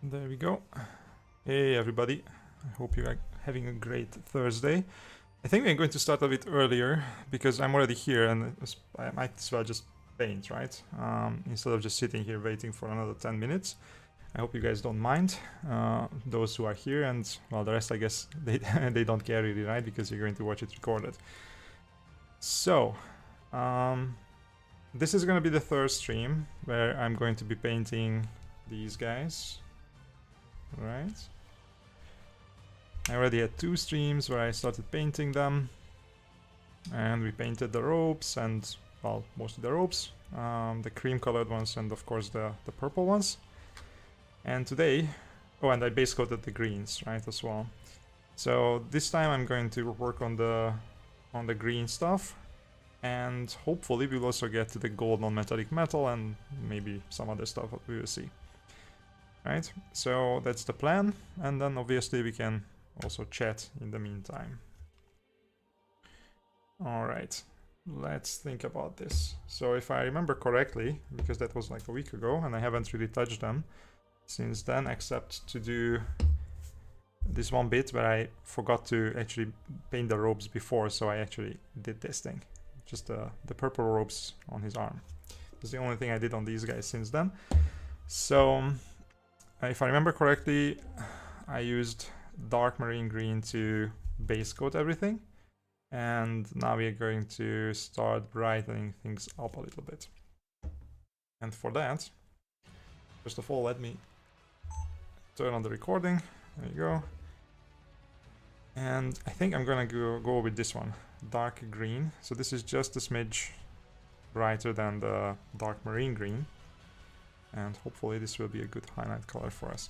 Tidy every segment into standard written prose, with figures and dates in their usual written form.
There we go. Hey everybody, I hope you are having a great Thursday. I think we're going to start a bit earlier because I'm already here and I might as well just paint, right? Instead of just sitting here waiting for another 10 minutes. I hope you guys don't mind, those who are here, and well, the rest I guess they don't care really, right? Because you're going to watch it recorded. So, this is going to be the third stream where I'm going to be painting these guys. Right. I already had 2 streams where I started painting them, and we painted the ropes and, well, mostly the ropes, the cream colored ones and of course the purple ones. And today, oh, and I base coated the greens, right, as well. So this time I'm going to work on the green stuff, and hopefully we'll also get to the gold non-metallic metal and maybe some other stuff that we will see. Right, so that's the plan, and then obviously we can also chat in the meantime. Alright, let's think about this. So if I remember correctly, because that was like a week ago and I haven't really touched them since then, except to do this one bit where I forgot to actually paint the ropes before, so I actually did this thing. Just the purple ropes on his arm. That's the only thing I did on these guys since then. So if I remember correctly, I used dark marine green to base coat everything, and now we are going to start brightening things up a little bit. And for that, first of all, let me turn on the recording. There you go. And I think I'm gonna go with this one, dark green. So this is just a smidge brighter than the dark marine green, and hopefully this will be a good highlight color for us.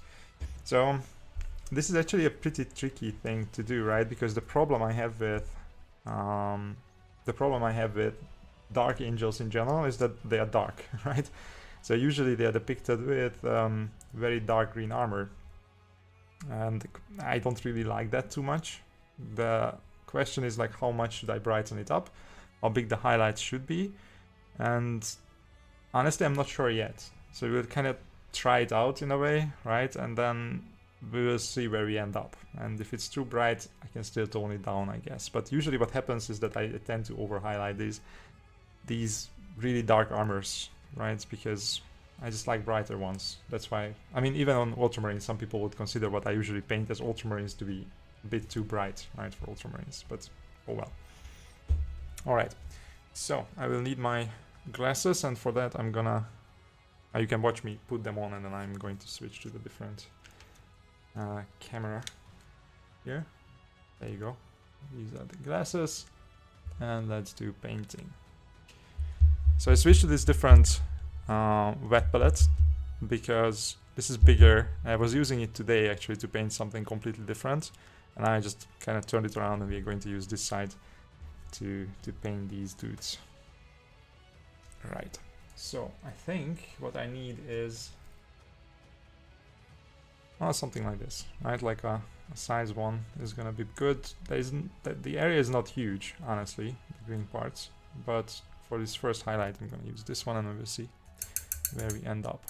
So this is actually a pretty tricky thing to do, right? Because the problem I have with dark angels in general is that they are dark, right? So usually they are depicted with very dark green armor, and I don't really like that too much. The question is like, how much should I brighten it up? How big the highlights should be? And honestly, I'm not sure yet. So we'll kind of try it out in a way, right? And then we will see where we end up. And if it's too bright, I can still tone it down, I guess. But usually what happens is that I tend to over highlight these really dark armors, right? Because I just like brighter ones. That's why, I mean, even on ultramarines, some people would consider what I usually paint as ultramarines to be a bit too bright, right, for ultramarines. But oh well. All right. So I will need my glasses, and for that I'm gonna you can watch me put them on, and then I'm going to switch to the different camera here. There you go. These are the glasses, and let's do painting. So I switched to this different wet palette because this is bigger. I was using it today actually to paint something completely different, and I just kind of turned it around, and we're going to use this side to paint these dudes. Right. So I think what I need is something like this, right? Like a size 1 is gonna be good. The area is not huge, honestly, the green parts, but for this first highlight I'm gonna use this one, and we will see where we end up.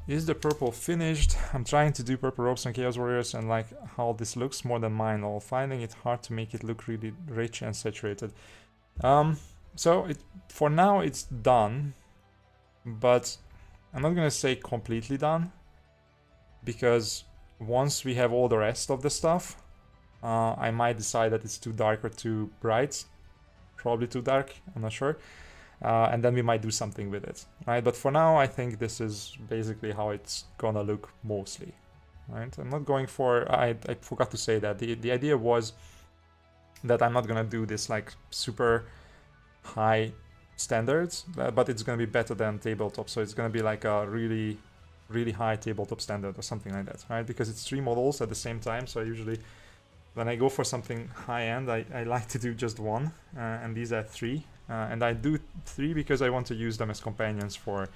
Is the purple finished? I'm trying to do purple ropes on Chaos Warriors and like how this looks more than mine, while finding it hard to make it look really rich and saturated. So for now it's done, but I'm not gonna say completely done, because once we have all the rest of the stuff, I might decide that it's too dark or too bright. Probably too dark, I'm not sure. And then we might do something with it, right? But for now, I think this is basically how it's gonna look mostly, right? I'm not going for, I forgot to say that. The idea was that I'm not gonna do this like super high standards, but it's gonna be better than tabletop, so it's gonna be like a really high tabletop standard or something like that, right? Because it's 3 models at the same time, so I usually, when I go for something high-end, I like to do just 1, and these are 3, and I do 3 because I want to use them as companions for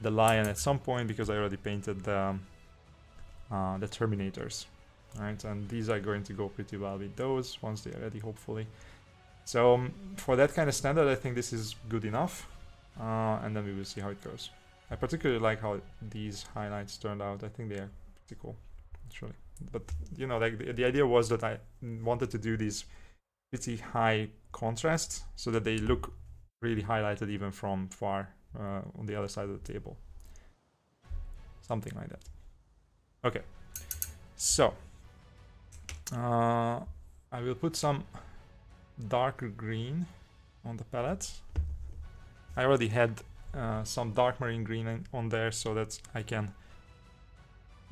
the lion at some point, because I already painted the Terminators, right? And these are going to go pretty well with those once they are ready, hopefully. So for that kind of standard, I think this is good enough, and then we will see how it goes. I particularly like how these highlights turned out. I think they are pretty cool, actually. But you know, like the idea was that I wanted to do these pretty high contrasts so that they look really highlighted even from far on the other side of the table. Something like that. Okay, so I will put some darker green on the palette. I already had some dark marine green on there so that I can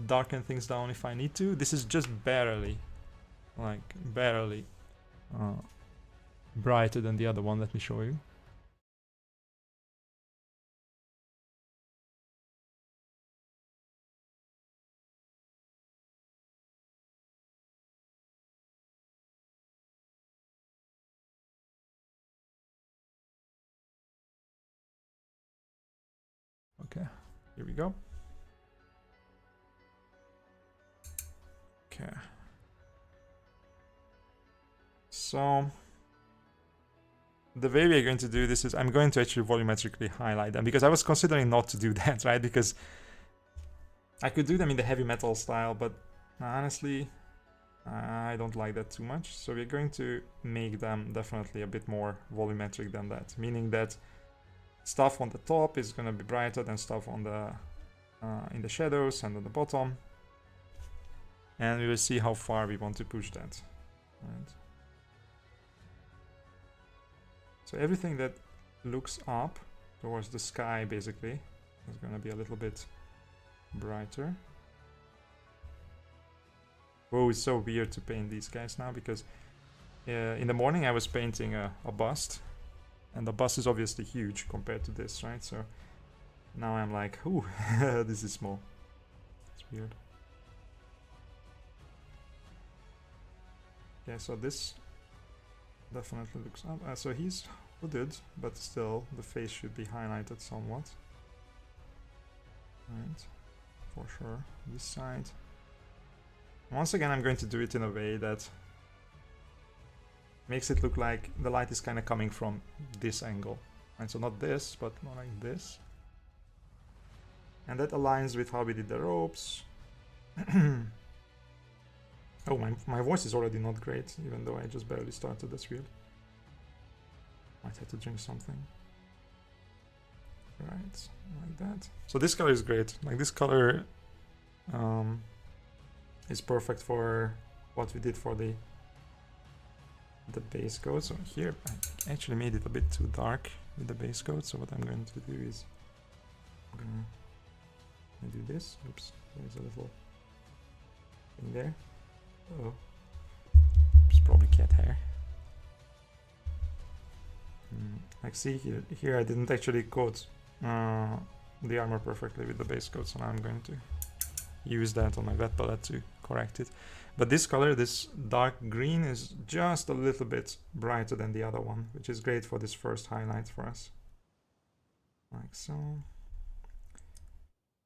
darken things down if I need to. This is just barely, like barely brighter than the other one. Let me show you. Okay, here we go. Okay. So the way we're going to do this is I'm going to actually volumetrically highlight them, because I was considering not to do that, right? Because I could do them in the heavy metal style, but honestly, I don't like that too much. So we're going to make them definitely a bit more volumetric than that, meaning that stuff on the top is going to be brighter than stuff on the in the shadows and on the bottom, and we will see how far we want to push that. Right. So everything that looks up towards the sky basically is going to be a little bit brighter. Oh, it's so weird to paint these guys now, because in the morning I was painting a bust, and the bust is obviously huge compared to this, right? So now I'm like, ooh, this is small. It's weird. Yeah, so this definitely looks up. So he's hooded, but still the face should be highlighted somewhat. Right, for sure. This side. Once again, I'm going to do it in a way that makes it look like the light is kind of coming from this angle. And so not this, but more like this. And that aligns with how we did the ropes. Oh, my voice is already not great, even though I just barely started. That's weird. Might have to drink something. Right, like that. So this color is great. Like this color is perfect for what we did for the base coat. So here I actually made it a bit too dark with the base coat. So what I'm going to do is I'm gonna do this. Oops, there's a little thing there. Oh, it's probably cat hair. Like see here I didn't actually coat the armor perfectly with the base coat, so now I'm going to use that on my wet palette to correct it. But this color, this dark green, is just a little bit brighter than the other one, which is great for this first highlight for us. Like so.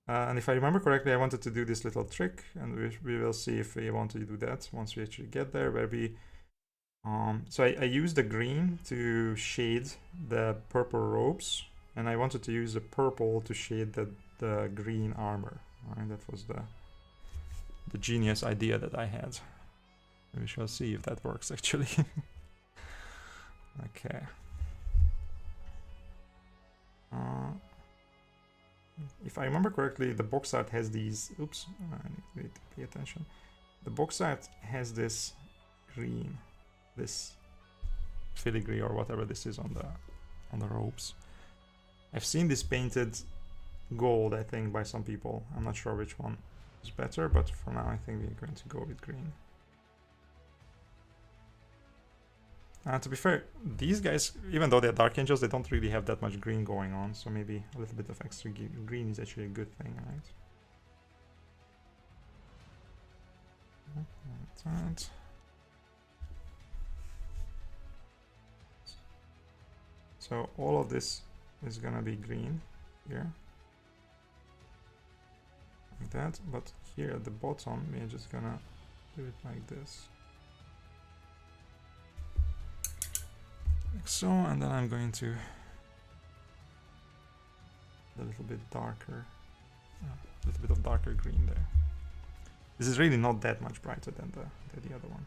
And if I remember correctly, I wanted to do this little trick, and we will see if we want to do that once we actually get there, where we so I used the green to shade the purple robes, and I wanted to use the purple to shade the green armor. Right? That was the genius idea that I had. We shall see if that works actually. Okay. If I remember correctly, the box art has these. Oops, I need to pay attention. The box art has this green, this filigree or whatever this is on the ropes. I've seen this painted gold, I think, by some people. I'm not sure which one is better, but for now I think we're going to go with green. To be fair, these guys, even though they're Dark Angels, they don't really have that much green going on, so maybe a little bit of extra green is actually a good thing, right? Like that. So all of this is gonna be green here, like that, but here at the bottom we're just gonna do it like this. Like so, and then I'm going to a little bit darker, a little bit of darker green there. This is really not that much brighter than the other one.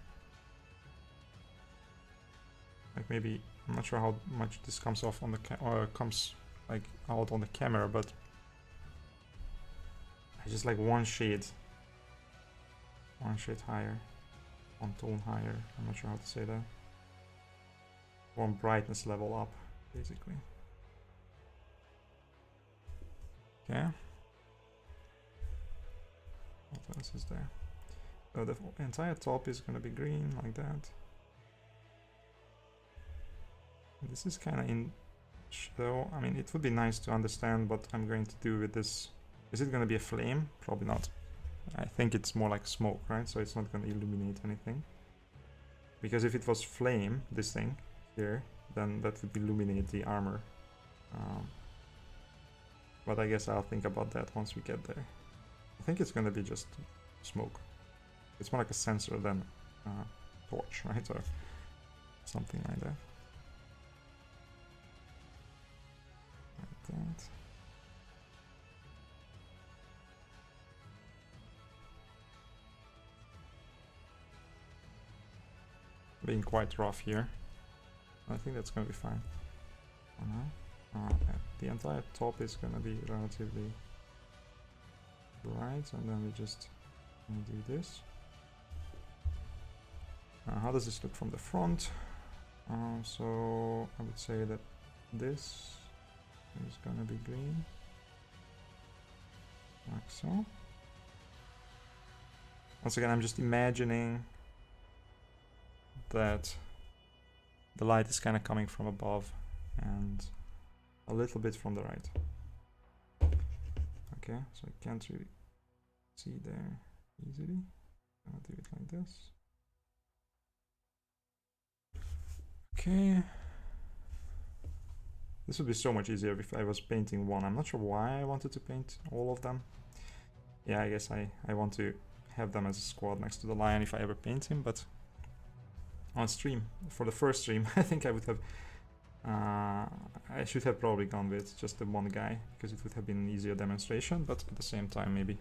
Like maybe, I'm not sure how much this comes off on the or comes like out on the camera, but I just like one shade higher, one tone higher. I'm not sure how to say that. One brightness level up, basically. Okay. What else is there? So the entire top is gonna be green like that. This is kind of in shadow. I mean, it would be nice to understand what I'm going to do with this. Is it going to be a flame? Probably not. I think it's more like smoke, right? So it's not going to illuminate anything. Because if it was flame, this thing here, then that would illuminate the armor. But I guess I'll think about that once we get there. I think it's going to be just smoke. It's more like a sensor than torch, right? Or something like that. That. Being quite rough here. I think that's gonna be fine. The entire top is gonna be relatively bright, and then we just do this. How does this look from the front? So I would say that this is gonna be green, like so. Once again, I'm just imagining that the light is kind of coming from above and a little bit from the right. Okay, so I can't really see there easily. I'm gonna do it like this. Okay. This would be so much easier if I was painting one. I'm not sure why I wanted to paint all of them. Yeah, I guess I want to have them as a squad next to the lion if I ever paint him, but on stream, for the first stream, I think I would have... I should have probably gone with just the one guy, because it would have been an easier demonstration, but at the same time maybe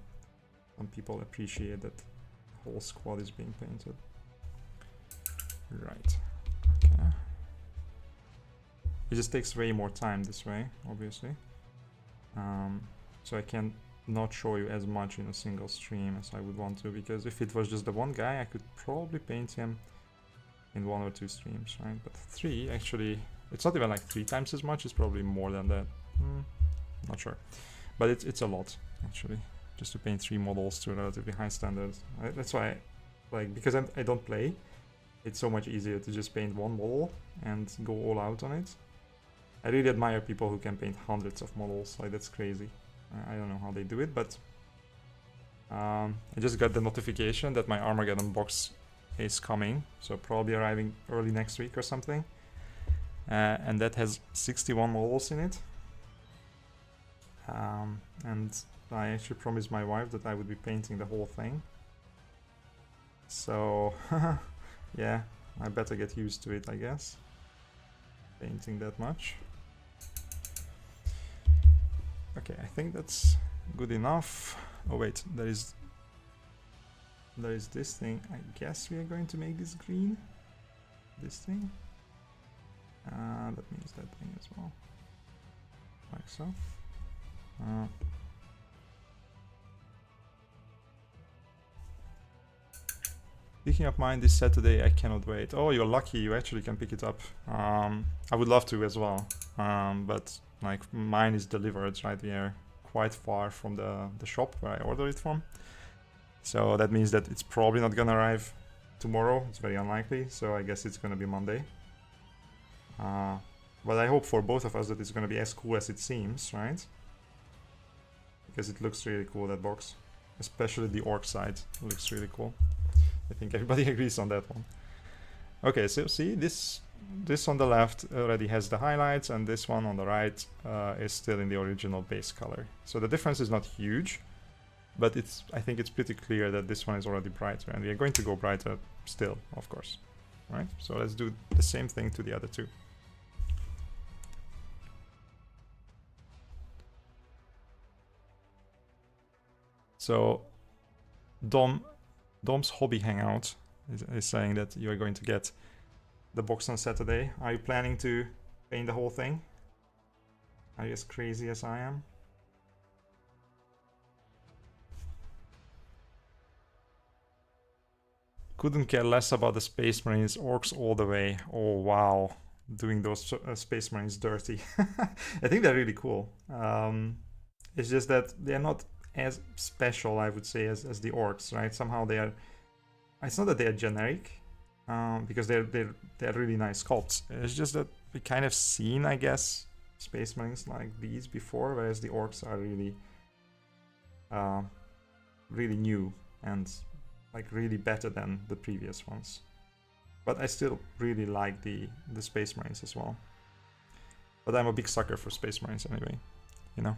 some people appreciate that the whole squad is being painted. Right, okay. It just takes way more time this way, obviously. So I can not show you as much in a single stream as I would want to, because if it was just the one guy, I could probably paint him in 1 or 2 streams, right? But 3, actually, it's not even like 3 times as much, it's probably more than that. Not sure. But it's a lot, actually, just to paint 3 models to a relatively high standard. That's why, like, because I don't play, it's so much easier to just paint one model and go all out on it. I really admire people who can paint hundreds of models, like that's crazy. I don't know how they do it, but I just got the notification that my Armageddon box is coming, so probably arriving early next week or something. And that has 61 models in it. And I actually promised my wife that I would be painting the whole thing. So, yeah, I better get used to it, I guess. Painting that much. Okay, I think that's good enough. Oh wait, there is this thing. I guess we are going to make this green. This thing. That means that thing as well. Like so. Picking up mine this Saturday, I cannot wait. Oh, you're lucky, you actually can pick it up. I would love to as well, but like mine is delivered, right? We are quite far from the shop where I ordered it from. So that means that it's probably not gonna arrive tomorrow, it's very unlikely, so I guess it's gonna be Monday. But I hope for both of us that it's gonna be as cool as it seems, right? Because it looks really cool, that box. Especially the orc side looks really cool. I think everybody agrees on that one. Okay, so see, this on the left already has the highlights, and this one on the right is still in the original base color. So the difference is not huge, but I think it's pretty clear that this one is already brighter, and we are going to go brighter still, of course. Right? So let's do the same thing to the other two. So Dom's Hobby Hangout is saying that you are going to get the box on Saturday. Are you planning to paint the whole thing? Are you as crazy as I am? Couldn't care less about the Space Marines, orcs all the way. Oh wow, doing those Space Marines dirty. I think they're really cool. It's just that they're not as special, I would say, as the orcs, right? Somehow they are. It's not that they are generic, because they're really nice sculpts. It's just that we kind of seen, I guess, Space Marines like these before, whereas the orcs are really, really new and like really better than the previous ones. But I still really like the Space Marines as well. But I'm a big sucker for Space Marines anyway, you know.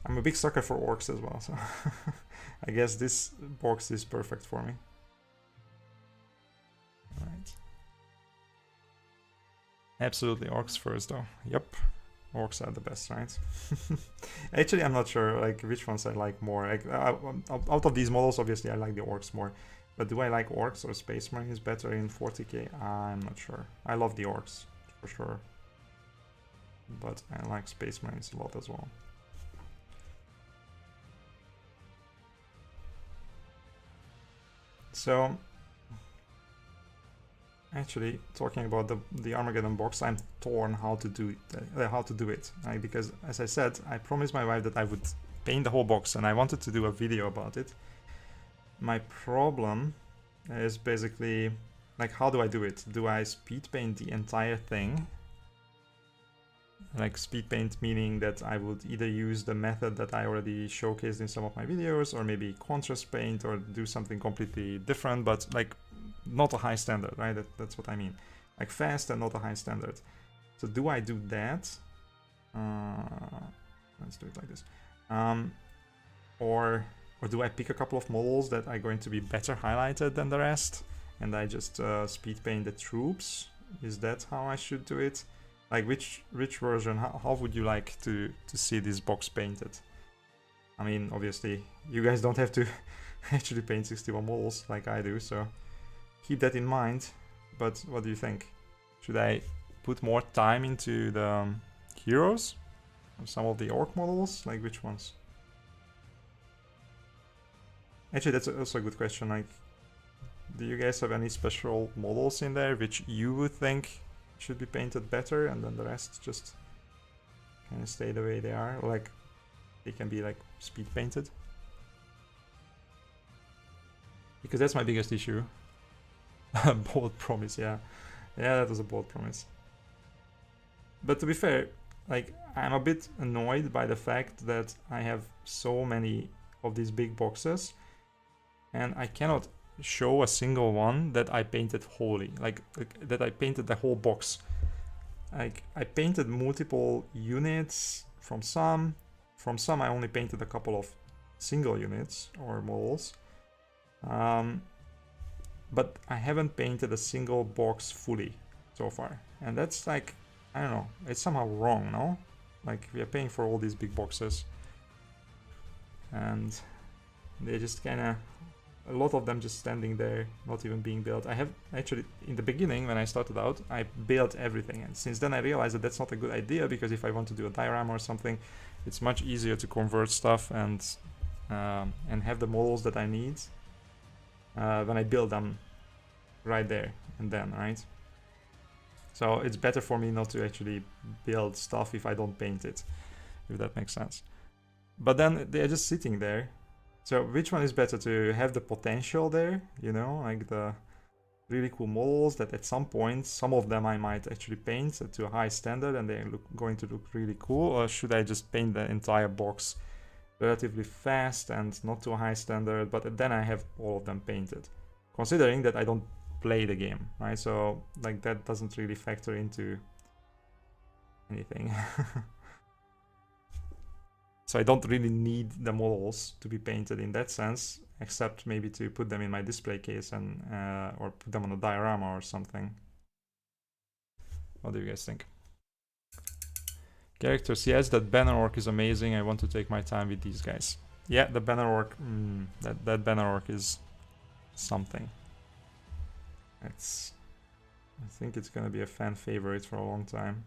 I'm a big sucker for orcs as well, so I guess this box is perfect for me. Right. Absolutely, orcs first though. Yep, orcs are the best, right? Actually, I'm not sure like which ones I like more. Like, out of these models, obviously I like the orcs more. But do I like orcs or Space Marines better in 40k? I'm not sure. I love the orcs for sure, but I like Space Marines a lot as well. So, actually, talking about the Armageddon box, I'm torn how to do it. Right? Because, as I said, I promised my wife that I would paint the whole box, and I wanted to do a video about it. My problem is basically, like, how do I do it? Do I speed paint the entire thing? Like, speed paint meaning that I would either use the method that I already showcased in some of my videos, or maybe contrast paint, or do something completely different, but like not a high standard, right? That's what I mean. Like fast and not a high standard. So do I do that? Let's do it like this. Or do I pick a couple of models that are going to be better highlighted than the rest, and I just speed paint the troops? Is that how I should do it? Like which version? How would you like to see this box painted? I mean, obviously, you guys don't have to actually paint 61 models like I do, so keep that in mind. But what do you think? Should I put more time into the heroes? Or some of the orc models? Like which ones? Actually, that's also a good question. Like, do you guys have any special models in there which you would think should be painted better, and then the rest just kind of stay the way they are? Or like, they can be like speed painted? Because that's my biggest issue. Bold promise, yeah. Yeah, that was a bold promise. But to be fair, like, I'm a bit annoyed by the fact that I have so many of these big boxes, and I cannot show a single one that I painted wholly, like that I painted the whole box. Like, I painted multiple units from some I only painted a couple of single units or models, but I haven't painted a single box fully so far, and that's like, I don't know, it's somehow wrong, no? Like, we are paying for all these big boxes, and they just kind of, a lot of them just standing there, not even being built. I have actually, in the beginning when I started out, I built everything, and since then I realized that that's not a good idea, because if I want to do a diorama or something, it's much easier to convert stuff and have the models that I need when I build them right there and then, right? So it's better for me not to actually build stuff if I don't paint it, if that makes sense. But then they're just sitting there. So which one is better, to have the potential there, you know, like the really cool models that at some point, some of them I might actually paint to a high standard and they're going to look really cool, or should I just paint the entire box relatively fast and not to a high standard, but then I have all of them painted, considering that I don't play the game, right? So like that doesn't really factor into anything. So I don't really need the models to be painted in that sense, except maybe to put them in my display case and or put them on a diorama or something. What do you guys think? Characters, yes, that banner orc is amazing. I want to take my time with these guys. Yeah, the banner orc, that banner orc is something. I think it's gonna be a fan favorite for a long time.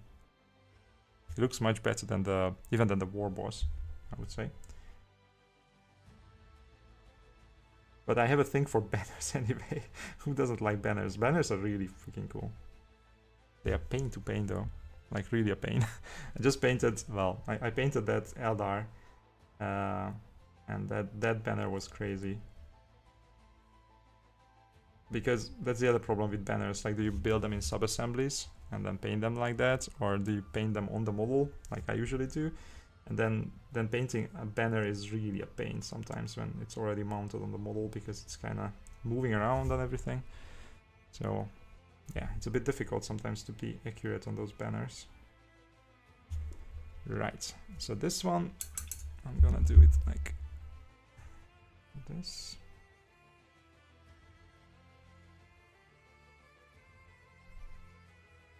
It looks much better than even than the war boss, I would say. But I have a thing for banners anyway. Who doesn't like banners? Banners are really freaking cool. They are pain to paint though. Like really a pain. I just painted, well, I painted that Eldar. And that banner was crazy. Because that's the other problem with banners. Like, do you build them in sub-assemblies and then paint them like that? Or do you paint them on the model, like I usually do? And then painting a banner is really a pain sometimes when it's already mounted on the model, because it's kind of moving around and everything. So yeah, it's a bit difficult sometimes to be accurate on those banners. Right, so this one, I'm gonna do it like this.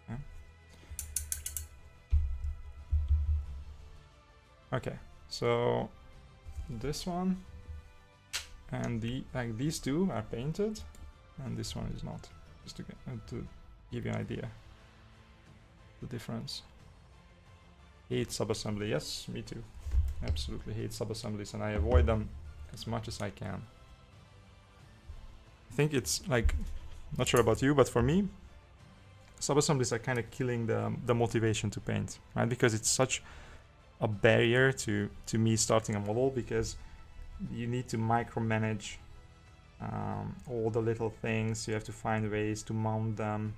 Yeah. Okay, so this one and these two are painted, and this one is not. Just to give you an idea, the difference. Hate subassembly, yes, me too. Absolutely hate subassemblies, and I avoid them as much as I can. I think it's like, not sure about you, but for me, subassemblies are kind of killing the motivation to paint, right? Because it's such a barrier to me starting a model, because you need to micromanage all the little things. You have to find ways to mount them.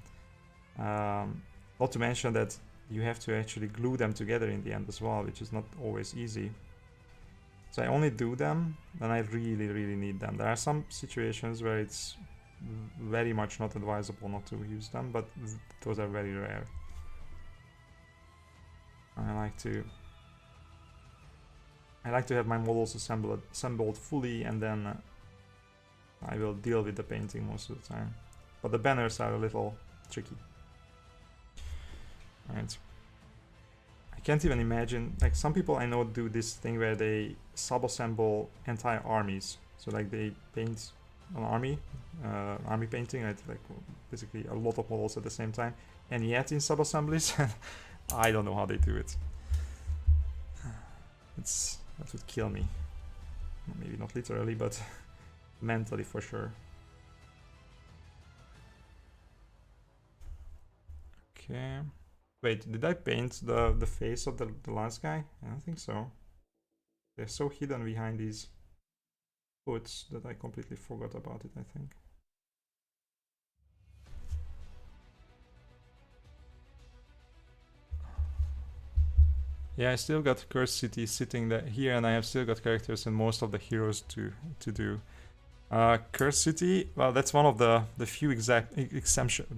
Not to mention that you have to actually glue them together in the end as well, which is not always easy. So I only do them when I really, really need them. There are some situations where it's very much not advisable not to use them, but those are very rare. I like to have my models assembled fully, and then I will deal with the painting most of the time. But the banners are a little tricky. Right. I can't even imagine, like, some people I know do this thing where they sub-assemble entire armies. So like they paint an army painting, right? Like basically a lot of models at the same time, and yet in sub-assemblies. I don't know how they do it. That would kill me. Maybe not literally, but mentally for sure. Okay. Wait, did I paint the face of the last guy? I don't think so. They're so hidden behind these hoods that I completely forgot about it, I think. Yeah, I still got Cursed City sitting here, and I have still got characters and most of the heroes to do. Cursed City, well, that's one of the few exceptions,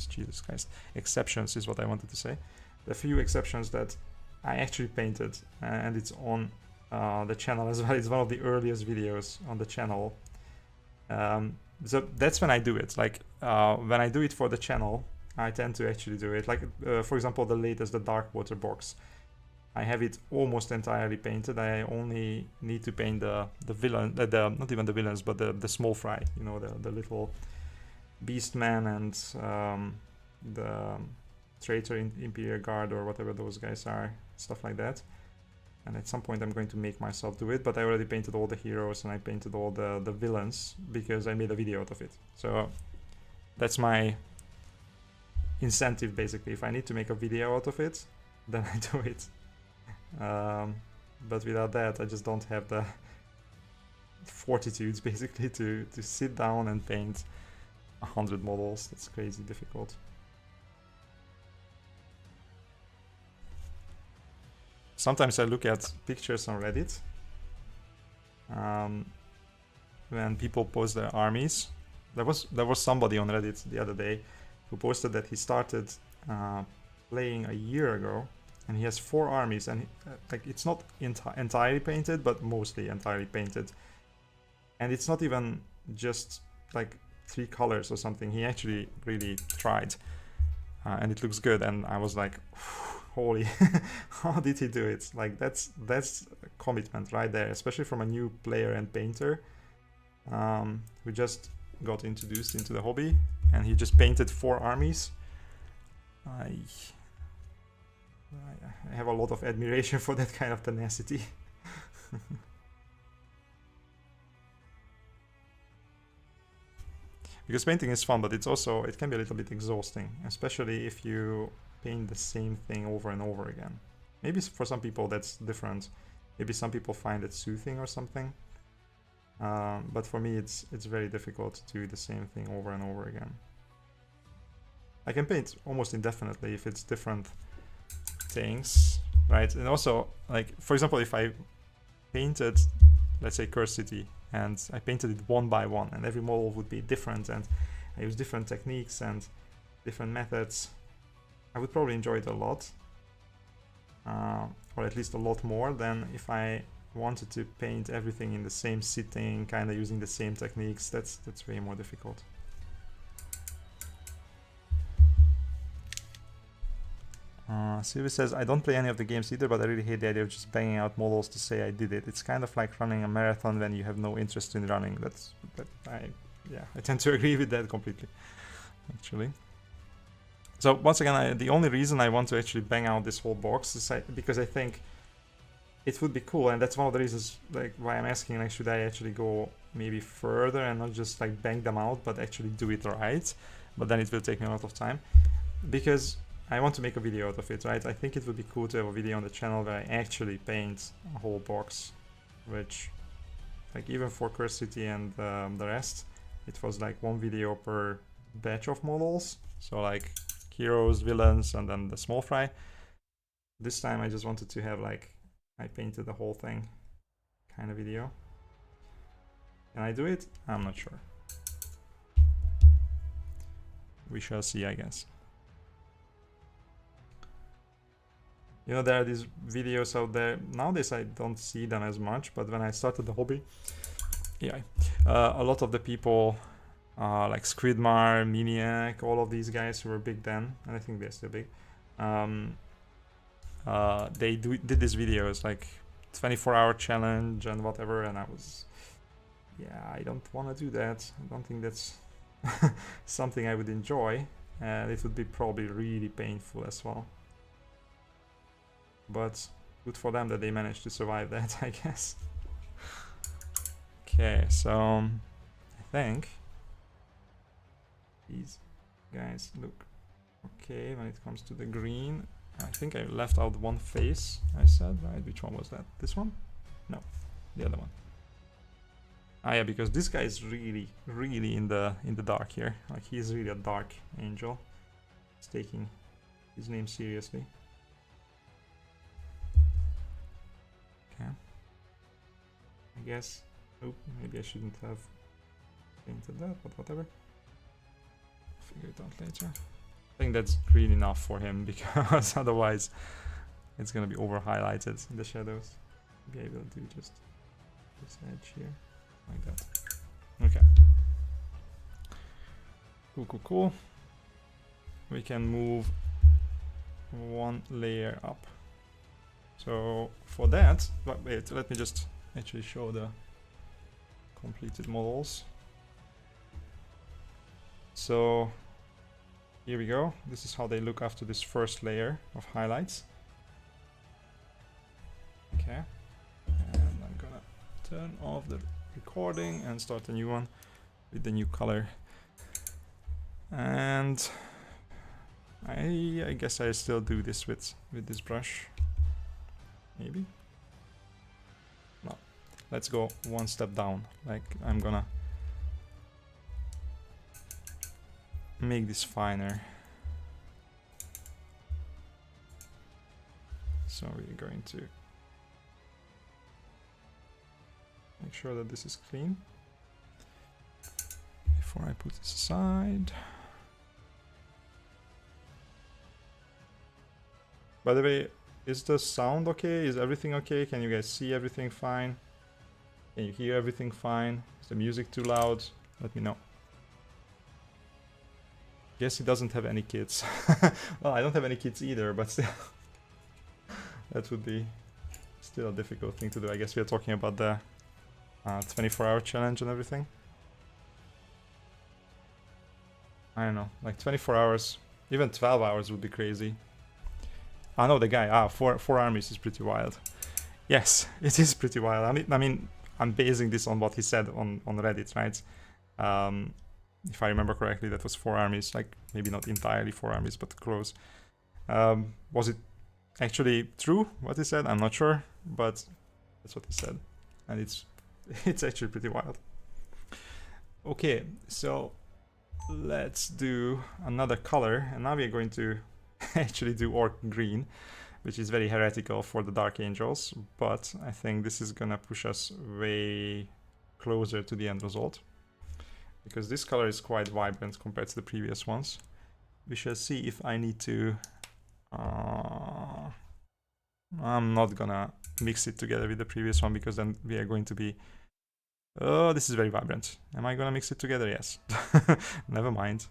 Jesus Christ. Exceptions is what I wanted to say. The few exceptions that I actually painted, and it's on the channel as well. It's one of the earliest videos on the channel. So that's when I do it. Like, when I do it for the channel, I tend to actually do it. Like, for example, the latest, the Dark Water box. I have it almost entirely painted. I only need to paint the villain, not even the villains, but the small fry, you know, the little Beastman and the Traitor Imperial Guard or whatever those guys are, stuff like that. And at some point I'm going to make myself do it, but I already painted all the heroes and I painted all the villains because I made a video out of it. So that's my incentive, basically. If I need to make a video out of it, then I do it. But without that, I just don't have the fortitude, basically, to sit down and paint 100 models. That's crazy difficult. Sometimes I look at pictures on Reddit when people post their armies. There was somebody on Reddit the other day who posted that he started playing a year ago, and he has 4 armies, and like, it's not entirely painted, but mostly entirely painted. And it's not even just like 3 colors or something. He actually really tried, and it looks good. And I was like, holy, how did he do it? Like that's commitment right there, especially from a new player and painter who just got introduced into the hobby, and he just painted 4 armies. I have a lot of admiration for that kind of tenacity. Because painting is fun, but it can be a little bit exhausting, especially if you paint the same thing over and over again. Maybe for some people that's different. Maybe some people find it soothing or something. But for me, it's very difficult to do the same thing over and over again. I can paint almost indefinitely if it's different things, right? And also, like, for example, if I painted, let's say, Curse City, and I painted it one by one, and every model would be different, and I use different techniques and different methods, I would probably enjoy it a lot, or at least a lot more than if I wanted to paint everything in the same sitting, kind of using the same techniques. That's way more difficult. Sylvie says, I don't play any of the games either, but I really hate the idea of just banging out models to say I did it. It's kind of like running a marathon when you have no interest in running. I tend to agree with that completely, actually. So once again, the only reason I want to actually bang out this whole box is because I think it would be cool, and that's one of the reasons like why I'm asking, like, should I actually go maybe further and not just like bang them out, but actually do it right? But then it will take me a lot of time, because I want to make a video out of it, right? I think it would be cool to have a video on the channel where I actually paint a whole box, which, like, even for Curse City and the rest, it was like 1 video per batch of models. So like heroes, villains, and then the small fry. This time I just wanted to have like, I painted the whole thing kind of video. Can I do it? I'm not sure. We shall see, I guess. You know, there are these videos out there. Nowadays I don't see them as much, but when I started the hobby, yeah, a lot of the people, like Squidmar, Maniac, all of these guys who were big then, and I think they're still big, they did these videos, like 24-hour challenge and whatever, and I was, yeah, I don't want to do that. I don't think that's something I would enjoy, and it would be probably really painful as well. But good for them that they managed to survive that, I guess. Okay, so I think these guys look okay when it comes to the green. I think I left out one face, I said, right? Which one was that? This one? No, the other one. Ah, yeah, because this guy is really in the dark here. Like, he's really a dark angel. He's taking his name seriously. Okay. I guess. Oh, maybe I shouldn't have painted that, but whatever. I'll figure it out later. I think that's green enough for him, because otherwise it's gonna be over highlighted in the shadows. Maybe I will do just this edge here, like that. Okay. Cool. We can move 1 layer up. So for that, wait, let me just actually show the completed models. So here we go. This is how they look after this first layer of highlights. Okay, and I'm gonna turn off the recording and start a new one with the new color. And I guess I still do this with this brush. Maybe. No, let's go 1 step down. Like, I'm gonna make this finer. So we're going to make sure that this is clean before I put this aside. By the way, is the sound okay? Is everything okay? Can you guys see everything fine? Can you hear everything fine? Is the music too loud? Let me know. Guess he doesn't have any kids. Well, I don't have any kids either, but still. that would be still a difficult thing to do. I guess we are talking about the 24-hour challenge and everything. I don't know, like 24 hours, even 12 hours would be crazy. Ah, no, the guy, four armies is pretty wild. Yes, it is pretty wild. I mean, I'm basing this on what he said on Reddit, right? If I remember correctly, that was 4 armies, like maybe not entirely 4 armies, but close. Was it actually true, what he said? I'm not sure, but that's what he said. And it's actually pretty wild. Okay, so let's do another color, and now we are going to actually do Orc Green, which is very heretical for the Dark Angels, but I think this is gonna push us way closer to the end result, because this color is quite vibrant compared to the previous ones. We shall see if I need to... I'm not gonna mix it together with the previous one, because then we are going to be... Oh, this is very vibrant. Am I gonna mix it together? Yes. Never mind.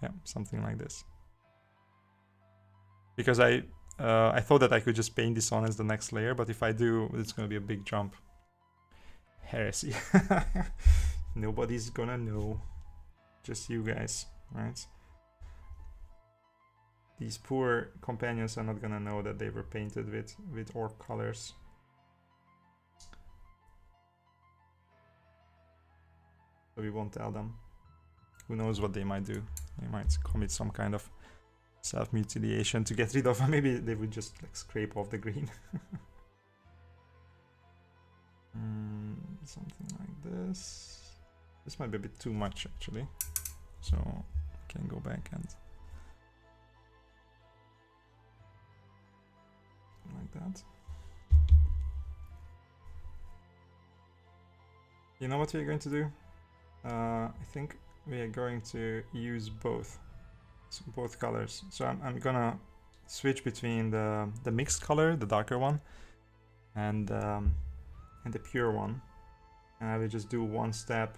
Yeah, something like this. Because I thought that I could just paint this on as the next layer, but if I do, it's gonna be a big jump. Heresy. Nobody's gonna know. Just you guys, right? These poor companions are not gonna know that they were painted with orc colors. So we won't tell them. Who knows what they might do? They might commit some kind of self-mutilation to get rid of. Maybe they would just like scrape off the green. Something like this. This might be a bit too much actually. So I can go back and like that. You know what we're going to do? I think we are going to use both colors. So I'm gonna switch between the mixed color, the darker one, and the pure one, and I will just do one step,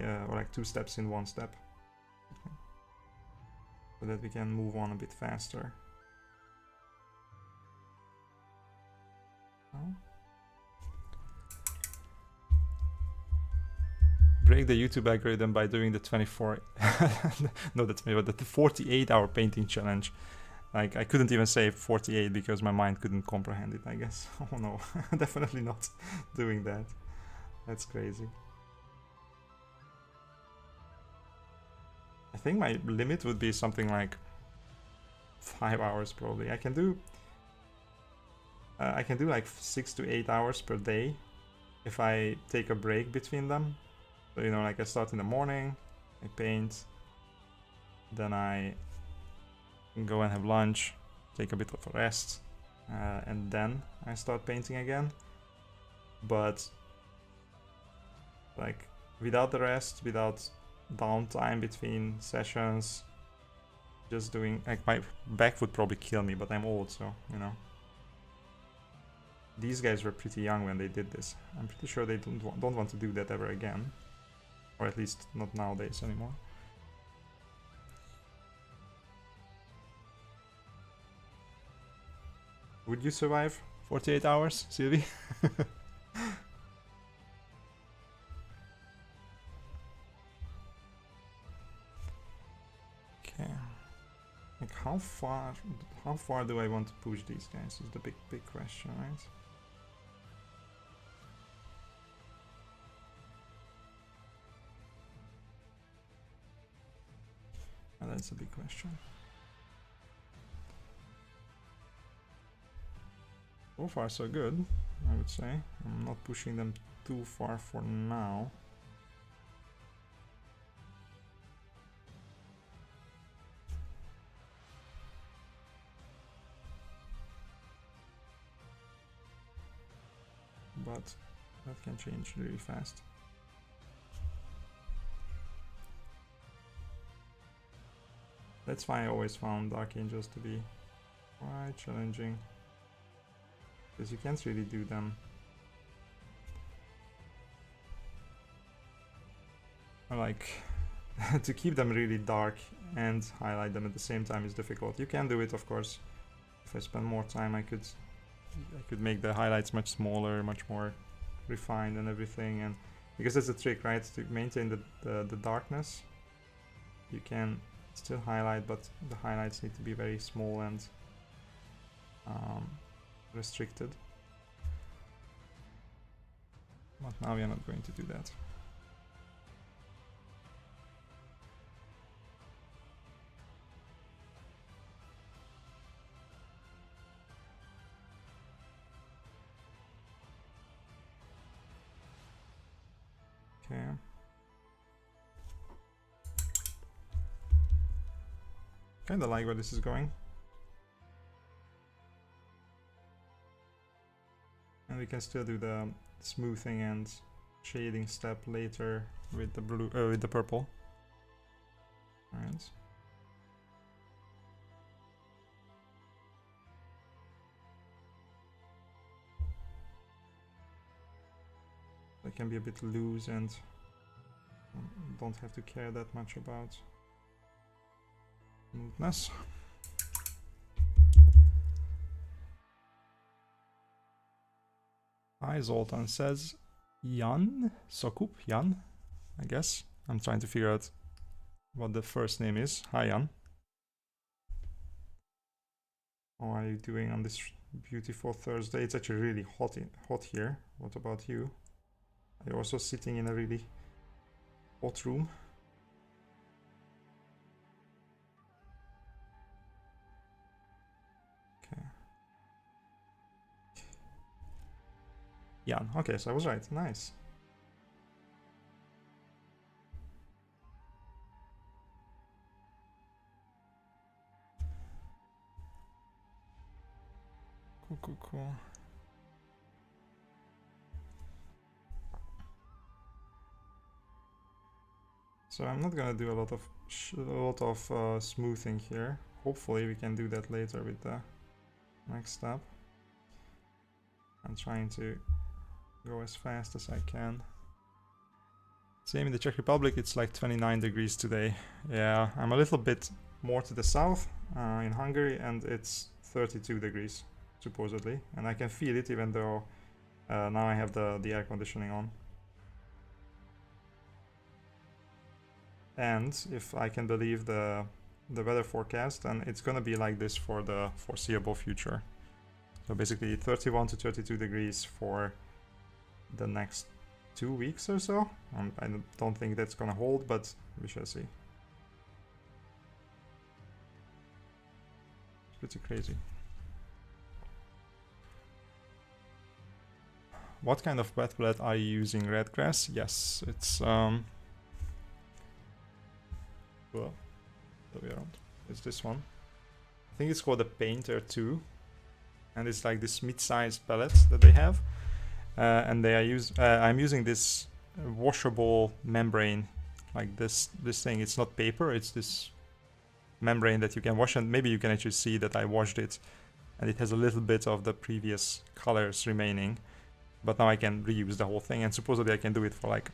or like 2 steps in one step, so that we can move on a bit faster. Break the YouTube algorithm by doing the 24 no, that's me, but the 48-hour painting challenge. Like, I couldn't even say 48 because my mind couldn't comprehend it, I guess. Oh no, definitely not doing that. That's crazy. I think my limit would be something like 5 hours probably. I can do like 6 to 8 hours per day if I take a break between them. So, you know, like I start in the morning, I paint, then I go and have lunch, take a bit of a rest, and then I start painting again. But like without the rest, without downtime between sessions, just doing, like, my back would probably kill me, but I'm old, so, you know. These guys were pretty young when they did this. I'm pretty sure they don't want to do that ever again. Or at least not nowadays anymore. Would you survive 48 hours, Sylvie? Okay. Like how far do I want to push these guys is the big question, right? That's a big question. So far so good, I would say. I'm not pushing them too far for now. But that can change really fast. That's why I always found Dark Angels to be quite challenging, because you can't really do them. Like, to keep them really dark and highlight them at the same time is difficult. You can do it, of course, if I spend more time, I could make the highlights much smaller, much more refined and everything. And because that's the trick, right? To maintain the darkness, you can still highlight, but the highlights need to be very small and restricted. But now we are not going to do that. Okay. Kinda like where this is going. And we can still do the smoothing and shading step later with the blue, with the purple. Alright. They can be a bit loose and don't have to care that much about smoothness. Hi, Zoltan says Jan Sokup, Jan, I guess. I'm trying to figure out what the first name is. Hi, Jan. How are you doing on this beautiful Thursday? It's actually really hot here. What about you? Are you also sitting in a really hot room? Okay. Jan. Okay, so I was right. Nice. Cool. So I'm not gonna do a lot of smoothing here. Hopefully we can do that later with the next step. I'm trying to go as fast as I can. Same in the Czech Republic, it's like 29 degrees today. Yeah, I'm a little bit more to the south in Hungary, and it's 32 degrees supposedly, and I can feel it even though now I have the air conditioning on. And if I can believe the weather forecast, then it's gonna be like this for the foreseeable future. So basically 31 to 32 degrees for the next 2 weeks or so. I don't think that's gonna hold, but we shall see. It's pretty crazy. What kind of wet palette are you using? Red grass? Yes, it's well, the way around. It's this one. I think it's called the Painter 2, and it's like this mid-sized palette that they have. And I'm using this washable membrane, like this thing. It's not paper, it's this membrane that you can wash, and maybe you can actually see that I washed it, and it has a little bit of the previous colors remaining, but now I can reuse the whole thing, and supposedly I can do it for like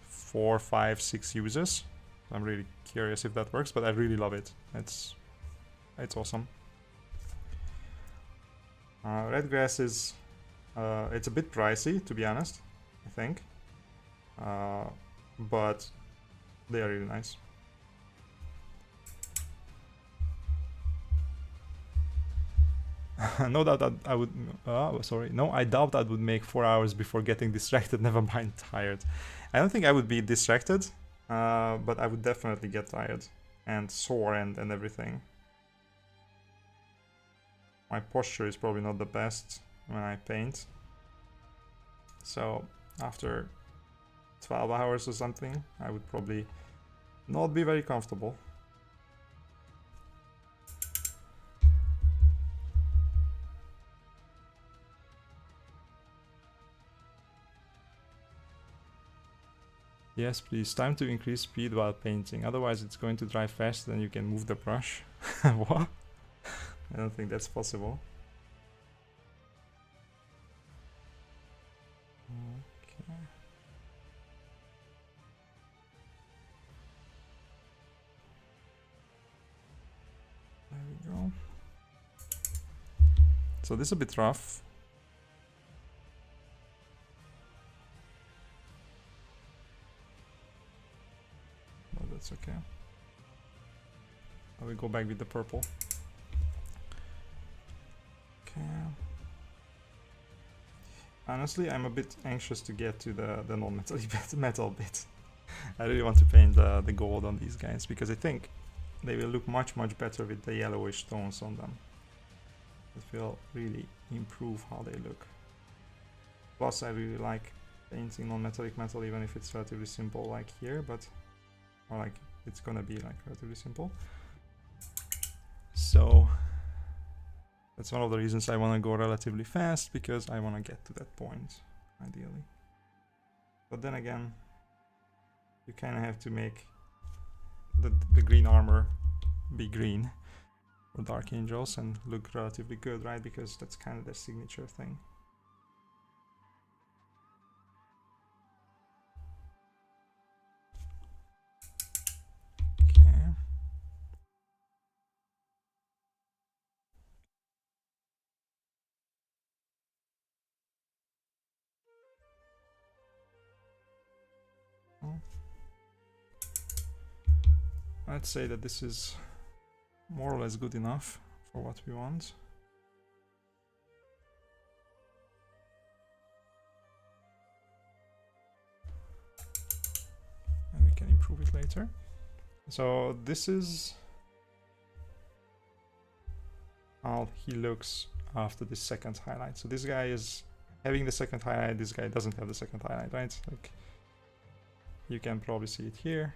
4, 5, 6 uses. I'm really curious if that works, but I really love it. It's awesome. Red grass is it's a bit pricey, to be honest, I think, but they are really nice. No doubt that I would. No, I doubt I would make 4 hours before getting distracted. Never mind tired. I don't think I would be distracted, but I would definitely get tired and sore and everything. My posture is probably not the best when I paint. So after 12 hours or something, I would probably not be very comfortable. Yes, please. Time to increase speed while painting. Otherwise, it's going to dry faster than you can move the brush. What? I don't think that's possible. Okay. There we go. So this is a bit rough. But that's okay. I will go back with the purple. Okay. Honestly, I'm a bit anxious to get to the non-metal metal bit. I really want to paint the gold on these guys because I think they will look much better with the yellowish tones on them. It will really improve how they look. Plus, I really like painting non-metallic metal, even if it's relatively simple like here, but or like it's gonna be like relatively simple. So that's one of the reasons I want to go relatively fast, because I want to get to that point, ideally. But then again, you kind of have to make the green armor be green for Dark Angels and look relatively good, right? Because that's kind of their signature thing. Okay. I'd say that this is more or less good enough for what we want. And we can improve it later. So this is how he looks after the second highlight. So this guy is having the second highlight, this guy doesn't have the second highlight, right? Like, you can probably see it here.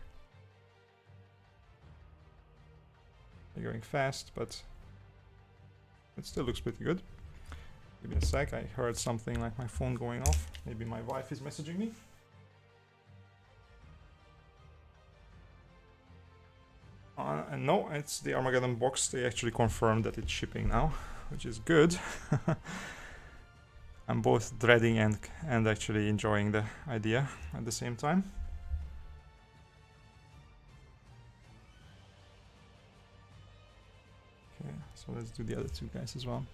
They're going fast, but it still looks pretty good. Give me a sec, I heard something like my phone going off. Maybe my wife is messaging me. And no, it's the Armageddon box. They actually confirmed that it's shipping now, which is good. I'm both dreading and actually enjoying the idea at the same time. Okay, so let's do the other two guys as well.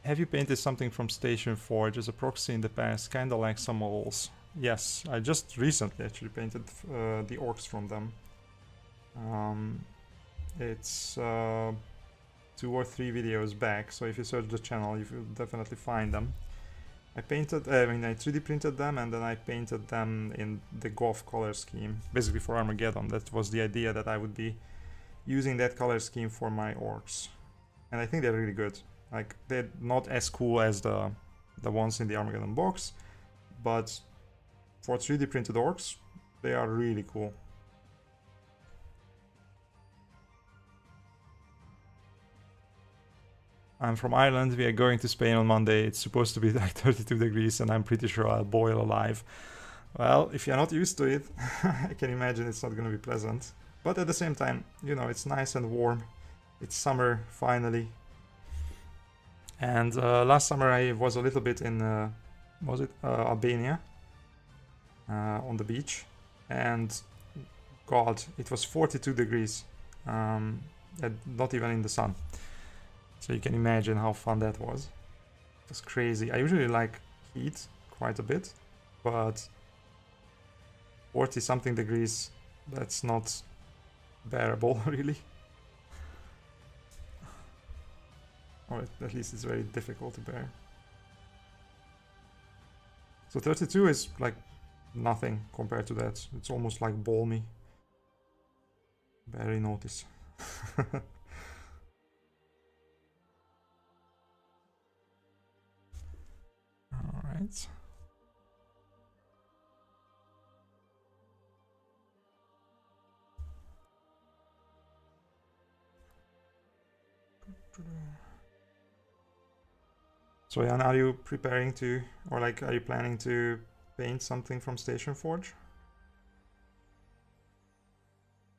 Have you painted something from Station Forge as a proxy in the past, kinda like some models? Yes, I just recently actually painted the orcs from them. It's 2 or 3 videos back, so if you search the channel you will definitely find them. I 3D printed them, and then I painted them in the Goth color scheme, basically for Armageddon. That was the idea, that I would be using that color scheme for my orcs. And I think they're really good. Like, they're not as cool as the ones in the Armageddon box, but for 3D printed orcs, they are really cool. I'm from Ireland, we are going to Spain on Monday. It's supposed to be like 32 degrees and I'm pretty sure I'll boil alive. Well, if you're not used to it, I can imagine it's not going to be pleasant. But at the same time, you know, it's nice and warm. It's summer, finally. And last summer I was a little bit in, Albania, on the beach. And God, it was 42 degrees, not even in the sun. So you can imagine how fun that was. It was crazy. I usually like heat quite a bit, but 40 something degrees, that's not bearable, really. Or at least it's very difficult to bear. So 32 is like nothing compared to that. It's almost like balmy. Barely notice. Alright. So Jan, are you preparing to, or like, are you planning to paint something from Station Forge?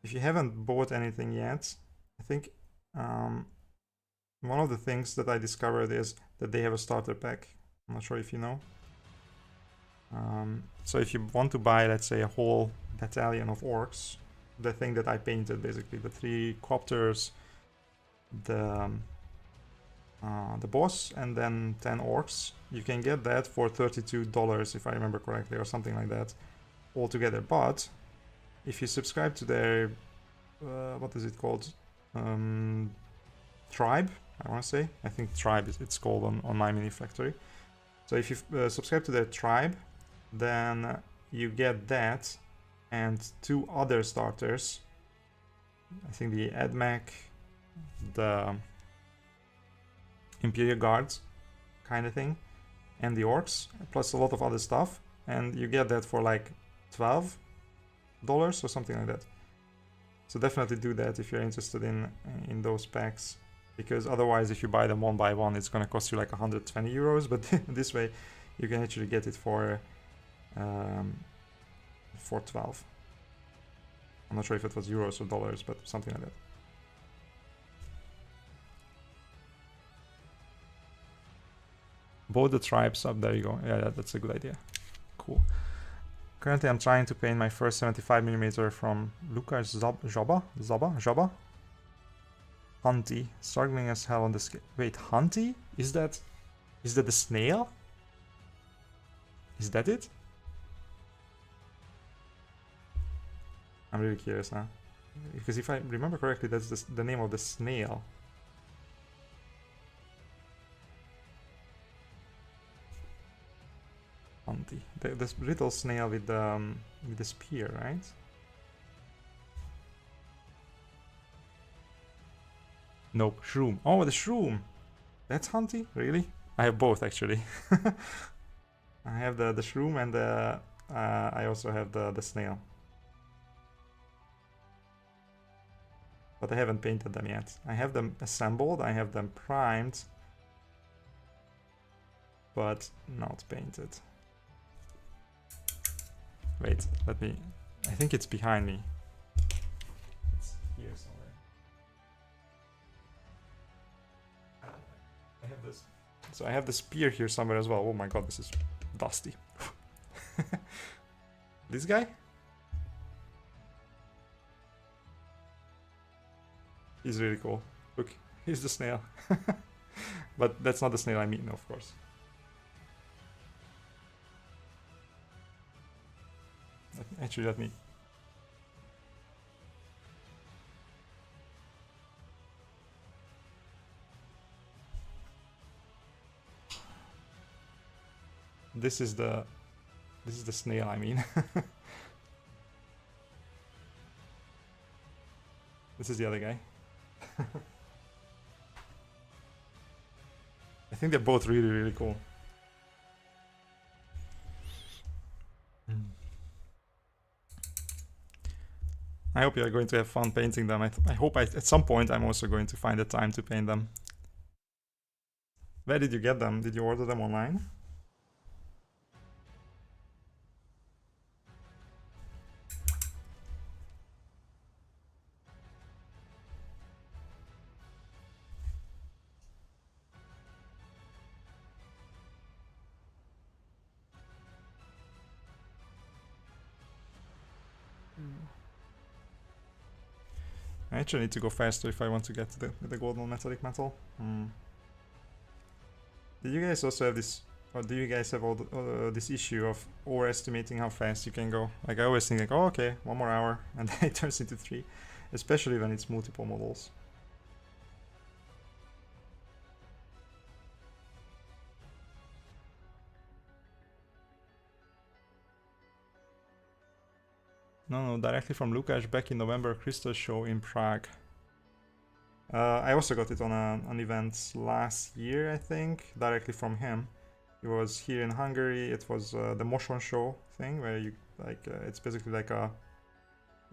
If you haven't bought anything yet, I think one of the things that I discovered is that they have a starter pack. I'm not sure if you know. So if you want to buy, let's say, a whole battalion of orcs, the thing that I painted, basically, the 3 copters, the the boss, and then 10 orcs. You can get that for $32 if I remember correctly, or something like that altogether. But if you subscribe to their what is it called, tribe, I want to say, I think tribe it's called on My Mini Factory. So if you subscribe to their tribe, then you get that and 2 other starters. I think the AdMech, the Imperial Guards kind of thing, and the orcs, plus a lot of other stuff, and you get that for like $12 or something like that. So definitely do that if you're interested in those packs, because otherwise if you buy them one by one it's gonna cost you like 120 euros, but this way you can actually get it for 12. I'm not sure if it was euros or dollars, but something like that. Both the tribes up, there you go. Yeah, that's a good idea. Cool. Currently I'm trying to paint my first 75mm from Lukas Zaba? Hunty, struggling as hell on the scale. Wait, Hunty? Is that the snail? Is that it? I'm really curious now, because if I remember correctly, that's the name of the snail. Hunty, this little snail with the spear, right? Nope, shroom. Oh, the shroom. That's Hunty, really? I have both actually. I have the shroom, and I also have the snail. But I haven't painted them yet. I have them assembled, I have them primed, but not painted. Wait, let me... I think it's behind me. It's here somewhere. I have this... So I have the spear here somewhere as well. Oh my god, this is dusty. This guy? He's really cool. Look, he's the snail. But that's not the snail I mean, of course. Actually, let me... This is the snail I mean. This is the other guy. I think they're both really, really cool. I hope you are going to have fun painting them. I hope at some point I'm also going to find the time to paint them. Where did you get them? Did you order them online? I actually need to go faster if I want to get to the golden metallic metal. Did you guys also have this, or do you guys have all this issue of overestimating how fast you can go? Like I always think like, oh okay, 1 more hour, and then it turns into 3, especially when it's multiple models. No, directly from Lukács back in November, Crystal show in Prague. I also got it on an event last year, I think, directly from him. It was here in Hungary. It was the Motion show thing, where you like it's basically like a,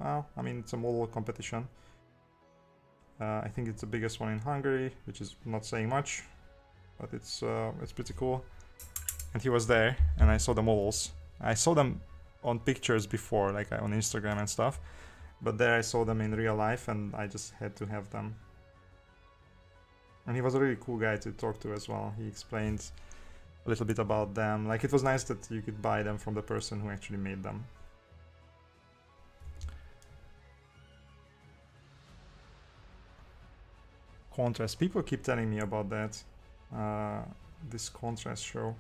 well, I mean it's a model competition. I think it's the biggest one in Hungary, which is not saying much, but it's pretty cool. And he was there, and I saw the models. I saw them on pictures before, like on Instagram and stuff, but there I saw them in real life, and I just had to have them. And he was a really cool guy to talk to as well. He explained a little bit about them. Like it was nice that you could buy them from the person who actually made them. Contrast. People keep telling me about that. this contrast show.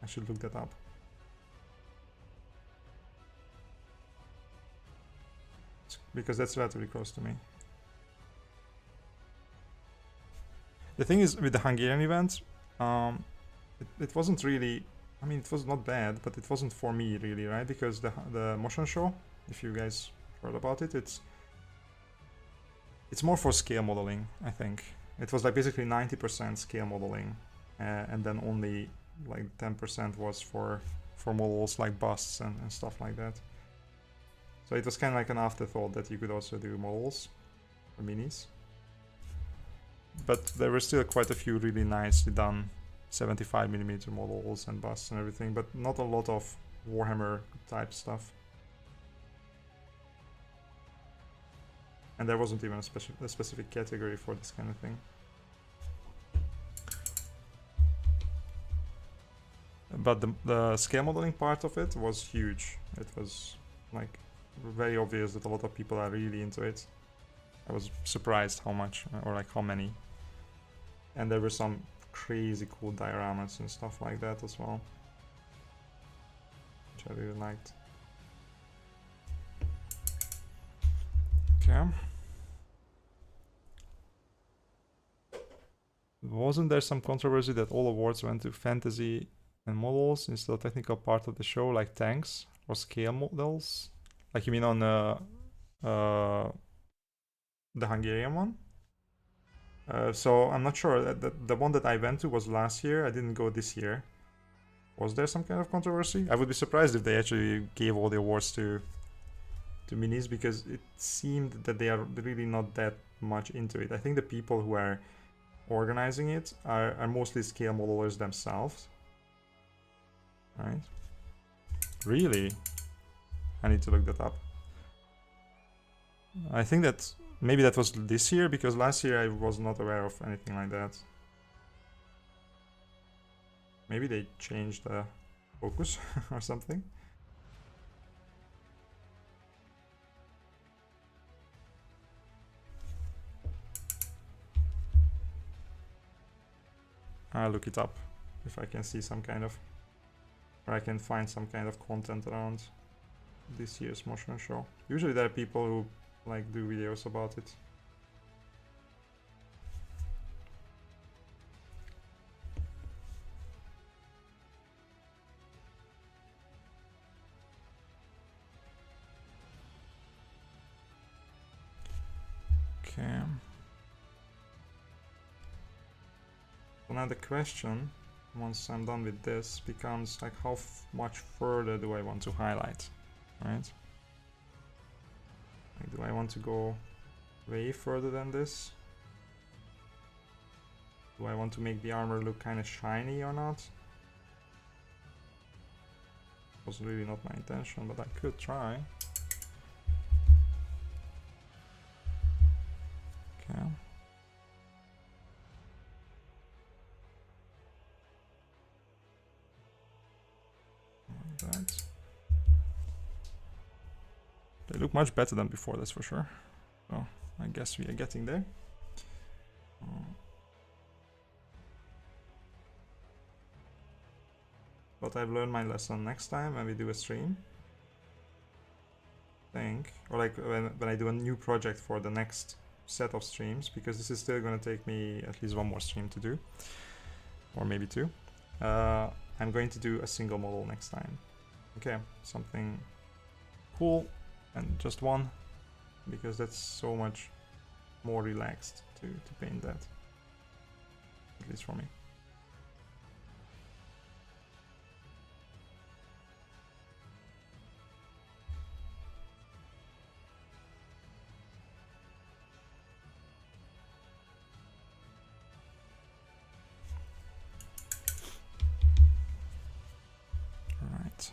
I should look that up. Because that's relatively close to me. The thing is, with the Hungarian event, it wasn't really, I mean, it was not bad, but it wasn't for me really, right? Because the motion show, if you guys heard about it, it's more for scale modeling, I think. It was like basically 90% scale modeling, and then only like 10% was for models like busts and stuff like that. So it was kind of like an afterthought that you could also do models or minis. But there were still quite a few really nicely done 75mm models and busts and everything, but not a lot of Warhammer type stuff. And there wasn't even a specific category for this kind of thing. But the scale modeling part of it was huge. It was like very obvious that a lot of people are really into it. I was surprised how much, or like how many. And there were some crazy cool dioramas and stuff like that as well, which I really liked. Okay. Wasn't there some controversy that all awards went to fantasy and models instead of technical part of the show, like tanks or scale models? Like you mean on the Hungarian one? So I'm not sure. The one that I went to was last year. I didn't go this year. Was there some kind of controversy? I would be surprised if they actually gave all the awards to minis, because it seemed that they are really not that much into it. I think the people who are organizing it are mostly scale modelers themselves. Right? Really? I need to look that up. I think that maybe that was this year, because last year I was not aware of anything like that. Maybe they changed the focus or something. I'll look it up if I can see some kind of, or I can find some kind of content around this year's motion show. Usually there are people who like do videos about it. Okay. So now the question, once I'm done with this, becomes like how much further do I want to highlight, right? Like, do I want to go way further than this? Do I want to make the armor look kind of shiny or not? Was really not my intention, but I could try. Okay. Like that. They look much better than before, that's for sure. So I guess we are getting there. But I've learned my lesson. Next time when we do a stream, I think, or like when I do a new project for the next set of streams, because this is still going to take me at least one more stream to do, or maybe two. I'm going to do a single model next time. Okay, something cool and just one, because that's so much more relaxed to paint that, at least for me. Alright.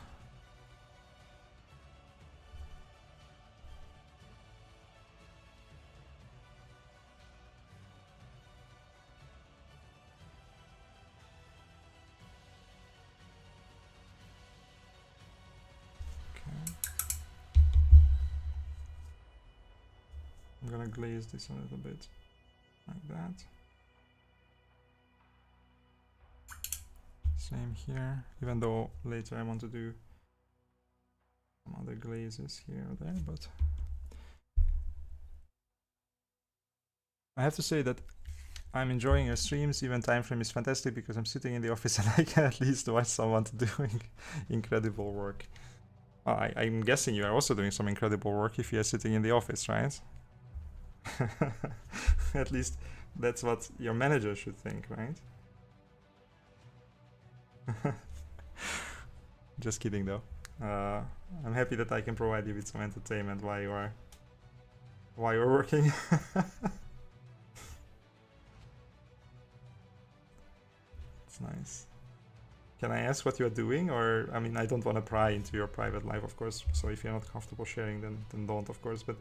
I'm gonna glaze this a little bit, like that. Same here, even though later I want to do some other glazes here or there, but I have to say that I'm enjoying your streams. Even time frame is fantastic because I'm sitting in the office and I can at least watch someone doing incredible work. I'm guessing you are also doing some incredible work if you are sitting in the office, right? At least that's what your manager should think, right? Just kidding though. I'm happy that I can provide you with some entertainment while you're working. It's nice. Can I ask what you're doing? Or, I mean, I don't want to pry into your private life, of course, so if you're not comfortable sharing, then don't, of course, but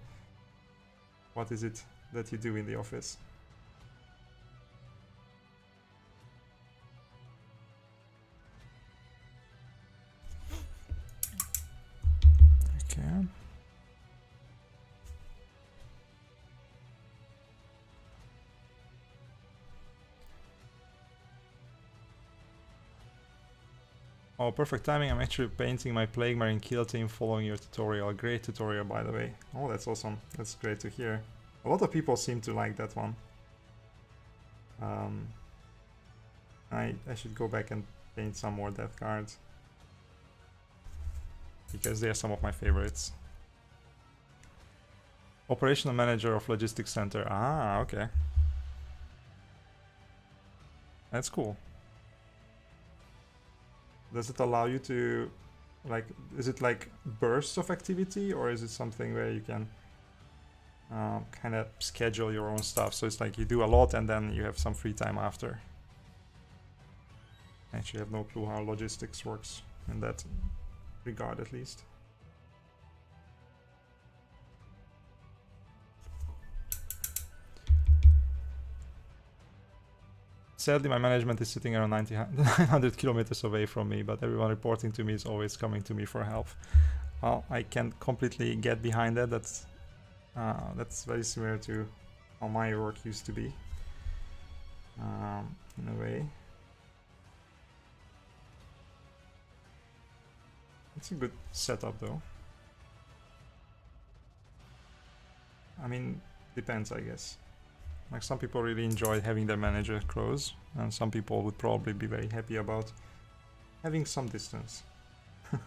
what is it that you do in the office? Okay. Oh, perfect timing. I'm actually painting my Plague Marine kill team following your tutorial. Great tutorial, by the way. Oh, that's awesome. That's great to hear. A lot of people seem to like that one. I should go back and paint some more death cards, because they are some of my favorites. Operational Manager of Logistics Center. Ah, okay. That's cool. Does it allow you to, like, is it like bursts of activity, or is it something where you can kind of schedule your own stuff? So it's like you do a lot and then you have some free time after. I actually have no clue how logistics works in that regard, at least. Sadly, my management is sitting around 900 kilometers away from me, but everyone reporting to me is always coming to me for help. Well, I can completely get behind that. That's very similar to how my work used to be, in a way. It's a good setup, though. I mean, depends, I guess. Like, some people really enjoy having their manager close, and some people would probably be very happy about having some distance. Okay.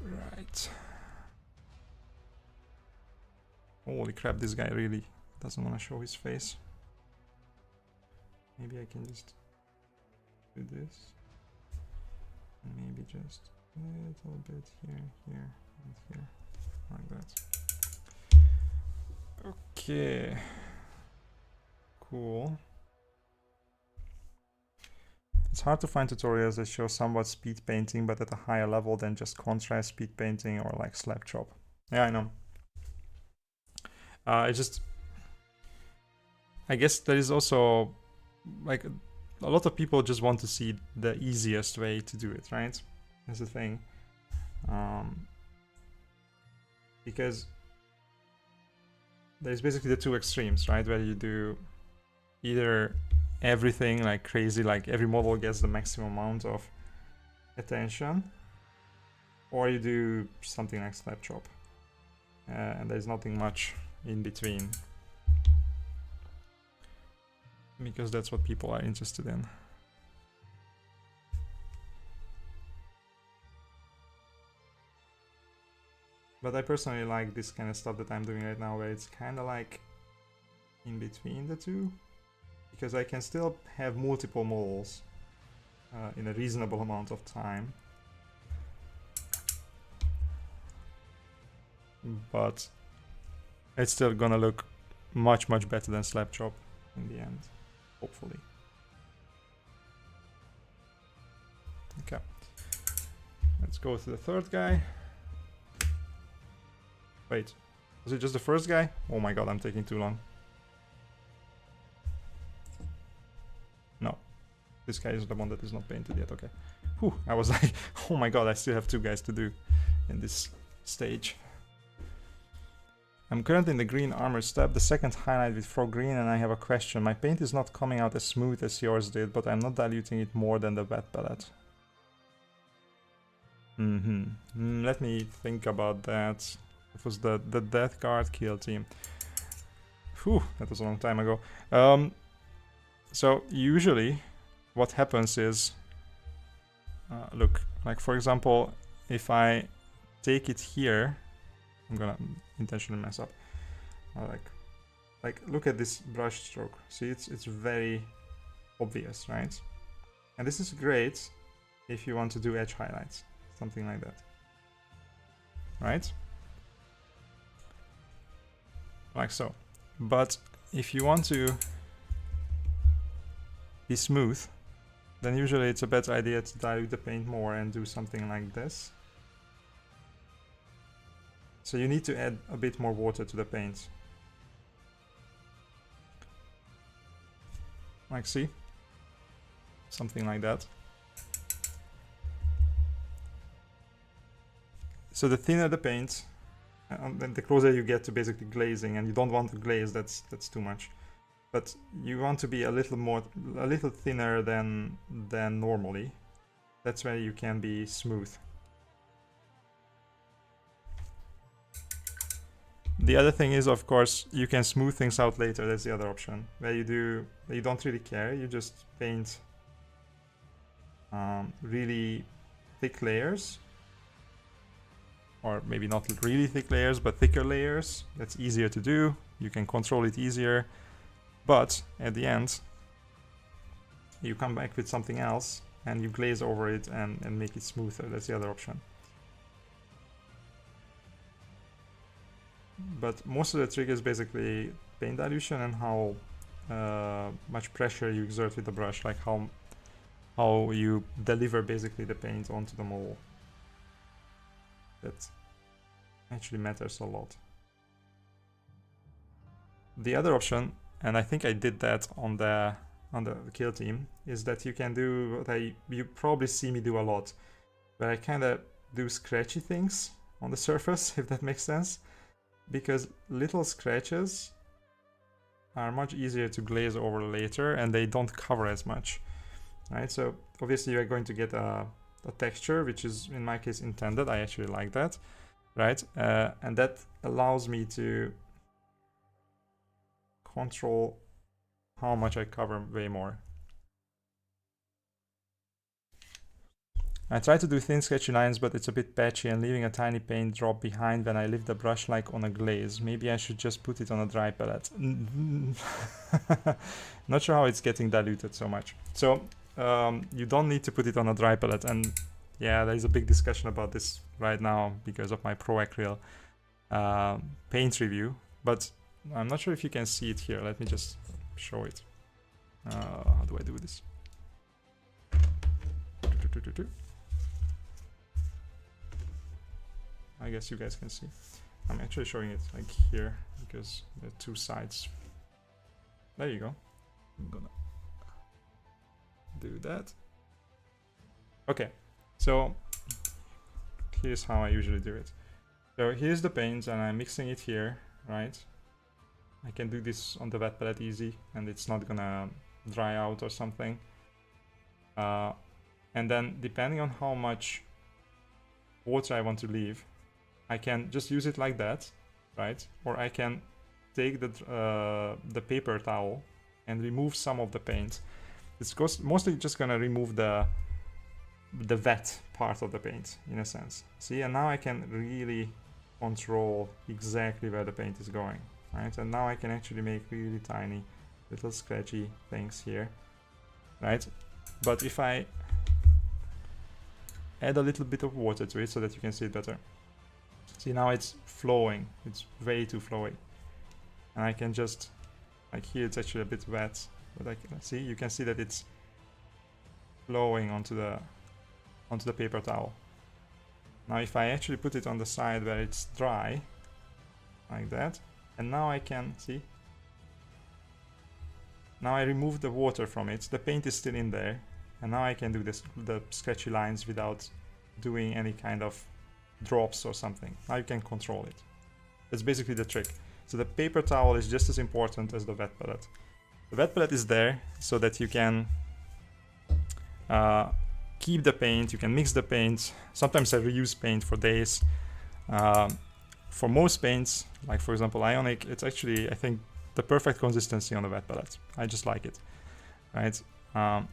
Right. Holy crap, this guy really doesn't want to show his face. Maybe I can just do this. Maybe just a little bit here, here, and here, like that. Okay. Cool. It's hard to find tutorials that show somewhat speed painting, but at a higher level than just contrast speed painting or like slap chop. Yeah, I know. I guess there is also, like, a lot of people just want to see the easiest way to do it, right? That's the thing. Because there's basically the two extremes, right? Where you do either everything like crazy, like every model gets the maximum amount of attention, or you do something like slap chop, and there's nothing much in between, because that's what people are interested in. But I personally like this kind of stuff that I'm doing right now, where it's kind of like in between the two, because I can still have multiple models in a reasonable amount of time, but it's still gonna look much better than slap chop in the end, hopefully. Okay, let's go to the third guy. Wait, was it just the first guy? Oh my god, I'm taking too long. No, this guy is the one that is not painted yet. Okay. Whew, I was like, oh my god, I still have two guys to do in this stage. I'm currently in the green armor step, the second highlight with frog green, and I have a question. My paint is not coming out as smooth as yours did, but I'm not diluting it more than the wet palette. Let me think about that. It was the Death Guard kill team. Whew, that was a long time ago. So usually what happens is, look, like for example, if I take it here, I'm gonna intentionally mess up. Like look at this brush stroke. See, it's very obvious, right? And this is great if you want to do edge highlights, something like that, right? Like so. But if you want to be smooth, then usually it's a better idea to dilute the paint more and do something like this. So you need to add a bit more water to the paint. Like, see? Something like that. So the thinner the paint, and then the closer you get to basically glazing, and you don't want to glaze, that's too much. But you want to be a little thinner than normally. That's where you can be smooth. The other thing is, of course, you can smooth things out later. That's the other option, where you don't really care. You just paint really thick layers, or maybe not really thick layers, but thicker layers. That's easier to do. You can control it easier. But at the end, you come back with something else and you glaze over it and make it smoother. That's the other option. But most of the trick is basically paint dilution and how much pressure you exert with the brush, like how you deliver basically the paint onto the mold. That actually matters a lot. The other option, and I think I did that on the kill team, is that you can do what you probably see me do a lot, where I kind of do scratchy things on the surface, if that makes sense, because little scratches are much easier to glaze over later and they don't cover as much, right? So obviously you're going to get a texture, which is in my case intended. I actually like that, right? And that allows me to control how much I cover way more. I try to do thin sketchy lines, but it's a bit patchy and leaving a tiny paint drop behind when I lift the brush like on a glaze. Maybe I should just put it on a dry palette. Not sure how it's getting diluted so much. So you don't need to put it on a dry palette, and yeah, there is a big discussion about this right now because of my Pro Acryl paint review, but I'm not sure if you can see it here. Let me just show it. How do I do this? I guess you guys can see. I'm actually showing it like here because there are two sides. There you go. I'm gonna do that. Okay, so here's how I usually do it. So here's the paint and I'm mixing it here, right? I can do this on the wet palette easy and it's not gonna dry out or something. And then depending on how much water I want to leave, I can just use it like that, right? Or I can take the paper towel and remove some of the paint. It's mostly just gonna remove the wet part of the paint, in a sense. See, and now I can really control exactly where the paint is going, right? And now I can actually make really tiny little scratchy things here, right? But if I add a little bit of water to it so that you can see it better. See, now it's flowing. It's way too flowy. And I can just, like here it's actually a bit wet, but I can see, you can see that it's flowing onto the paper towel. Now if I actually put it on the side where it's dry, like that, and now I can, see? Now I remove the water from it, the paint is still in there, and now I can do the sketchy lines without doing any kind of drops or something. Now you can control it. That's basically the trick. So the paper towel is just as important as the wet palette. The wet palette is there so that you can keep the paint, you can mix the paint. Sometimes I reuse paint for days. For most paints, like for example Ionic, it's actually, I think, the perfect consistency on the wet palette. I just like it, right?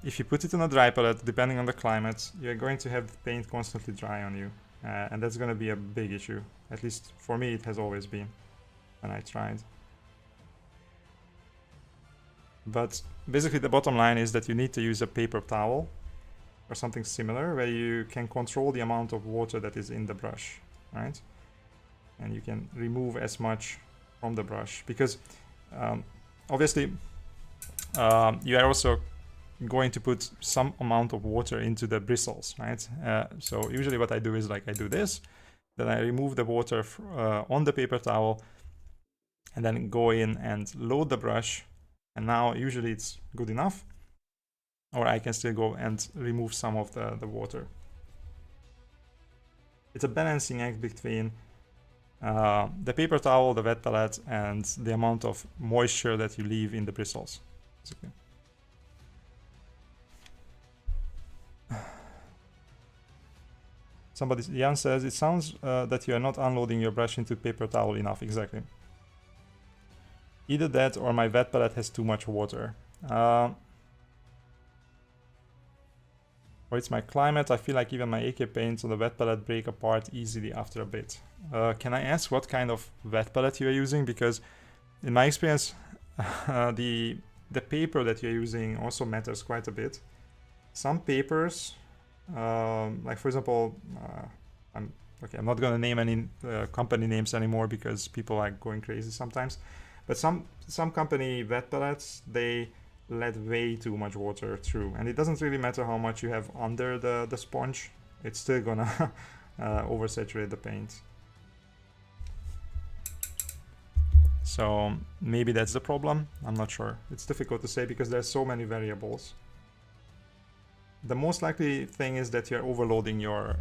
If you put it on a dry palette, depending on the climate, you're going to have the paint constantly dry on you. And that's going to be a big issue. At least for me, it has always been when I tried. But basically the bottom line is that you need to use a paper towel or something similar where you can control the amount of water that is in the brush, right? And you can remove as much from the brush because obviously you are also going to put some amount of water into the bristles, right? So usually what I do is like I do this, then I remove the water on the paper towel and then go in and load the brush, and now usually it's good enough, or I can still go and remove some of the water. It's a balancing act between the paper towel, the wet palette, and the amount of moisture that you leave in the bristles, basically. Jan says, it sounds that you are not unloading your brush into paper towel enough. Exactly. Either that or my wet palette has too much water. Or it's my climate. I feel like even my AK paints on the wet palette break apart easily after a bit. Can I ask what kind of wet palette you are using? Because in my experience, the paper that you're using also matters quite a bit. Some papers, like for example, I'm not gonna name any company names anymore because people are going crazy sometimes. But some company wet palettes, they let way too much water through, and it doesn't really matter how much you have under the sponge, it's still gonna oversaturate the paint. So maybe that's the problem. I'm not sure. It's difficult to say because there's so many variables. The most likely thing is that you're overloading your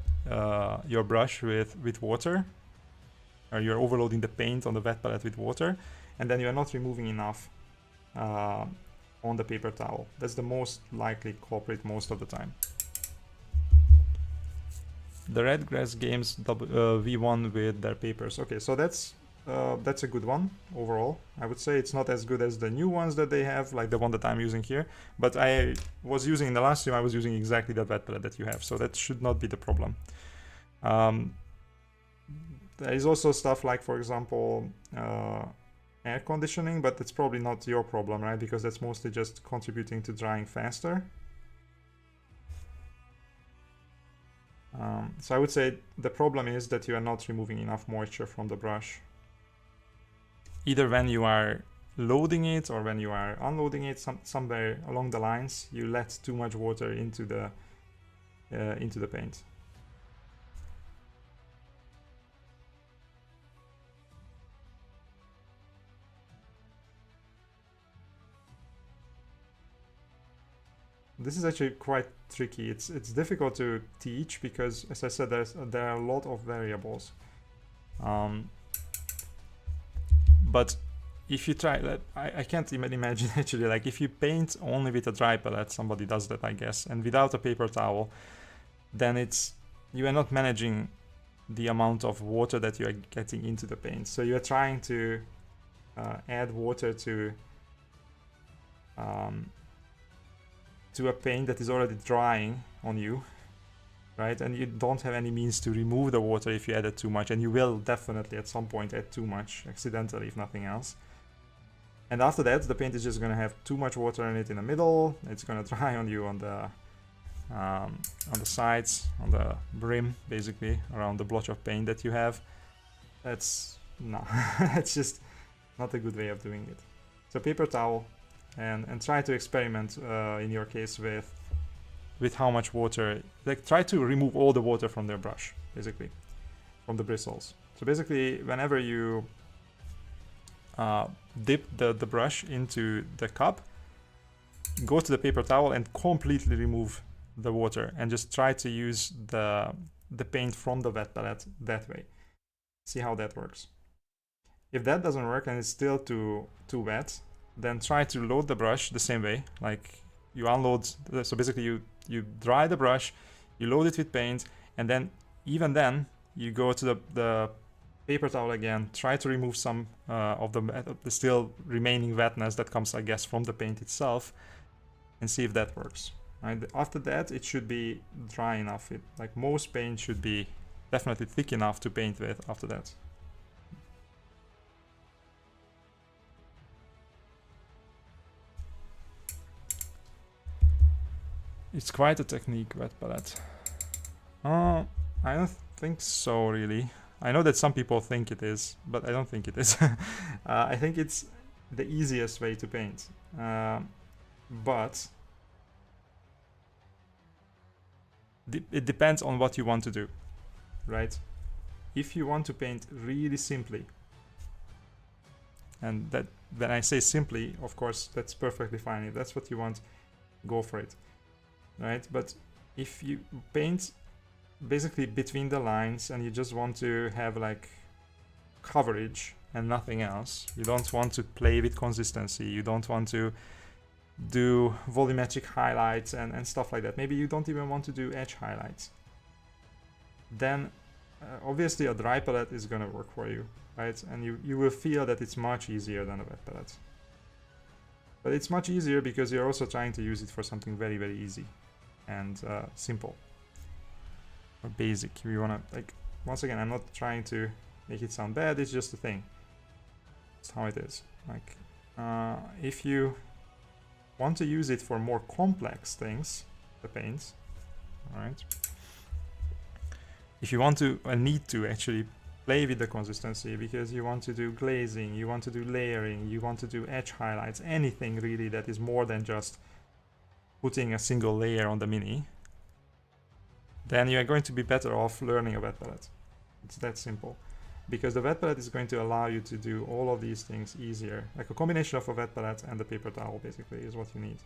brush with water, or you're overloading the paint on the wet palette with water, and then you're not removing enough on the paper towel. That's the most likely culprit most of the time. The Red Grass Games V1 with their papers. Okay, so that's a good one overall. I would say it's not as good as the new ones that they have, like the one that I'm using here. But I was using in the last stream, I was using exactly that wet palette that you have, so that should not be the problem. There is also stuff like, for example, air conditioning, but it's probably not your problem, right? Because that's mostly just contributing to drying faster. So I would say the problem is that you are not removing enough moisture from the brush. Either when you are loading it or when you are unloading it, somewhere along the lines, you let too much water into the paint. This is actually quite tricky. It's difficult to teach because, as I said, there are a lot of variables. But if you try, I can't even imagine actually, like if you paint only with a dry palette, somebody does that, I guess, and without a paper towel, then you are not managing the amount of water that you are getting into the paint. So you are trying to add water to a paint that is already drying on you, right? And you don't have any means to remove the water if you add it too much, and you will definitely at some point add too much accidentally, if nothing else. And after that, the paint is just going to have too much water in it in the middle. It's going to dry on you on the sides, on the brim, basically around the blotch of paint that you have. That's no, it's just not a good way of doing it. So paper towel. And try to experiment in your case with how much water, like try to remove all the water from their brush, basically, from the bristles. So basically, whenever you dip the brush into the cup, go to the paper towel and completely remove the water and just try to use the paint from the wet palette that way. See how that works. If that doesn't work and it's still too wet, then try to load the brush the same way. Like you unload, so basically you dry the brush, you load it with paint, and then even then you go to the paper towel again, try to remove some of the still remaining wetness that comes, I guess, from the paint itself, and see if that works. Right? After that, it should be dry enough. Like most paint should be definitely thick enough to paint with after that. It's quite a technique, wet palette. I don't think so, really. I know that some people think it is, but I don't think it is. I think it's the easiest way to paint. But it depends on what you want to do, right? If you want to paint really simply, and that when I say simply, of course, that's perfectly fine. If that's what you want, go for it, right? But if you paint basically between the lines and you just want to have like coverage and nothing else, you don't want to play with consistency, you don't want to do volumetric highlights and stuff like that, maybe you don't even want to do edge highlights, then obviously a dry palette is gonna work for you, right? And you will feel that it's much easier than a wet palette. But it's much easier because you're also trying to use it for something very, very easy and simple or basic. You wanna, like, once again, I'm not trying to make it sound bad, it's just a thing. It's how it is. Like, if you want to use it for more complex things, the paints, alright? If you want to, need to actually play with the consistency because you want to do glazing, you want to do layering, you want to do edge highlights, anything really that is more than just putting a single layer on the mini, then you are going to be better off learning a wet palette. It's that simple. Because the wet palette is going to allow you to do all of these things easier. Like a combination of a wet palette and the paper towel basically is what you need.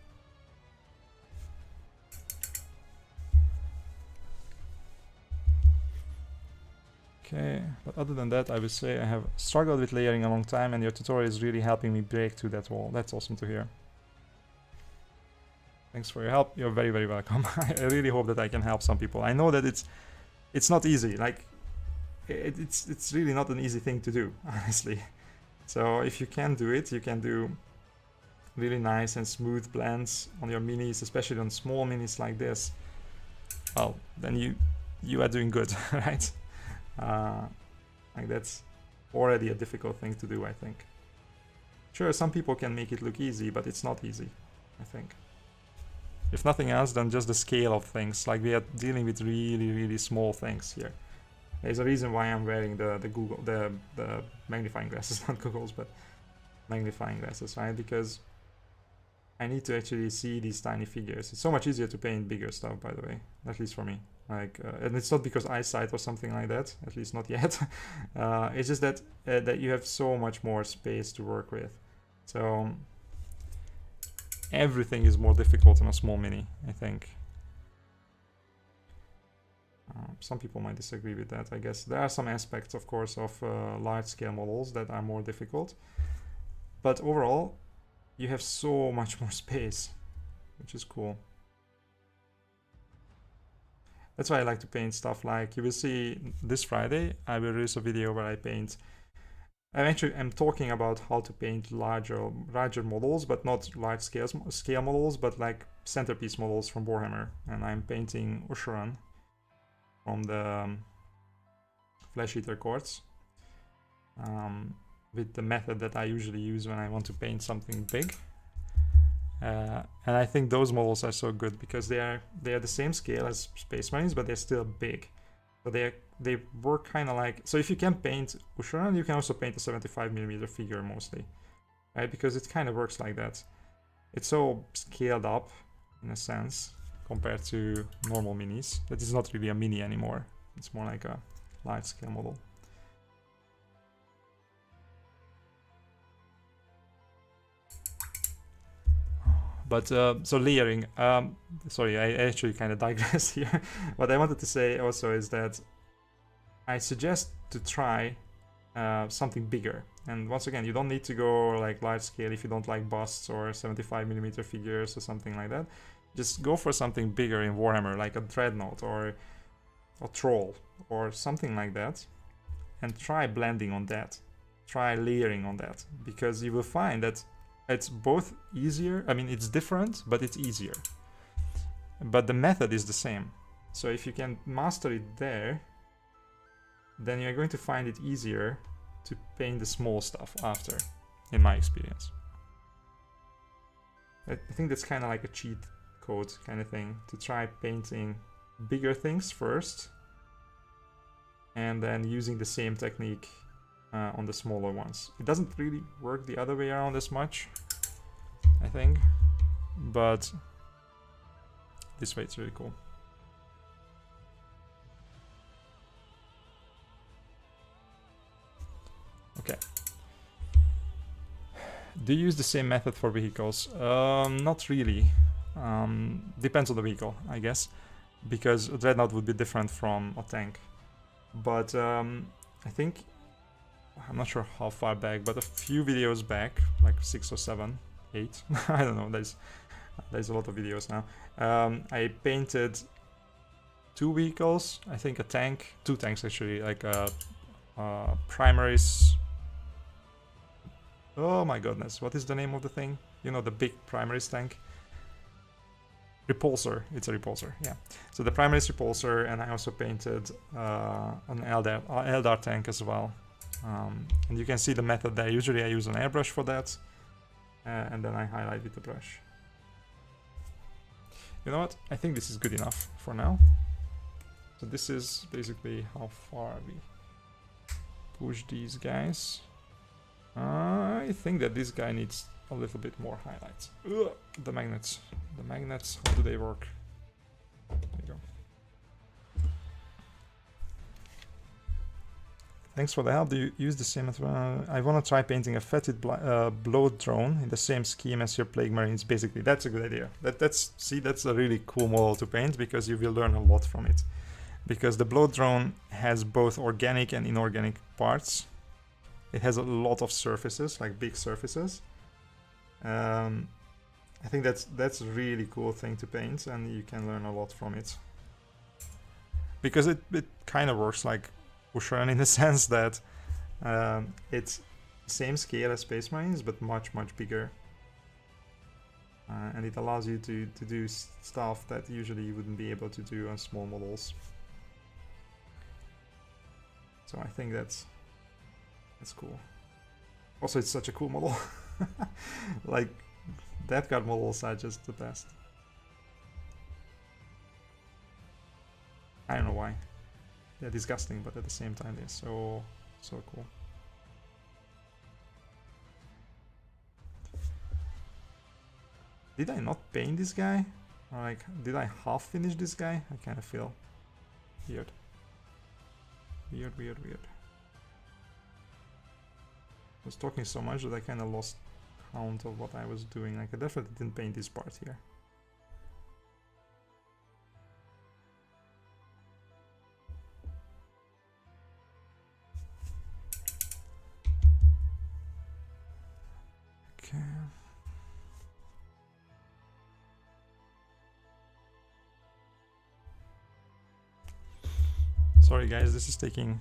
Okay, but other than that, I would say I have struggled with layering a long time and your tutorial is really helping me break through that wall. That's awesome to hear. Thanks for your help. You're very, very welcome. I really hope that I can help some people. I know that it's not easy. Like, it's really not an easy thing to do, honestly. So if you can do it, you can do really nice and smooth blends on your minis, especially on small minis like this. Well, then you are doing good, right? Like that's already a difficult thing to do, I think. Sure, some people can make it look easy, but it's not easy, I think. If nothing else, then just the scale of things. Like, we are dealing with really, really small things here. There's a reason why I'm wearing the magnifying glasses, not goggles, but magnifying glasses, right? Because I need to actually see these tiny figures. It's so much easier to paint bigger stuff, by the way, at least for me. Like, and it's not because eyesight or something like that, at least not yet. It's just that that you have so much more space to work with. So everything is more difficult in a small mini, I think. Some people might disagree with that, I guess. There are some aspects, of course, of large-scale models that are more difficult. But overall, you have so much more space, which is cool. That's why I like to paint stuff like, you will see this Friday, I will release a video where I paint. I'm talking about how to paint larger models, but not large scale models, but like centerpiece models from Warhammer. And I'm painting Usharan from the Flesh Eater Courts with the method that I usually use when I want to paint something big. And I think those models are so good because they are the same scale as Space Marines, but they're still big. So they work kind of like, so if you can paint Usharan, you can also paint a 75mm figure mostly, right? Because it kind of works like that. It's so scaled up in a sense compared to normal minis that it's not really a mini anymore. It's more like a large scale model. But so layering, sorry, I actually kind of digress here. What I wanted to say also is that I suggest to try something bigger. And once again, you don't need to go like large scale if you don't like busts or 75mm figures or something like that. Just go for something bigger in Warhammer, like a Dreadnought or a Troll or something like that, and try blending on that. Try layering on that, because you will find that it's both easier. I mean, it's different, but it's easier. But the method is the same. So if you can master it there, then you're going to find it easier to paint the small stuff after, in my experience. I think that's kind of like a cheat code kind of thing, to try painting bigger things first, and then using the same technique on the smaller ones. It doesn't really work the other way around as much, I think, but this way it's really cool. Okay. Do you use the same method for vehicles? Not really. Depends on the vehicle, I guess, because a Dreadnought would be different from a tank. But I think, I'm not sure how far back, but a few videos back, like 6 or 7, 8, I don't know, there's a lot of videos now. I painted 2 vehicles, I think a tank, 2 tanks actually, like a primaries. Oh my goodness, what is the name of the thing? You know, the big primaries tank? Repulsor, it's a repulsor, yeah. So the primaries repulsor, and I also painted an Eldar tank as well. And you can see the method there. Usually I use an airbrush for that, and then I highlight with the brush. You know what? I think this is good enough for now. So this is basically how far we push these guys. I think that this guy needs a little bit more highlights. Ugh, the magnets. The magnets, how do they work? There you go. Thanks for the help. Do you use the same as well? I want to try painting a fetid blow drone in the same scheme as your Plague Marines. Basically, that's a good idea. That's a really cool model to paint, because you will learn a lot from it. Because the blow drone has both organic and inorganic parts. It has a lot of surfaces, like big surfaces. I think that's a really cool thing to paint, and you can learn a lot from it. Because it kind of works like Usharan in the sense that it's same scale as Space Marines, but much bigger. And it allows you to do stuff that usually you wouldn't be able to do on small models. So I think that's cool. Also, it's such a cool model. Like, Death Guard models are just the best. I don't know why. They're disgusting, but at the same time they're so cool. Did I not paint this guy? Or like, did I half finish this guy? I kind of feel weird. Weird. I was talking so much that I kind of lost count of what I was doing. Like, I definitely didn't paint this part here. Okay. Sorry guys, this is taking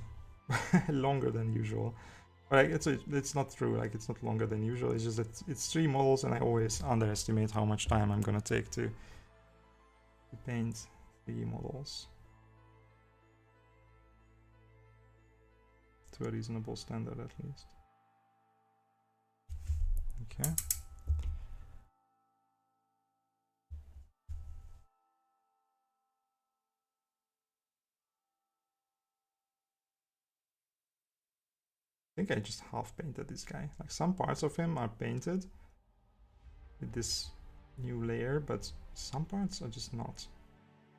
longer than usual. Like, it's not true, like, it's not longer than usual, it's just that it's 3 models and I always underestimate how much time I'm gonna take to paint 3 models to a reasonable standard at least. Okay. I think I just half painted this guy. Like, some parts of him are painted with this new layer, but some parts are just not.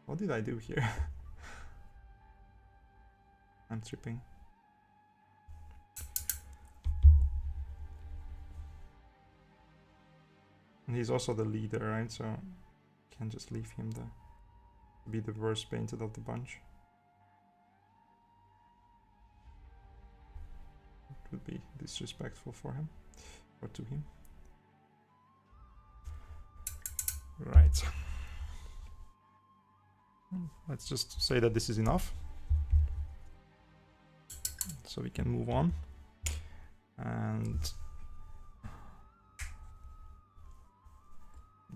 What did I do here? I'm tripping. And he's also the leader, right? So can't just leave him to be the worst painted of the bunch. would be disrespectful for him or to him. Right. Let's just say that this is enough. So we can move on. And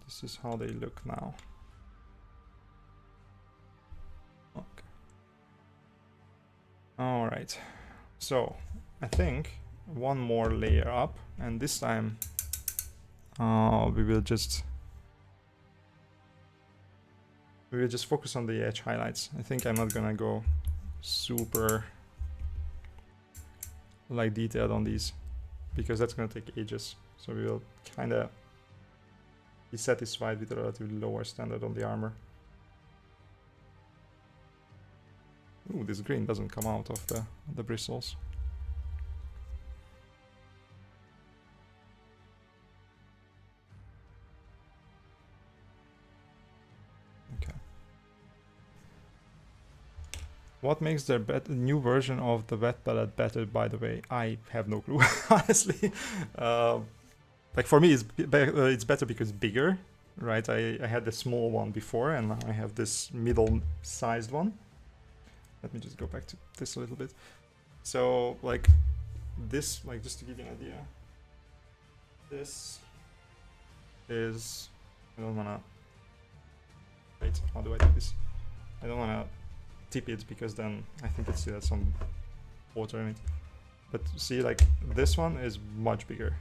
this is how they look now. Okay. All right. So I think one more layer up, and this time we will just focus on the edge highlights. I think I'm not gonna go super like detailed on these because that's gonna take ages. So we will kind of be satisfied with a relatively lower standard on the armor. Ooh, this green doesn't come out of the bristles. Okay. What makes their new version of the wet palette better, by the way? I have no clue, honestly. Like for me, it's better because it's bigger, right? I had the small one before, and now I have this middle-sized one. Let me just go back to this a little bit. So like this, like just to give you an idea, this is, I don't wanna, wait, how do I do this? I don't wanna tip it because then I think it still has some water in it. But see, like this one is much bigger.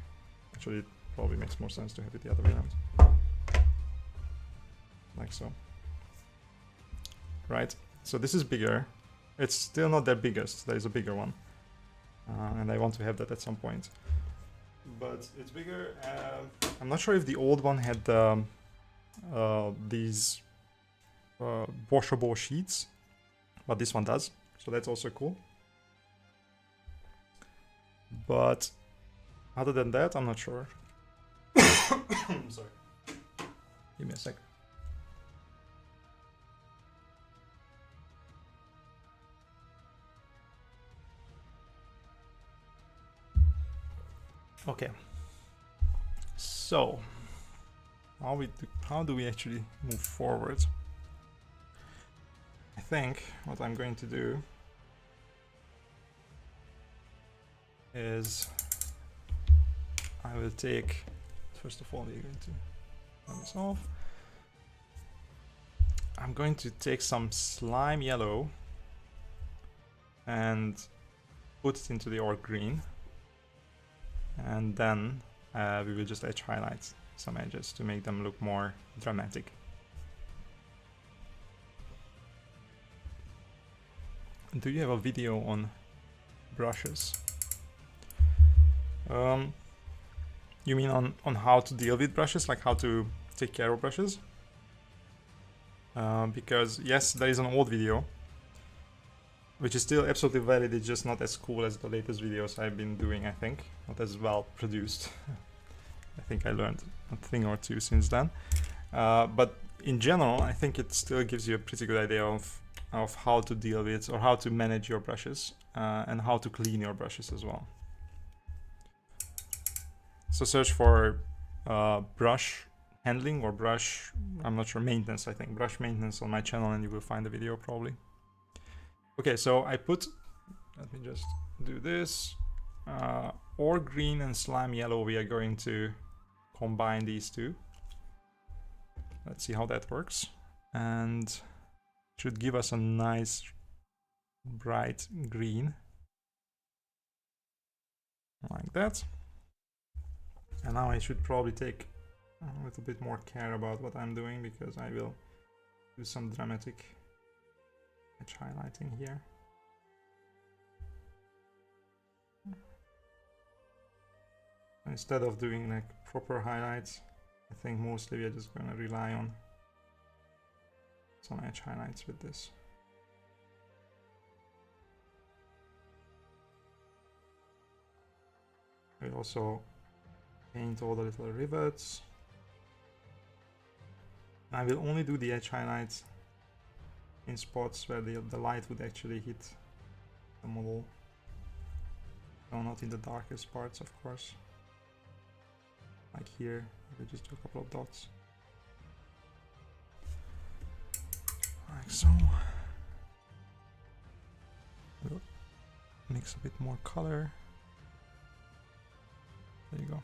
Actually, it probably makes more sense to have it the other way around. Like so. Right, so this is bigger. It's still not their biggest, there is a bigger one. And I want to have that at some point. But it's bigger. I'm not sure if the old one had these washable sheets, but this one does, so that's also cool. But other than that, I'm not sure. Sorry. Give me a sec. Okay. So, how do we actually move forward? I think what I'm going to do is I will take, first of all, we're going to turn this off. I'm going to take some slime yellow and put it into the orc green, and then we will just edge highlight some edges to make them look more dramatic. Do you have a video on brushes? You mean on how to deal with brushes, like how to take care of brushes? Because yes, there is an old video, which is still absolutely valid, it's just not as cool as the latest videos I've been doing, I think. Not as well produced. I think I learned a thing or two since then. But in general, I think it still gives you a pretty good idea of how to deal with or how to manage your brushes and how to clean your brushes as well. So search for brush handling or brush, I'm not sure, maintenance, I think. Brush maintenance on my channel and you will find the video probably. Okay, so I put, let me just do this. Or green and slime yellow, we are going to combine these two. Let's see how that works. And should give us a nice bright green. Like that. And now I should probably take a little bit more care about what I'm doing, because I will do some dramatic edge highlighting here. Instead of doing like proper highlights, I think mostly we are just going to rely on some edge highlights with this. We'll also paint all the little rivets. I will only do the edge highlights in spots where the light would actually hit the model. No, not in the darkest parts, of course. Like here, we just do a couple of dots. Like so. We'll mix a bit more color. There you go.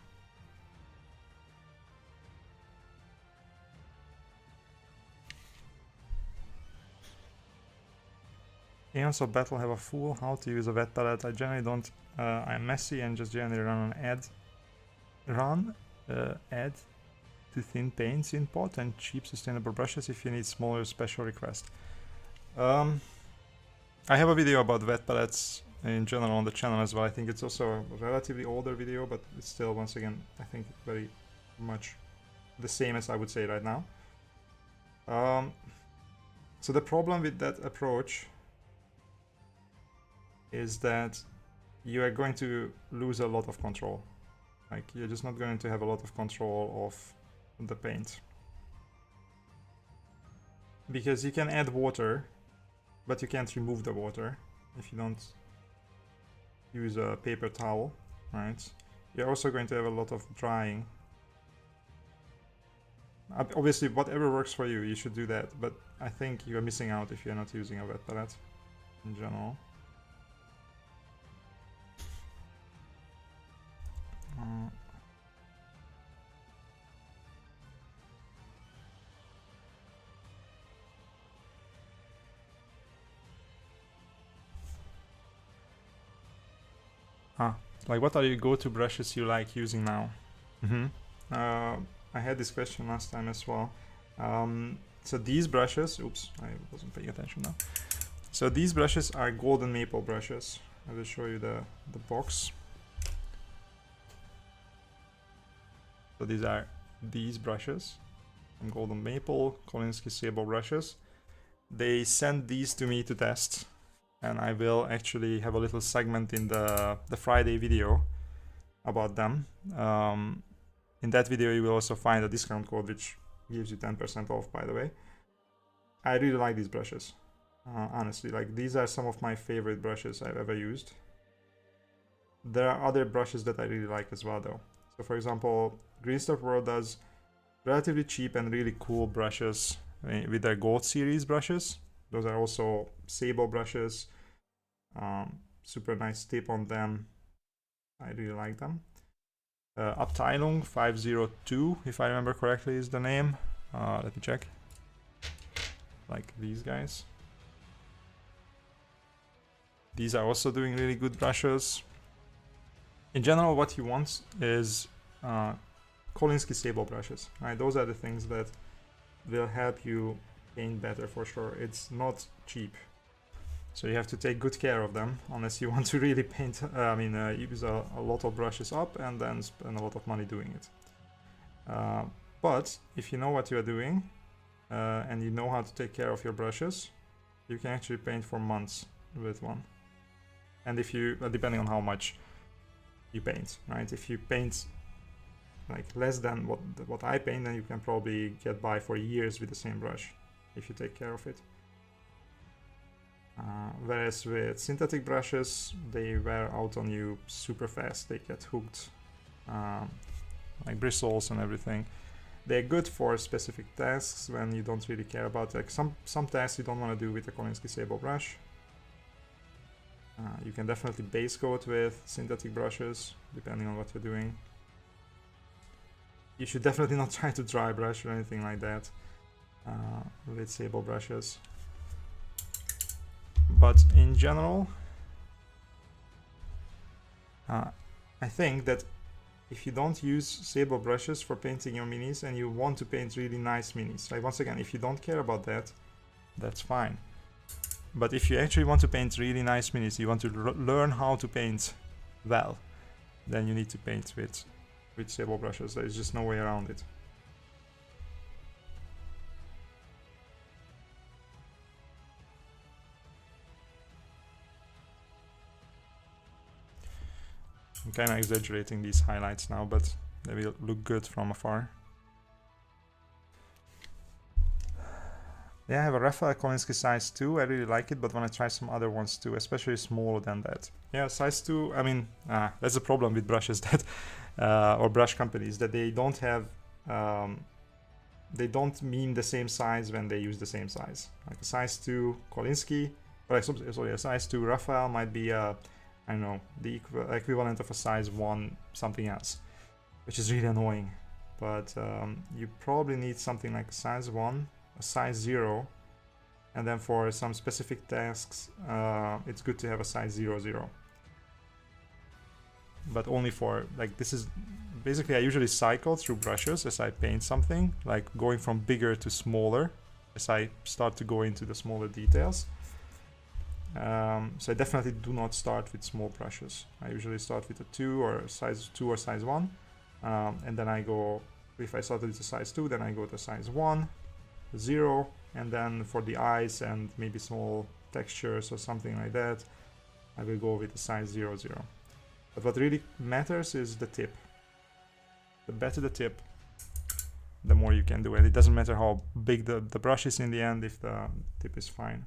Aeons of Battle have a fool how to use a wet palette. I generally don't. I'm messy and just generally run an add to thin paints in pot and cheap sustainable brushes if you need smaller special requests. I have a video about wet palettes in general on the channel as well. I think it's also a relatively older video, but it's still, once again, I think very much the same as I would say right now. So the problem with that approach is that you are going to lose a lot of control. Like, you're just not going to have a lot of control of the paint. Because you can add water, but you can't remove the water if you don't use a paper towel, right? You're also going to have a lot of drying. Obviously, whatever works for you, you should do that, but I think you're missing out if you're not using a wet palette in general. Like, what are your go-to brushes you like using now? I had this question last time as well. So these brushes, oops, I wasn't paying attention now. So these brushes are golden maple brushes. I will show you the box. So these are these brushes from Golden Maple, Kolinsky Sable brushes. They sent these to me to test, and I will actually have a little segment in the Friday video about them. In that video you will also find a discount code which gives you 10% off, by the way. I really like these brushes, honestly. Like, these are some of my favorite brushes I've ever used. There are other brushes that I really like as well though. So for example, Greenstuff World does relatively cheap and really cool brushes with their Gold series brushes. Those are also Sable brushes. Super nice tip on them. I really like them. Abteilung 502, if I remember correctly, is the name. Let me check. Like these guys. These are also doing really good brushes. In general, what you want is Kolinsky Sable brushes, right? Those are the things that will help you paint better for sure. It's not cheap, so you have to take good care of them unless you want to really paint, use a lot of brushes up and then spend a lot of money doing it. But if you know what you are doing and you know how to take care of your brushes, you can actually paint for months with one. And if you, depending on how much you paint, right? If you paint like less than what I paint, then you can probably get by for years with the same brush if you take care of it. Whereas with synthetic brushes, they wear out on you super fast. They get hooked, like bristles and everything. They're good for specific tasks when you don't really care about, like some tasks you don't want to do with a Kolinsky Sable brush. You can definitely base coat with synthetic brushes, depending on what you're doing. You should definitely not try to dry brush or anything like that with Sable brushes. But in general, I think that if you don't use Sable brushes for painting your minis and you want to paint really nice minis, like, once again, if you don't care about that, that's fine. But if you actually want to paint really nice minis, you want to learn how to paint well, then you need to paint with Sable brushes. There's just no way around it. I'm kind of exaggerating these highlights now, but they will look good from afar. Yeah, I have a Referral Kolinsky size 2. I really like it, but when I try some other ones too, especially smaller than that. Yeah, size 2, I mean, that's a problem with brushes that, or brush companies, that they don't have, they don't mean the same size when they use the same size. Like a size 2 Kolinsky, or sorry, a size 2 Referral might be, I don't know, the equivalent of a size 1 something else, which is really annoying. But you probably need something like a size 1, a size 0, and then for some specific tasks it's good to have a size 0, but only for, like, this is basically, I usually cycle through brushes as I paint something, like going from bigger to smaller as I start to go into the smaller details. So I definitely do not start with small brushes. I usually start with a 2 or size 2 or size 1, and then I go, if I started with a size 2, then I go to size 1, 0, and then for the eyes and maybe small textures or something like that, I will go with a size 0. But what really matters is the tip. The better the tip, the more you can do it. It doesn't matter how big the brush is in the end if the tip is fine.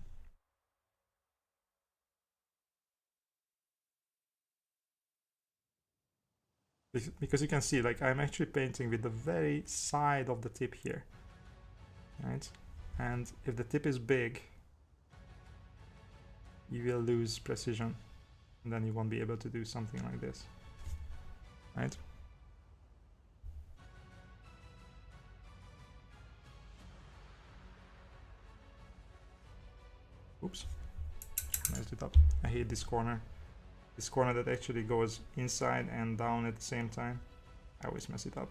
Because you can see, like, I'm actually painting with the very side of the tip here, right? And if the tip is big, you will lose precision, and then you won't be able to do something like this, right? Oops, messed it up. I hate this corner. This corner that actually goes inside and down at the same time. I always mess it up.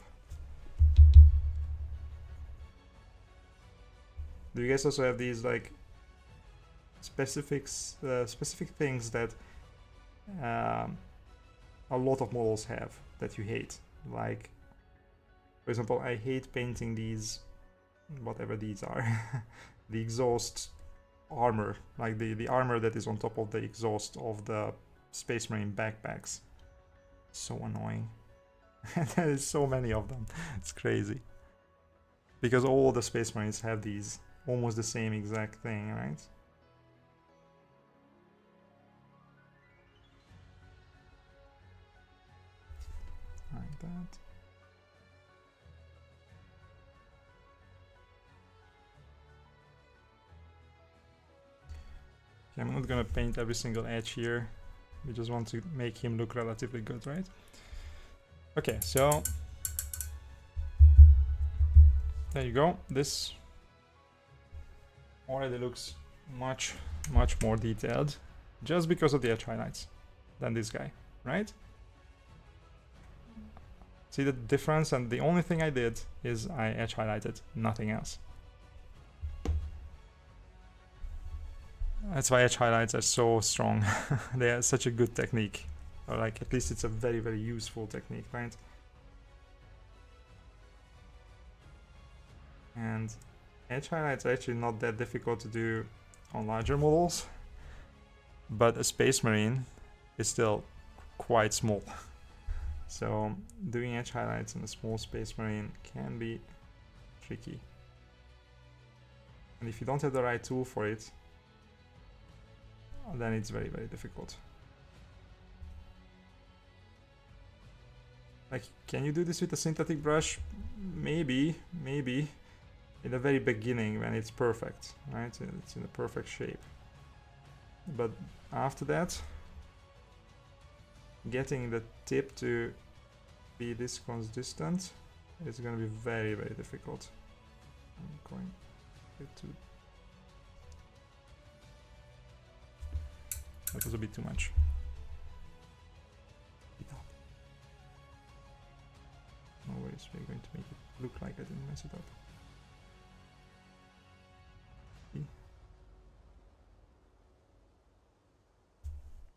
Do you guys also have these, like, specific things that a lot of models have that you hate? Like, for example, I hate painting these, whatever these are, the exhaust armor, like the armor that is on top of the exhaust of the Space Marine backpacks. So annoying. There is so many of them. It's crazy. Because all the Space Marines have these, almost the same exact thing, right? Like that. Okay, I'm not gonna paint every single edge here. We just want to make him look relatively good, right? Okay, so there you go. This already looks much more detailed, just because of the edge highlights, than this guy, right? See the difference? And the only thing I did is I edge highlighted, nothing else. That's why edge highlights are so strong. They are such a good technique, or like, at least it's a very useful technique, right? And edge highlights are actually not that difficult to do on larger models, but a Space Marine is still quite small. So doing edge highlights in a small Space Marine can be tricky. And if you don't have the right tool for it, then it's very difficult. Like, can you do this with a synthetic brush? Maybe in the very beginning when it's perfect, right? It's in a perfect shape. But after that, getting the tip to be this consistent is going to be very difficult. I'm going to... That was a bit too much. No worries, we're going to make it look like I didn't mess it up.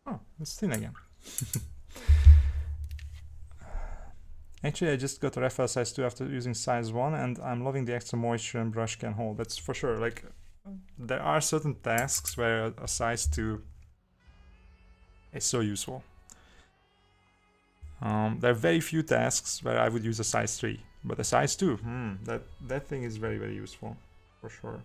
Oh, it's thin again. Actually, I just got a Referral size 2 after using size 1, and I'm loving the extra moisture and brush can hold. That's for sure. Like, there are certain tasks where a size 2 is so useful. There are very few tasks where I would use a size 3, but a size 2, that thing is very useful, for sure.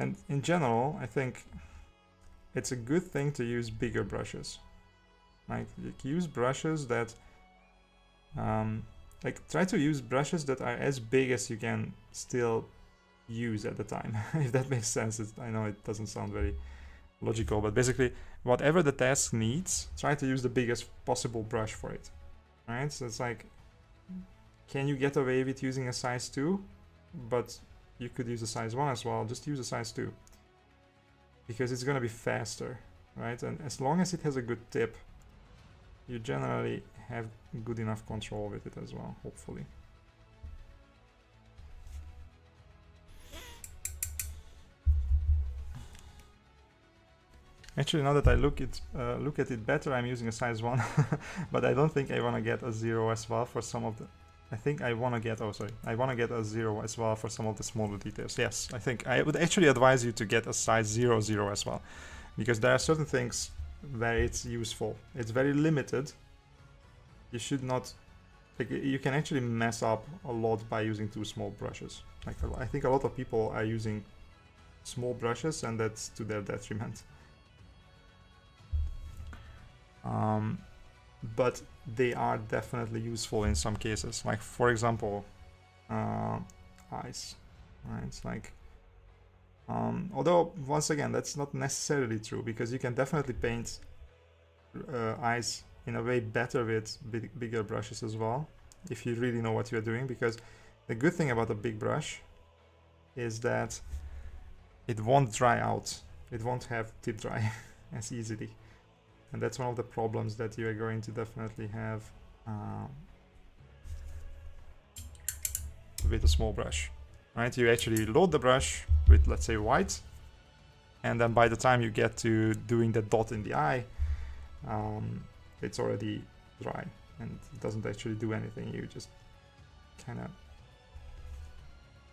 And in general, I think it's a good thing to use bigger brushes. Like use brushes that, like try to use brushes that are as big as you can still use at the time, if that makes sense. I know it doesn't sound very logical, but basically whatever the task needs, try to use the biggest possible brush for it, right? So it's like, can you get away with using a size 2, but you could use a size 1 as well? Just use a size 2 because it's going to be faster, right? And as long as it has a good tip, you generally have good enough control with it as well, hopefully. Actually, now that I look at it better, I'm using a size 1, but I don't think I want to get a 0 as well for some of the... I think I want to get... Oh, sorry. I want to get a 0 as well for some of the smaller details. Yes, I think I would actually advise you to get a size 0 as well, because there are certain things where it's useful. It's very limited. You should not... Like, you can actually mess up a lot by using too small brushes. Like, I think a lot of people are using small brushes, and that's to their detriment. But they are definitely useful in some cases. Like, for example, eyes, right? It's like, although once again, that's not necessarily true, because you can definitely paint eyes in a way better with bigger brushes as well, if you really know what you're doing. Because the good thing about a big brush is that it won't dry out. It won't have tip dry as easily. And that's one of the problems that you are going to definitely have with a small brush, right? You actually load the brush with, let's say, white, and then by the time you get to doing the dot in the eye, it's already dry and it doesn't actually do anything. You just kind of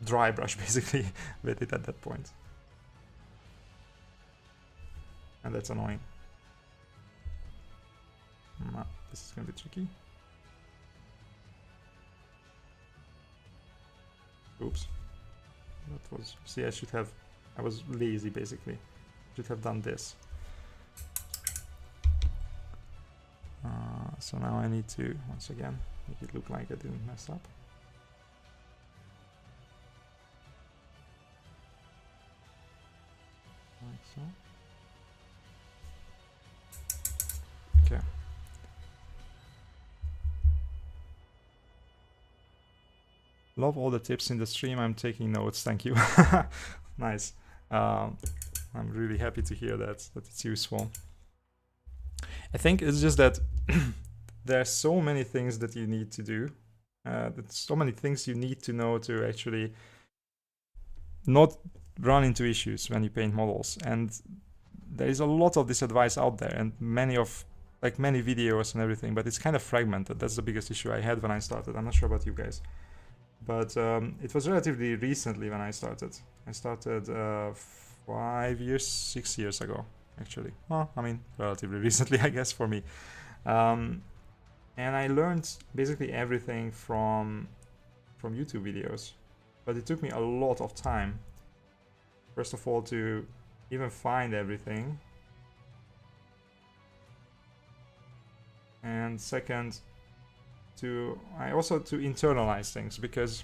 dry brush basically with it at that point. And that's annoying. This is going to be tricky. Oops. That was... See, I was lazy basically. Should have done this. So now I need to, once again, make it look like I didn't mess up. Like so. Okay. Love all the tips in the stream. I'm taking notes. Thank you. Nice. I'm really happy to hear that it's useful. I think it's just that there are so many things that you need to do. There's so many things you need to know to actually not run into issues when you paint models. And there is a lot of this advice out there, and many videos and everything, but it's kind of fragmented. That's the biggest issue I had when I started. I'm not sure about you guys. But it was relatively recently when I started. I started 6 years ago, actually. Well, I mean, relatively recently, I guess, for me. And I learned basically everything from YouTube videos. But it took me a lot of time, first of all, to even find everything. And second, to internalize things, because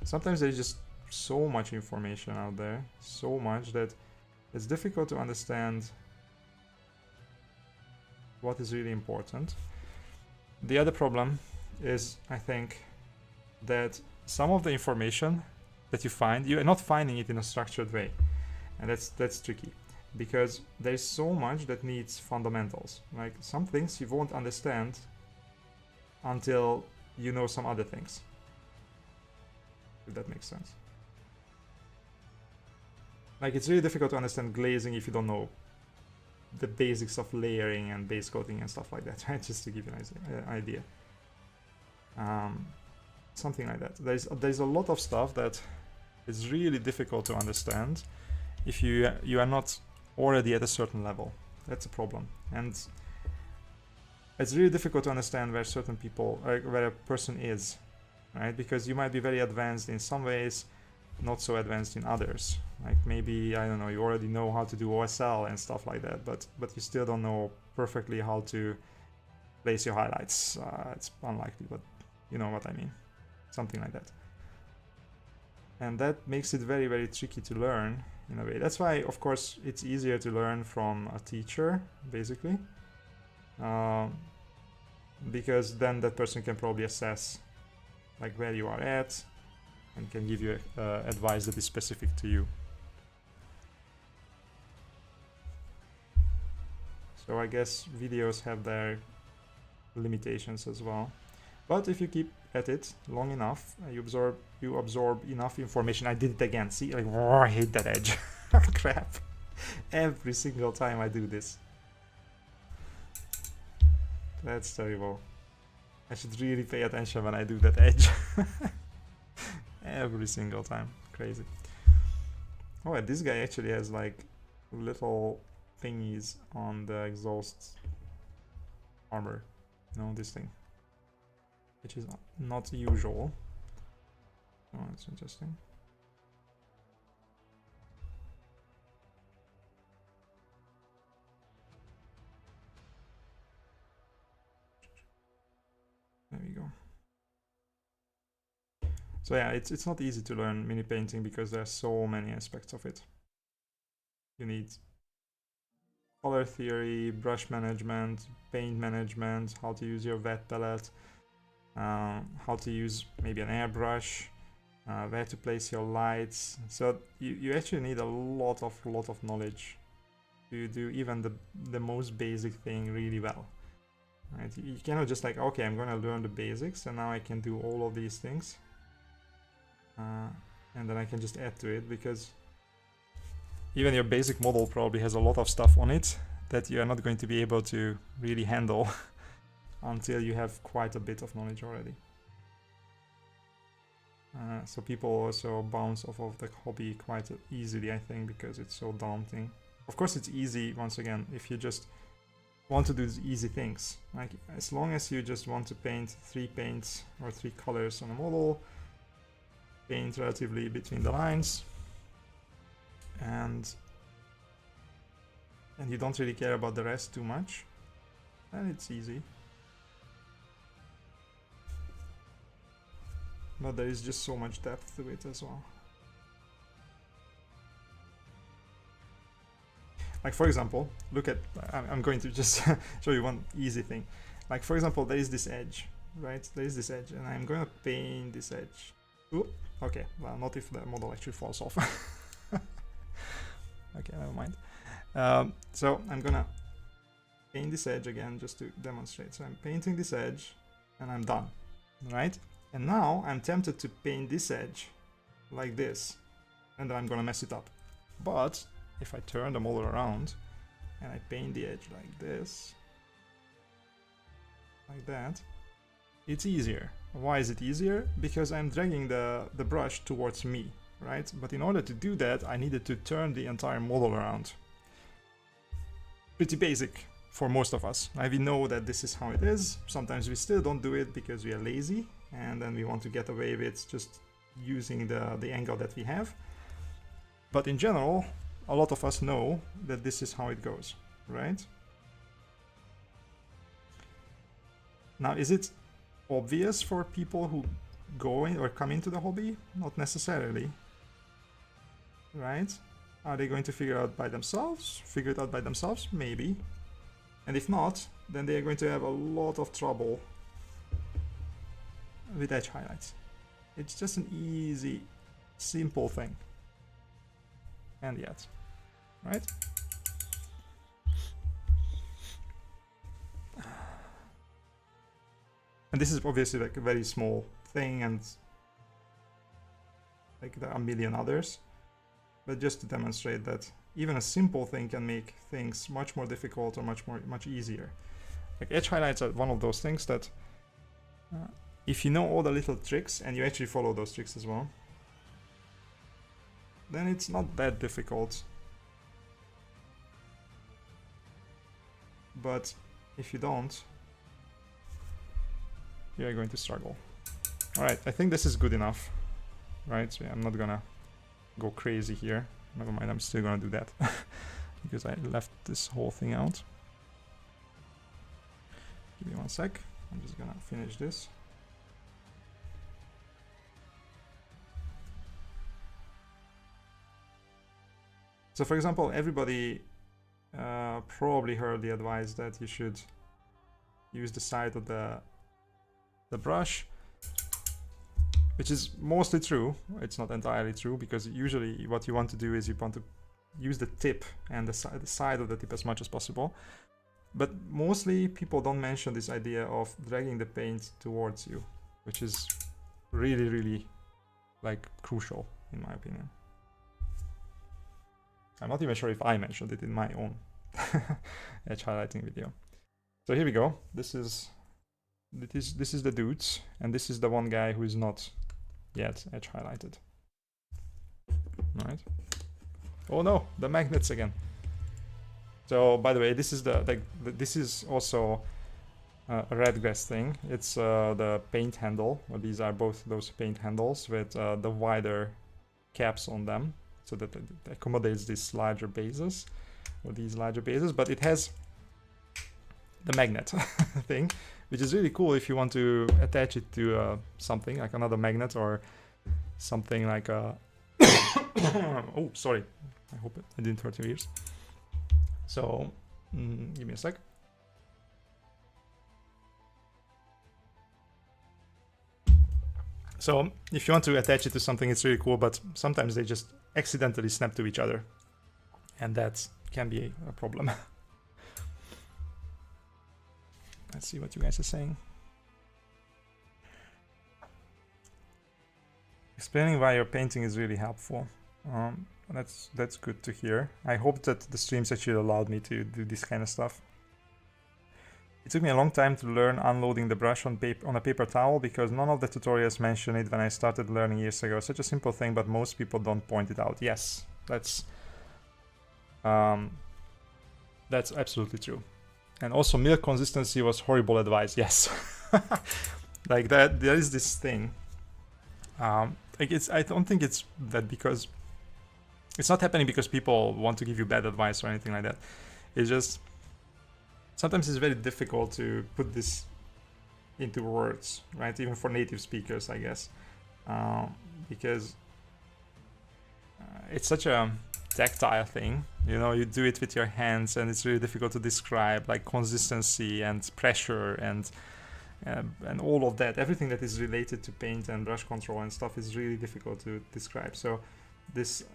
sometimes there's just so much information out there, so much that it's difficult to understand what is really important. The other problem is, I think, that some of the information that you find, you are not finding it in a structured way, and that's tricky, because there's so much that needs fundamentals. Like, some things you won't understand until you know some other things, if that makes sense. Like, it's really difficult to understand glazing if you don't know the basics of layering and base coating and stuff like that, right? Just to give you an idea. Something like that. There's a lot of stuff that is really difficult to understand if you are not already at a certain level. That's a problem. And it's really difficult to understand where certain people, where a person is, right? Because you might be very advanced in some ways, not so advanced in others. Like maybe, I don't know, you already know how to do OSL and stuff like that, but you still don't know perfectly how to place your highlights. It's unlikely, but you know what I mean. Something like that. And that makes it very, very tricky to learn in a way. That's why, of course, it's easier to learn from a teacher, basically. Because then that person can probably assess like where you are at and can give you advice that is specific to you. So I guess videos have their limitations as well. But if you keep at it long enough, you absorb enough information. I did it again. See, like, oh, I hate that edge. Crap. Every single time I do this. That's terrible. I should really pay attention when I do that edge. Every single time. Crazy. Oh, and this guy actually has like little thingies on the exhaust armor. You know, this thing. Which is not usual. Oh, that's interesting. There we go. So yeah, it's not easy to learn mini painting because there are so many aspects of it. You need color theory, brush management, paint management, how to use your wet palette, how to use maybe an airbrush, where to place your lights. So you actually need a lot of knowledge to do even the most basic thing really well. Right? You cannot just like, okay, I'm gonna learn the basics and now I can do all of these things, and then I can just add to it, because even your basic model probably has a lot of stuff on it that you are not going to be able to really handle until you have quite a bit of knowledge already. So people also bounce off of the hobby quite easily, I think, because it's so daunting. Of course it's easy, once again, if you just want to do easy things. Like, as long as you just want to paint 3 paints or 3 colors on a model, paint relatively between the lines, and you don't really care about the rest too much, then it's easy. But there is just so much depth to it as well. Like, for example, look at, I'm going to just show you one easy thing. Like, for example, there is this edge, right? There is this edge, and I'm going to paint this edge. Ooh, okay, well, not if the model actually falls off. Okay, never mind. So I'm gonna paint this edge again just to demonstrate. So I'm painting this edge, and I'm done, right? And now I'm tempted to paint this edge like this, and then I'm gonna mess it up. But if I turn the model around and I paint the edge like this, like that, it's easier. Why is it easier? Because I'm dragging the brush towards me, right? But in order to do that, I needed to turn the entire model around. Pretty basic for most of us. We know that this is how it is. Sometimes we still don't do it because we are lazy, and then we want to get away with just using the angle that we have. But in general, a lot of us know that this is how it goes, right? Now, is it obvious for people who go in or come into the hobby? Not necessarily, right? Are they going to figure it out by themselves? Maybe. And if not, then they are going to have a lot of trouble with edge highlights. It's just an easy, simple thing. And yet, right? And this is obviously like a very small thing, and like there are a million others, but just to demonstrate that even a simple thing can make things much more difficult or much easier. Like, edge highlights are one of those things that if you know all the little tricks and you actually follow those tricks as well, then it's not that difficult. But if you don't, you're going to struggle. Alright, I think this is good enough, right? So yeah, I'm not gonna go crazy here. Never mind, I'm still gonna do that because I left this whole thing out. Give me 1 sec. I'm just gonna finish this. So for example, everybody probably heard the advice that you should use the side of the brush, which is mostly true. It's not entirely true, because usually what you want to do is you want to use the tip and the side of the tip as much as possible. But mostly people don't mention this idea of dragging the paint towards you, which is really, really like crucial in my opinion. I'm not even sure if I mentioned it in my own edge highlighting video. So here we go. This is the dudes, and this is the one guy who is not yet edge highlighted. Right? Oh no, the magnets again. So by the way, this is this is also a Redgrass thing. It's the paint handle. Well, these are both those paint handles with the wider caps on them, so that it accommodates these larger bases, or these larger bases. But it has the magnet thing, which is really cool if you want to attach it to something like another magnet or something like a oh, sorry, I hope I didn't hurt your ears. So give me a sec. So if you want to attach it to something, it's really cool, but sometimes they just accidentally snap to each other, and that can be a problem. Let's see what you guys are saying. Explaining why your painting is really helpful. That's good to hear. I hope that the streams actually allowed me to do this kind of stuff. It took me a long time to learn unloading the brush on a paper towel, because none of the tutorials mentioned it when I started learning years ago. Such a simple thing, but most people don't point it out. Yes, that's absolutely true. And also, milk consistency was horrible advice. Yes, like that. There is this thing. Like I don't think it's that, because it's not happening because people want to give you bad advice or anything like that. It's just sometimes it's very difficult to put this into words, right? Even for native speakers, I guess, because it's such a tactile thing. You know, you do it with your hands, and it's really difficult to describe, like consistency and pressure and all of that. Everything that is related to paint and brush control and stuff is really difficult to describe. So this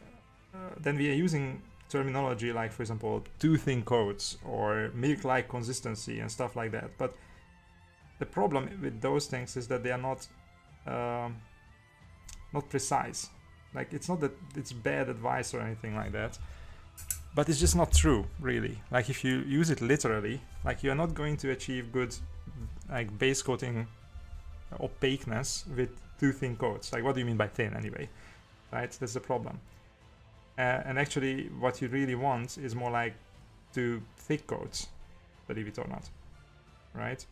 then we are using terminology like, for example, too thin coats or milk-like consistency and stuff like that. But the problem with those things is that they are not precise. Like, it's not that it's bad advice or anything like that, but it's just not true, really. Like, if you use it literally, like, you're not going to achieve good like base coating opaqueness with too thin coats. Like, what do you mean by thin anyway? Right? That's the problem. And actually, what you really want is more like too thick coats, believe it or not, right?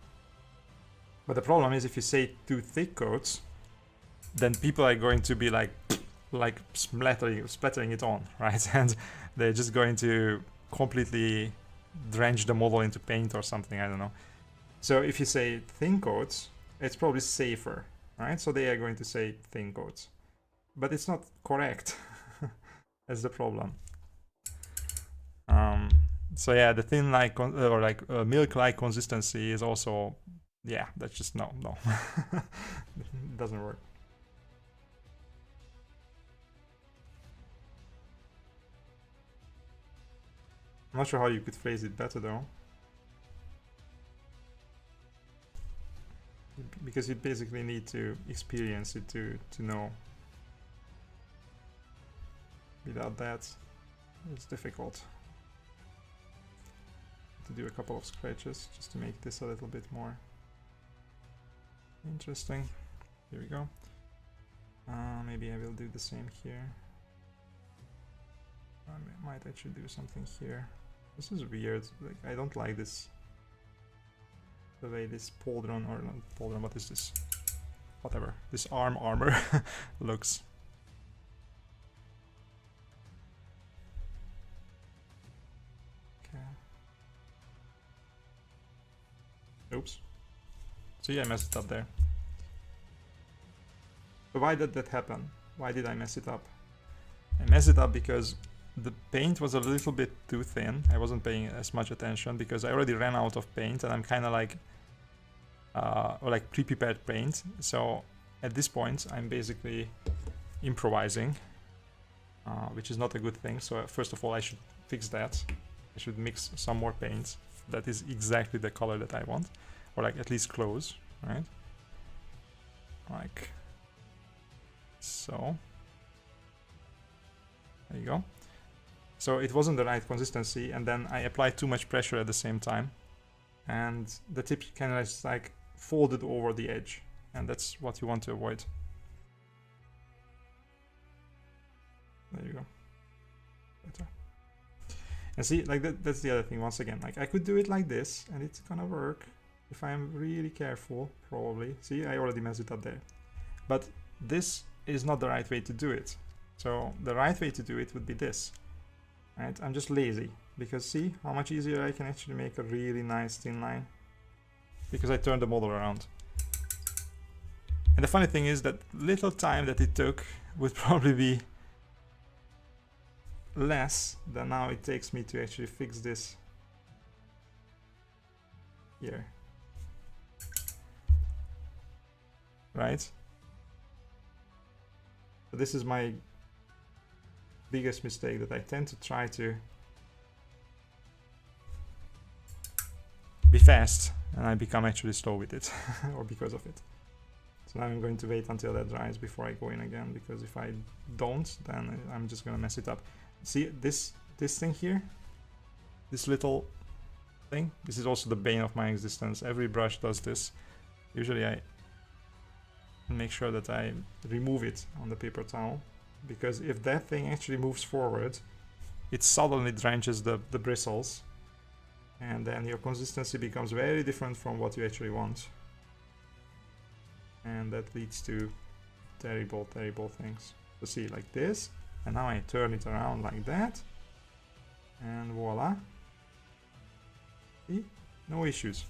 But the problem is, if you say too thick coats, then people are going to be like splattering it on, right? And they're just going to completely drench the model into paint or something, I don't know. So if you say thin coats, it's probably safer, right? So they are going to say thin coats, but it's not correct. That's the problem. So yeah, the thin like or like milk-like consistency is also, yeah, that's just no. It doesn't work. I'm not sure how you could phrase it better though, because you basically need to experience it to know. Without that, it's difficult. To do a couple of scratches just to make this a little bit more interesting. Here we go. Maybe I will do the same here. I might actually do something here. This is weird. Like, I don't like this. The way this pauldron, or not pauldron, what is this? Whatever. This armor looks. Oops. See, I messed it up there. So why did that happen? Why did I mess it up? I messed it up because the paint was a little bit too thin. I wasn't paying as much attention because I already ran out of paint, and I'm kind of like or like pre-prepared paint. So at this point I'm basically improvising, which is not a good thing. So first of all, I should fix that. I should mix some more paints that is exactly the color that I want, or like at least close, right? Like so. There you go. So it wasn't the right consistency, and then I applied too much pressure at the same time, and the tip kind of just like folded over the edge, and that's what you want to avoid. There you go. Better. And see, like that's the other thing. Once again, like I could do it like this, and it's gonna work if I'm really careful, probably. See, I already messed it up there. But this is not the right way to do it. So the right way to do it would be this. Right? I'm just lazy, because see how much easier I can actually make a really nice thin line, because I turned the model around. And the funny thing is that little time that it took would probably be less than now it takes me to actually fix this here. Right? So this is my biggest mistake, that I tend to try to be fast, and I become actually slow with it, or because of it. So now I'm going to wait until that dries before I go in again, because if I don't, then I'm just gonna mess it up. See this thing here, this little thing, this is also the bane of my existence. Every brush does this. Usually I make sure that I remove it on the paper towel, because if that thing actually moves forward, it suddenly drenches the bristles, and then your consistency becomes very different from what you actually want, and that leads to terrible, terrible things. So see, like this, and now I turn it around like that, and voila. See? No issues.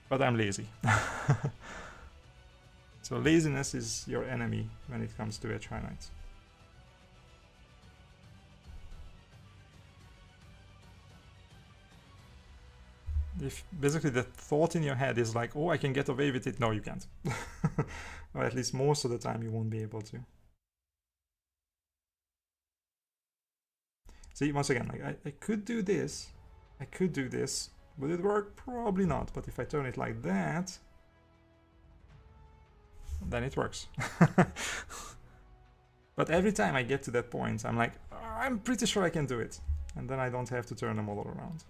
But I'm lazy. So laziness is your enemy when it comes to edge highlights. If basically the thought in your head is like, oh, I can get away with it, no, you can't. Or at least most of the time you won't be able to. See, once again, like I could do this, would it work? Probably not. But if I turn it like that, then it works. But every time I get to that point, I'm like, I'm pretty sure I can do it, and then I don't have to turn the model around.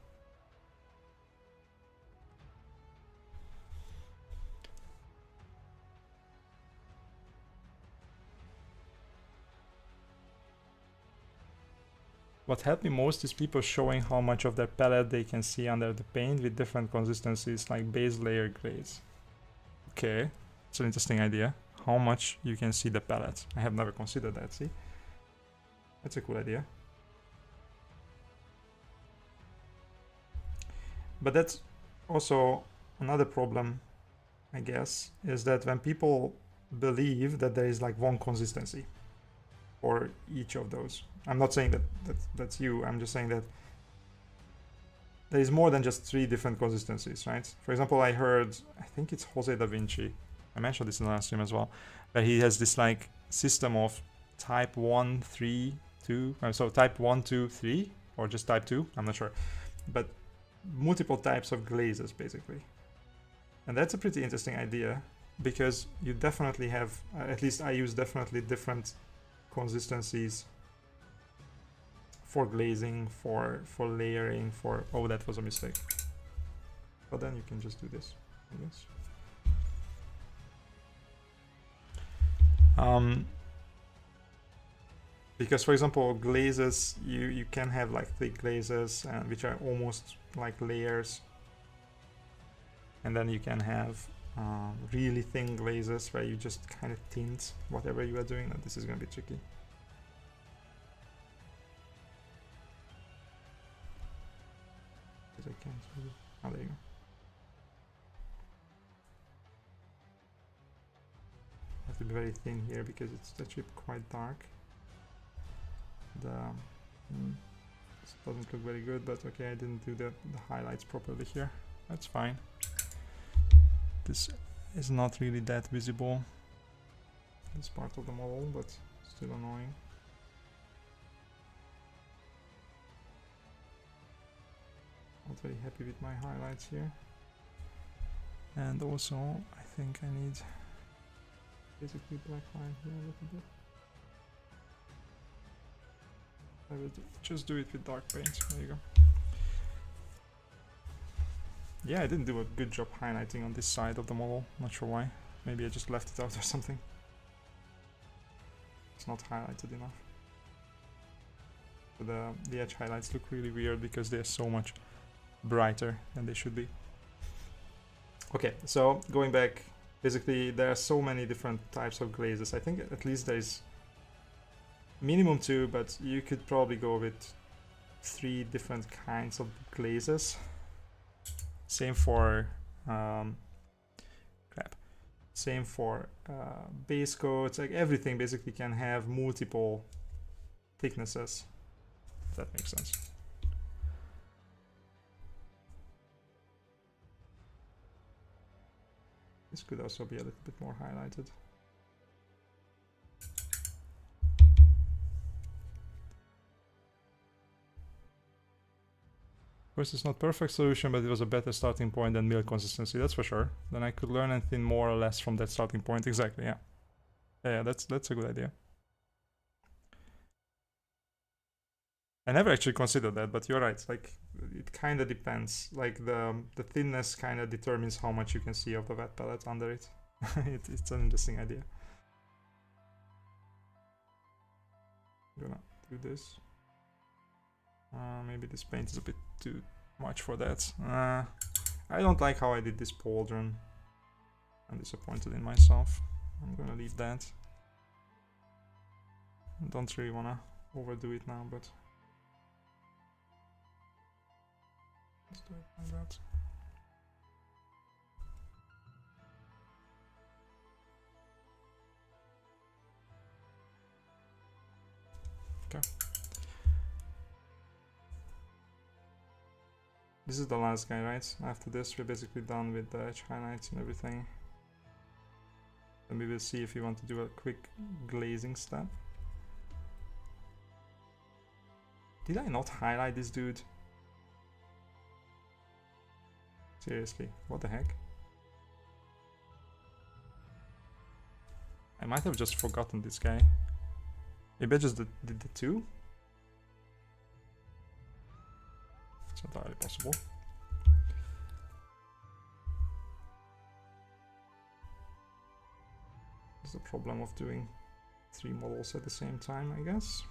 What helped me most is people showing how much of their palette they can see under the paint with different consistencies, like base layer glaze. Okay, it's an interesting idea. How much you can see the palette. I have never considered that, see? That's a cool idea. But that's also another problem, I guess, is that when people believe that there is like one consistency for each of those. I'm not saying that that's you, I'm just saying that there is more than just 3 different consistencies, right? For example, I heard, I think it's Jose Da Vinci, I mentioned this in the last stream as well, where he has this like system of type 1, 3, 2, so type 1, 2, 3, or just type 2, I'm not sure, but multiple types of glazes basically. And that's a pretty interesting idea, because you definitely have, at least I use definitely different consistencies for glazing, for layering, for, oh, that was a mistake. But then you can just do this, I guess. Because for example, glazes, you can have like thick glazes, which are almost like layers, and then you can have really thin glazes where you just kind of tint whatever you are doing. And this is going to be tricky. I can't really. Oh, there you go. have to be very thin here because it's actually quite dark. This doesn't look very good, but okay, I didn't do the highlights properly here. That's fine. This is not really that visible, this part of the model, but still annoying. Not very happy with my highlights here. And also, I think I need basically black line here a little bit. I will just do it with dark paint. There you go. Yeah, I didn't do a good job highlighting on this side of the model. Not sure why. Maybe I just left it out or something. It's not highlighted enough. But the edge highlights look really weird because they're so much brighter than they should be. Okay, so going back, basically there are so many different types of glazes. I think at least there's minimum 2, but you could probably go with 3 different kinds of glazes. Same for Same for base coats. Like everything basically can have multiple thicknesses. If that makes sense. This could also be a little bit more highlighted. Of course, it's not perfect solution, but it was a better starting point than milk consistency, that's for sure. Then I could learn anything more or less from that starting point. Exactly, yeah. Yeah, that's a good idea. I never actually considered that, but you're right. Like, it kind of depends. Like, the thinness kind of determines how much you can see of the wet palette under it. It's an interesting idea. I'm gonna do this. Maybe this paint is a bit too much for that. I don't like how I did this pauldron. I'm disappointed in myself. I'm gonna leave that. I don't really wanna overdo it now, but let's do it like that. Okay. This is the last guy, right? After this, we're basically done with the edge highlights and everything. And we will see if you want to do a quick glazing step. Did I not highlight this dude? Seriously, what the heck? I might have just forgotten this guy. Maybe I just did the 2? It's entirely possible. It's the problem of doing 3 models at the same time, I guess.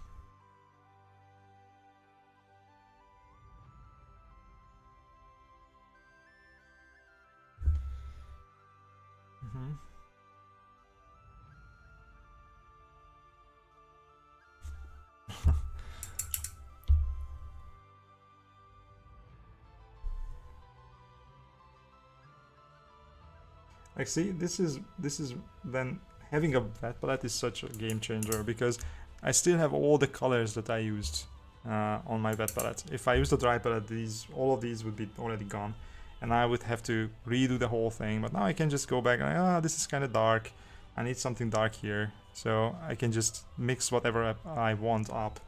Like, see, this is when having a wet palette is such a game changer, because I still have all the colors that I used on my wet palette. If I used a dry palette, all of these would be already gone, and I would have to redo the whole thing. But now I can just go back and this is kind of dark. I need something dark here, so I can just mix whatever I want up,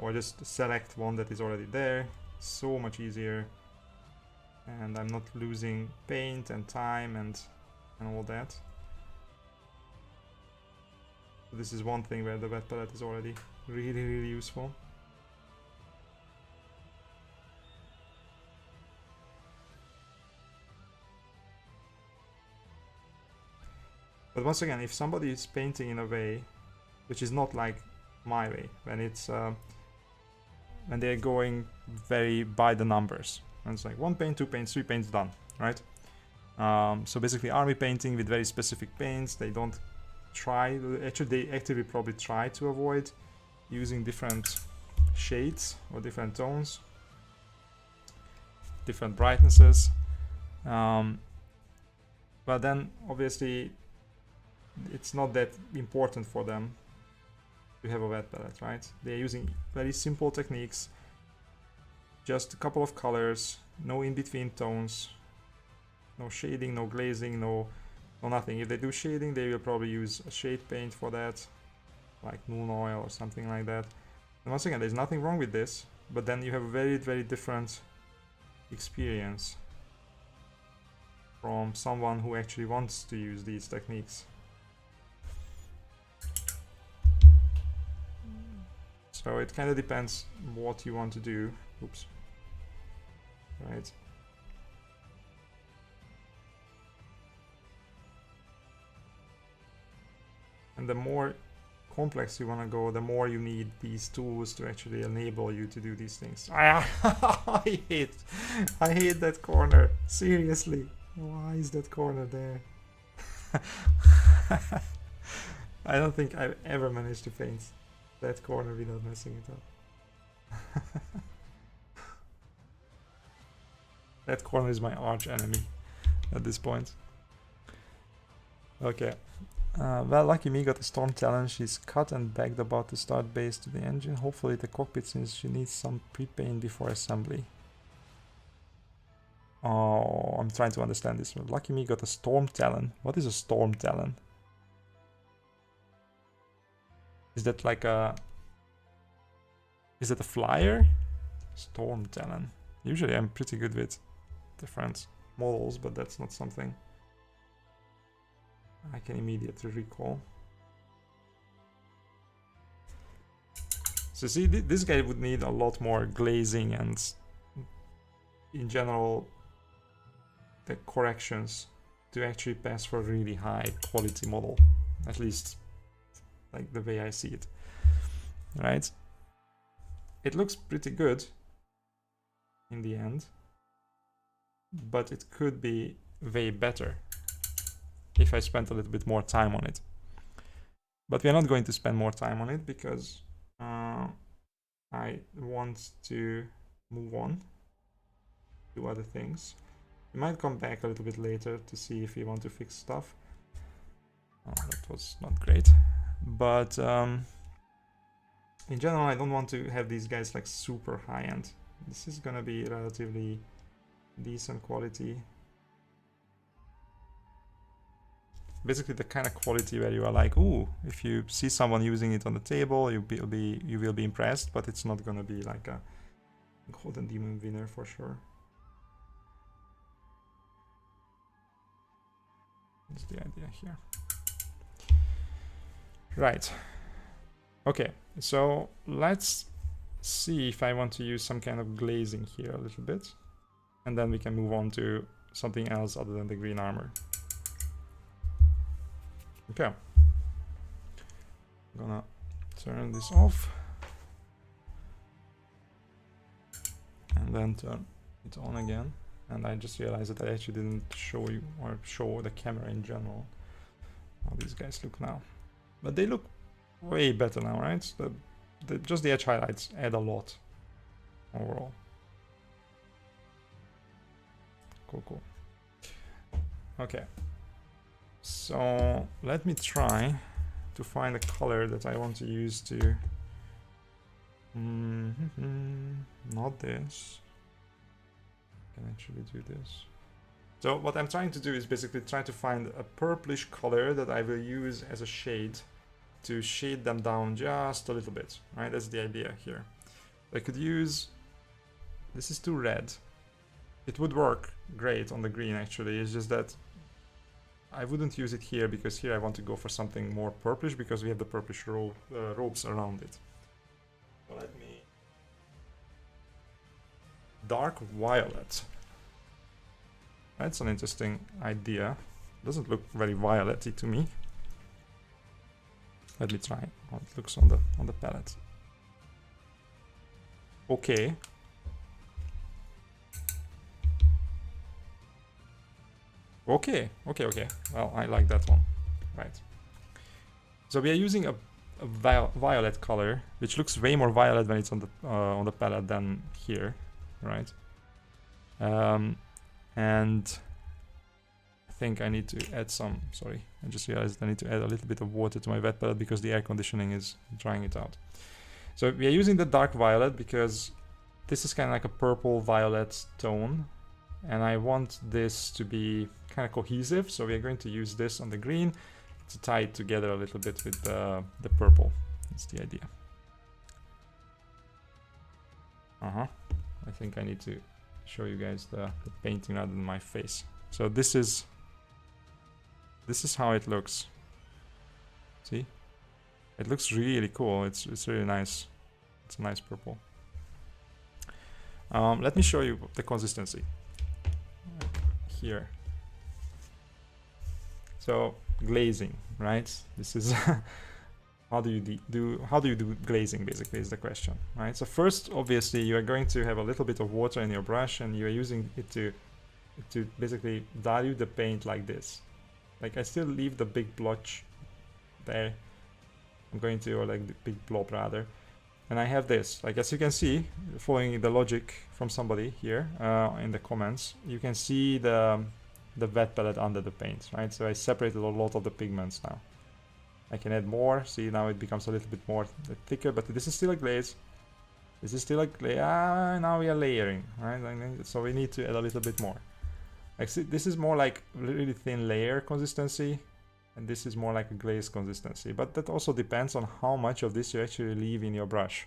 or just select one that is already there. So much easier. And I'm not losing paint and time and all that. So this is one thing where the wet palette is already really useful. But once again, if somebody is painting in a way which is not like my way, when it's when they're going very by the numbers, and it's like 1 paint, 2 paints, 3 paints, done, right? So basically army painting with very specific paints. They don't try, actually they actively probably try to avoid using different shades or different tones, different brightnesses. But then obviously it's not that important for them to have a wet palette, right? They're using very simple techniques, just a couple of colors, no in-between tones, no shading, no glazing, no nothing. If they do shading, they will probably use a shade paint for that, like moon oil or something like that. And once again, there's nothing wrong with this, but then you have a very, very different experience from someone who actually wants to use these techniques. So it kind of depends what you want to do. Oops. Right. And the more complex you want to go, the more you need these tools to actually enable you to do these things. I hate that corner. Seriously, why is that corner there? I don't think I've ever managed to paint that corner without messing it up. That corner is my arch enemy at this point. Okay. Well, lucky me, got a storm challenge. She's cut and bagged about to start base to the engine. Hopefully the cockpit, since she needs some pre-paint before assembly. Oh, I'm trying to understand this one. Lucky me got a storm talon. What is a storm talon? Is that like a... Is that a flyer? Storm talon. Usually I'm pretty good with different models, but that's not something I can immediately recall. So see, this guy would need a lot more glazing and in general the corrections to actually pass for a really high quality model, at least like the way I see it, right? It looks pretty good in the end, but it could be way better if I spent a little bit more time on it. But we're not going to spend more time on it because I want to move on to other things. We might come back a little bit later to see if we want to fix stuff. Oh, that was not great. But in general, I don't want to have these guys like super high-end. This is gonna be relatively decent quality. Basically the kind of quality where you are like, ooh, if you see someone using it on the table, you will be impressed, but it's not gonna be like a Golden Demon winner for sure. That's the idea here. Right. Okay, so let's see if I want to use some kind of glazing here a little bit, and then we can move on to something else other than the green armor. Okay, I'm gonna turn this off and then turn it on again. And I just realized that I actually didn't show you or show the camera in general how these guys look now, but they look way better now, right? Just the edge highlights add a lot overall. Cool. Okay. So let me try to find a color that I want to use to... not this. I can actually do this. So what I'm trying to do is basically try to find a purplish color that I will use as a shade to shade them down just a little bit, right? That's the idea here. I could use... This is too red. It would work great on the green actually, it's just that I wouldn't use it here because here I want to go for something more purplish because we have the purplish ropes around it. So let me... Dark violet. That's an interesting idea. Doesn't look very violet-y to me. Let me try how it looks on the palette. Okay. Okay. Well, I like that one. Right. So we are using a violet color, which looks way more violet when it's on the palette than here, right? And I think I need to add some. Sorry, I just realized I need to add a little bit of water to my wet palette because the air conditioning is drying it out. So we are using the dark violet because this is kind of like a purple violet tone, and I want this to be kind of cohesive, so we are going to use this on the green to tie it together a little bit with the purple. That's the idea. I think I need to show you guys the painting rather than my face. So this is how it looks. See? It looks really cool. It's really nice. It's a nice purple. Let me show you the consistency here. So glazing, right? This is how do you do glazing, basically, is the question, right? So first, obviously, you are going to have a little bit of water in your brush, and you are using it to basically dilute the paint like this. Like, I still leave the big blotch there. I'm going to, or like the big blob rather. And I have this, like, as you can see, following the logic from somebody here in the comments, you can see the wet palette under the paint, right? So I separated a lot of the pigments now. I can add more. See, now it becomes a little bit more thicker, but this is still a glaze. This is still a glaze. Now we are layering, right? So we need to add a little bit more. Like, see, this is more like really thin layer consistency, and this is more like a glaze consistency. But that also depends on how much of this you actually leave in your brush,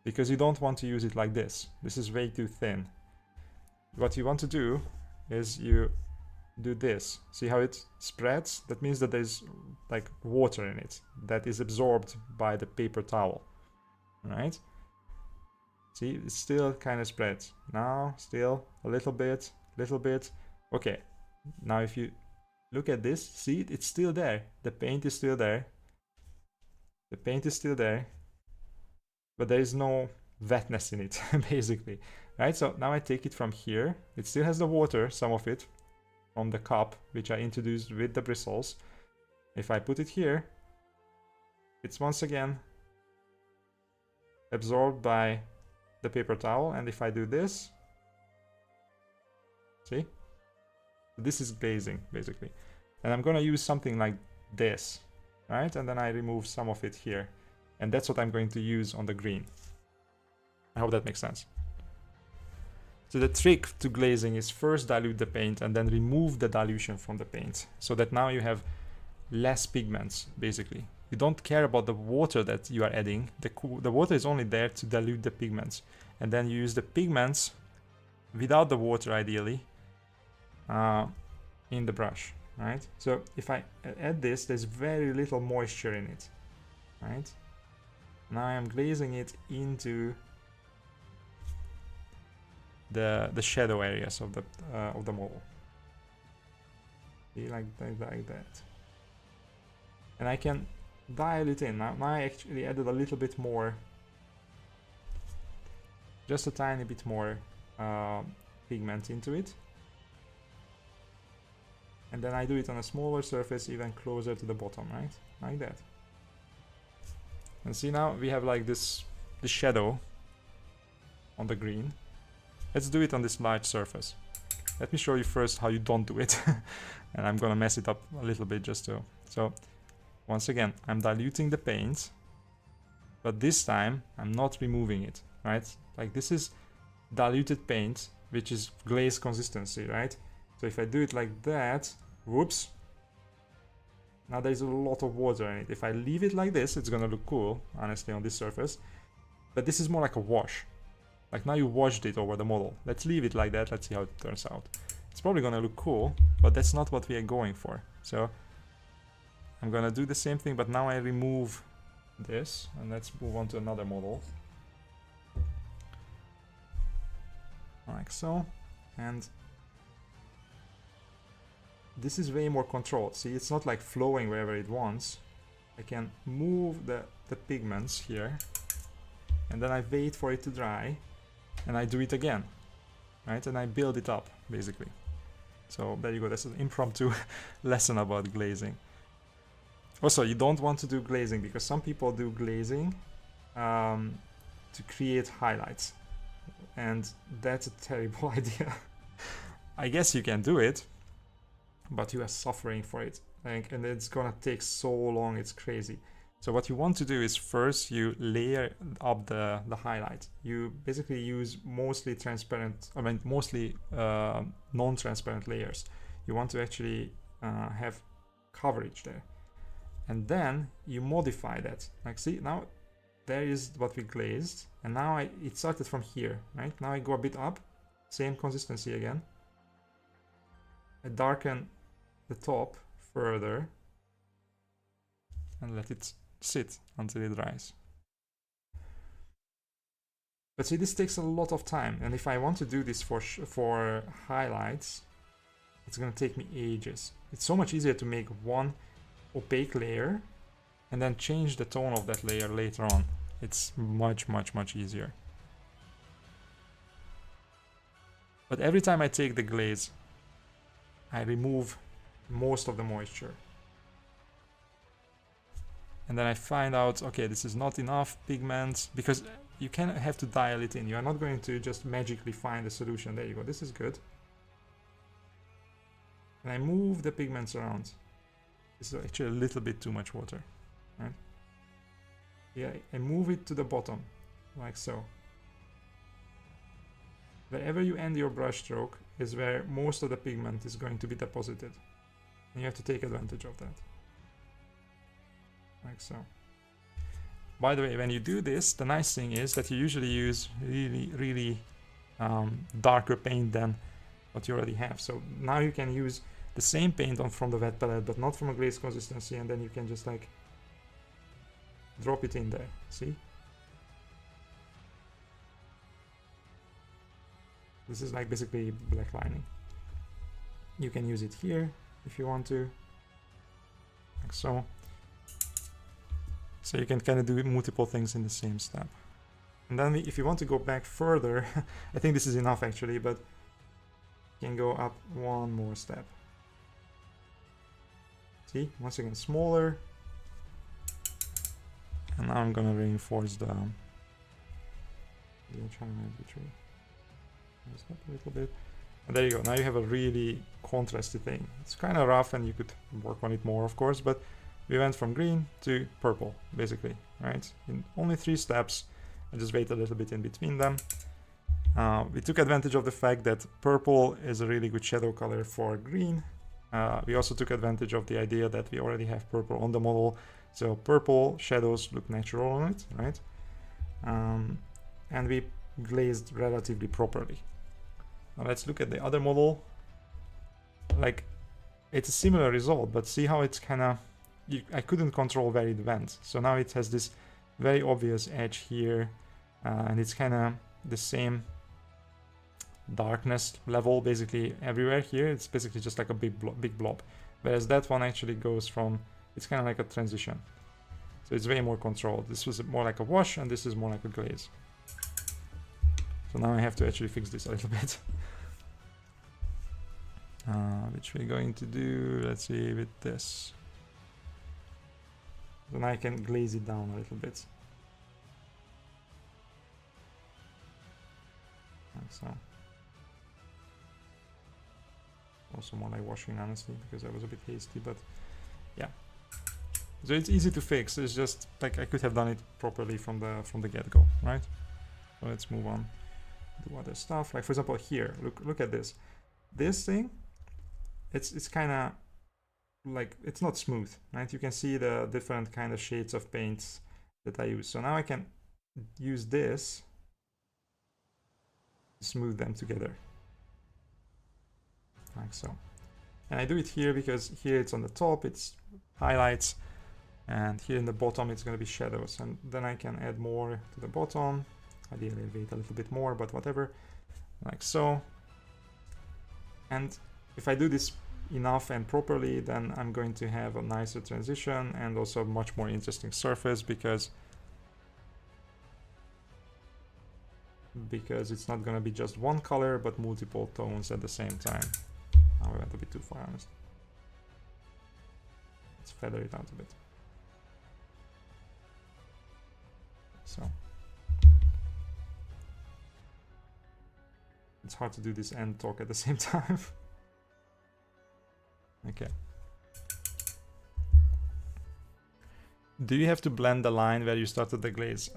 because you don't want to use it like this. This is way too thin. What you want to do is you do this. See how it spreads? That means that there's like water in it that is absorbed by the paper towel, right? See, it still kind of spreads. Now, still a little bit. Okay, now if you look at this, see, it's still there. The paint is still there. The paint is still there, but there is no wetness in it, basically, right? So now I take it from here. It still has the water, some of it, from the cup, which I introduced with the bristles. If I put it here, it's once again absorbed by the paper towel. And if I do this, see? This is glazing, basically. And I'm gonna use something like this, right? And then I remove some of it here. And that's what I'm going to use on the green. I hope that makes sense. So the trick to glazing is first dilute the paint and then remove the dilution from the paint, so that now you have less pigments, basically. You don't care about the water that you are adding. The water is only there to dilute the pigments. And then you use the pigments without the water, ideally, in the brush, right? So if I add this, there's very little moisture in it, right? Now I'm glazing it into the shadow areas of the model. See, like that. And I can dial it in. Now I actually added a little bit more, just a tiny bit more pigment into it. And then I do it on a smaller surface, even closer to the bottom, right? Like that. And see, now we have like this shadow on the green. Let's do it on this large surface. Let me show you first how you don't do it. And I'm gonna mess it up a little bit just to... So, once again, I'm diluting the paint, but this time I'm not removing it, right? Like, this is diluted paint, which is glaze consistency, right? So if I do it like that, whoops, now there's a lot of water in it. If I leave it like this, it's gonna look cool, honestly, on this surface. But this is more like a wash. Like, now you washed it over the model. Let's leave it like that. Let's see how it turns out. It's probably gonna look cool, but that's not what we are going for. So I'm gonna do the same thing, but now I remove this, and let's move on to another model. Like so. And this is way more controlled. See, it's not like flowing wherever it wants. I can move the pigments here, and then I wait for it to dry, and I do it again, right? And I build it up, basically. So there you go. That's an impromptu lesson about glazing. Also, you don't want to do glazing, because some people do glazing to create highlights, and that's a terrible idea. I guess you can do it, but you are suffering for it Like, and it's gonna take so long, it's crazy. So what you want to do is first you layer up the highlight. You basically use mostly transparent, I mean mostly non-transparent layers. You want to actually have coverage there. And then you modify that. Like, see, now there is what we glazed, and now it started from here, right? Now I go a bit up, same consistency again. I darken the top further and let it sit until it dries. But see, this takes a lot of time, and if I want to do this for highlights, it's gonna take me ages. It's so much easier to make one opaque layer and then change the tone of that layer later on. It's much easier. But every time I take the glaze, I remove most of the moisture. And then I find out, okay, this is not enough pigment, because you can have to dial it in. You are not going to just magically find a solution. There you go, this is good. And I move the pigments around. This is actually a little bit too much water, right? Yeah, I move it to the bottom, like so. Wherever you end your brush stroke is where most of the pigment is going to be deposited. And you have to take advantage of that. Like so. By the way, when you do this, the nice thing is that you usually use really darker paint than what you already have. So now you can use the same paint from the wet palette, but not from a glaze consistency, and then you can just like drop it in there, see? This is like basically black lining. You can use it here if you want to, like so. So you can kind of do multiple things in the same step. And then if you want to go back further, I think this is enough actually, but you can go up one more step. See, once again, smaller. And now I'm gonna reinforce the China tree. Up a little bit. And there you go. Now you have a really contrasty thing. It's kind of rough, and you could work on it more, of course. But we went from green to purple, basically, right? In only 3 steps. I just wait a little bit in between them. We took advantage of the fact that purple is a really good shadow color for green. We also took advantage of the idea that we already have purple on the model, so purple shadows look natural on it, right? And we glazed relatively properly. Now let's look at the other model. Like, it's a similar result, but see how it's kind of, I couldn't control where it went. So now it has this very obvious edge here, and it's kind of the same darkness level basically everywhere. Here it's basically just like a big blob, whereas that one actually goes from, it's kind of like a transition, so it's way more controlled. This was more like a wash, and this is more like a glaze. So now I have to actually fix this a little bit. Which we're going to do, let's see, with this. Then I can glaze it down a little bit, like so. Also more like washing, honestly, because I was a bit hasty, but yeah. So it's easy to fix. It's just like I could have done it properly from the get-go, right? So let's move on, do other stuff. Like for example, here, look at this. This thing, it's kind of like, it's not smooth, right? You can see the different kind of shades of paints that I use. So now I can use this to smooth them together, like so. And I do it here because here it's on the top, it's highlights, and here in the bottom it's going to be shadows. And then I can add more to the bottom. Ideally I'll wait a little bit more, but whatever, like so. And if I do this enough and properly, then I'm going to have a nicer transition and also a much more interesting surface, because it's not going to be just one color but multiple tones at the same time. I went a bit too far, honestly. Let's feather it out a bit. So it's hard to do this and talk at the same time. Okay. Do you have to blend the line where you started the glaze?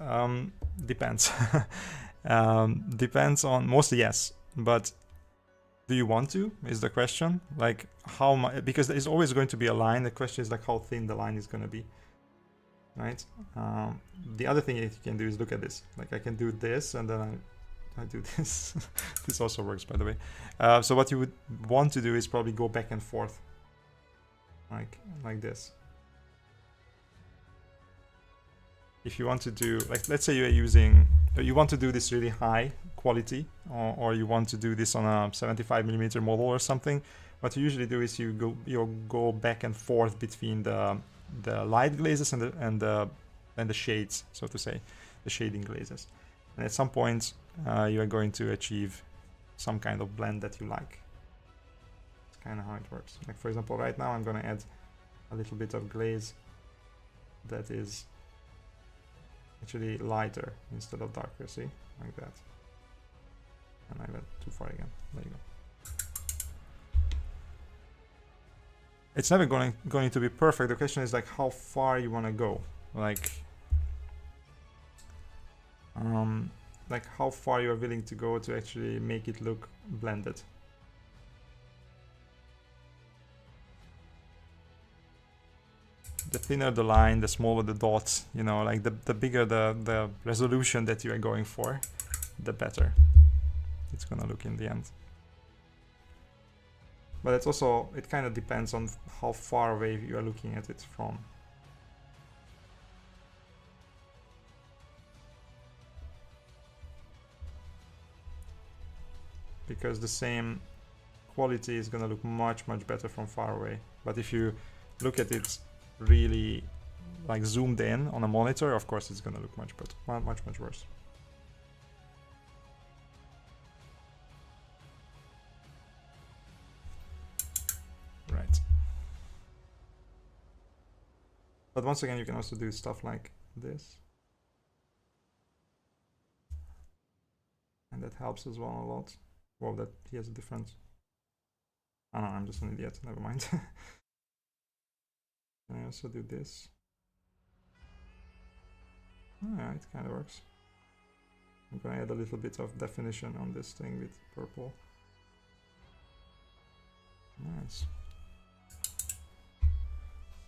Depends. Depends on, mostly yes, but do you want to, is the question. Like how much, because there is always going to be a line. The question is like how thin the line is going to be, right? The other thing that you can do is look at this. Like I can do this and then I do this. This also works, by the way. So what you would want to do is probably go back and forth, like this. If you want to do, like, let's say you want to do this really high quality, or you want to do this on a 75mm model or something, what you usually do is you go back and forth between the light glazes and the shades, so to say, the shading glazes. And at some point, you are going to achieve some kind of blend that you like. It's kind of how it works. Like for example, right now I'm going to add a little bit of glaze that is actually lighter instead of darker, see? Like that. And I went too far again. There you go. It's never going to be perfect. The question is like how far you want to go. Like how far you are willing to go to actually make it look blended. The thinner the line, the smaller the dots, you know, like the bigger the resolution that you are going for, the better it's gonna look in the end. But it's also, it kind of depends on how far away you are looking at it from. Because the same quality is gonna look much better from far away. But if you look at it really like zoomed in on a monitor, of course it's gonna look much better, much worse. Right. But once again, you can also do stuff like this. And that helps as well a lot. Well, that he has a different... Oh no, I'm just an idiot, never mind. I also do this. Oh, yeah, it kind of works. I'm gonna add a little bit of definition on this thing with purple. Nice.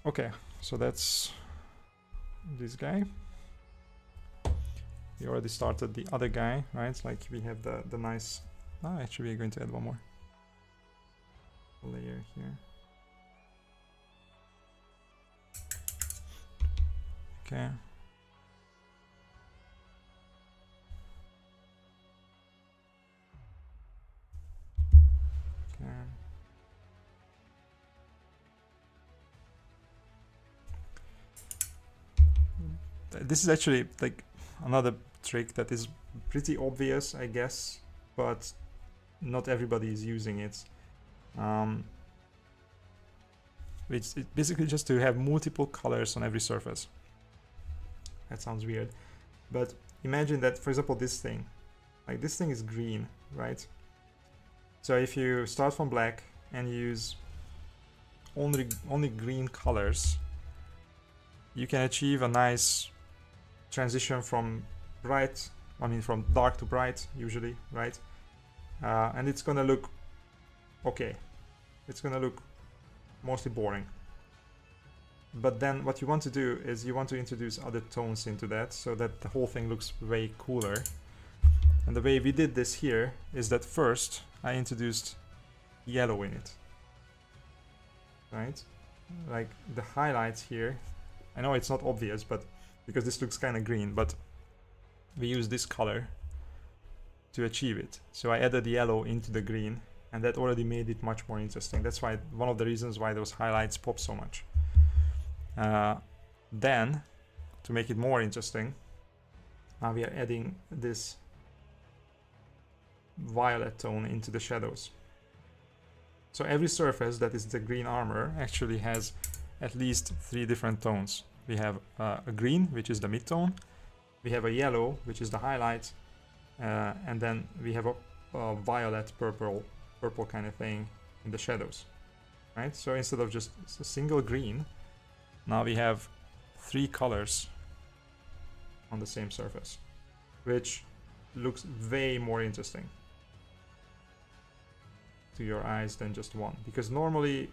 Okay, so that's this guy. We already started the other guy, right? Like we have the nice... Oh, actually we're going to add one more layer here. Okay. Okay. This is actually like another trick that is pretty obvious, I guess, but not everybody is using it. It's basically just to have multiple colors on every surface. That sounds weird, but imagine that, for example, this thing, like this thing is green, right? So if you start from black and use only green colors, you can achieve a nice transition from from dark to bright, usually, right? And it's gonna look okay. It's gonna look mostly boring. But then what you want to do is you want to introduce other tones into that so that the whole thing looks way cooler. And the way we did this here is that first I introduced yellow in it, right? Like the highlights here, I know it's not obvious, but because this looks kind of green, but we use this color to achieve it. So I added yellow into the green, and that already made it much more interesting. That's why one of the reasons why those highlights pop so much. Then, to make it more interesting, now we are adding this violet tone into the shadows. So every surface that is the green armor actually has at least 3 different tones. We have a green, which is the mid-tone. We have a yellow, which is the highlight. And then we have a violet purple kind of thing in the shadows, right? So instead of just a single green, now we have 3 colors on the same surface, which looks way more interesting to your eyes than just one. Because normally,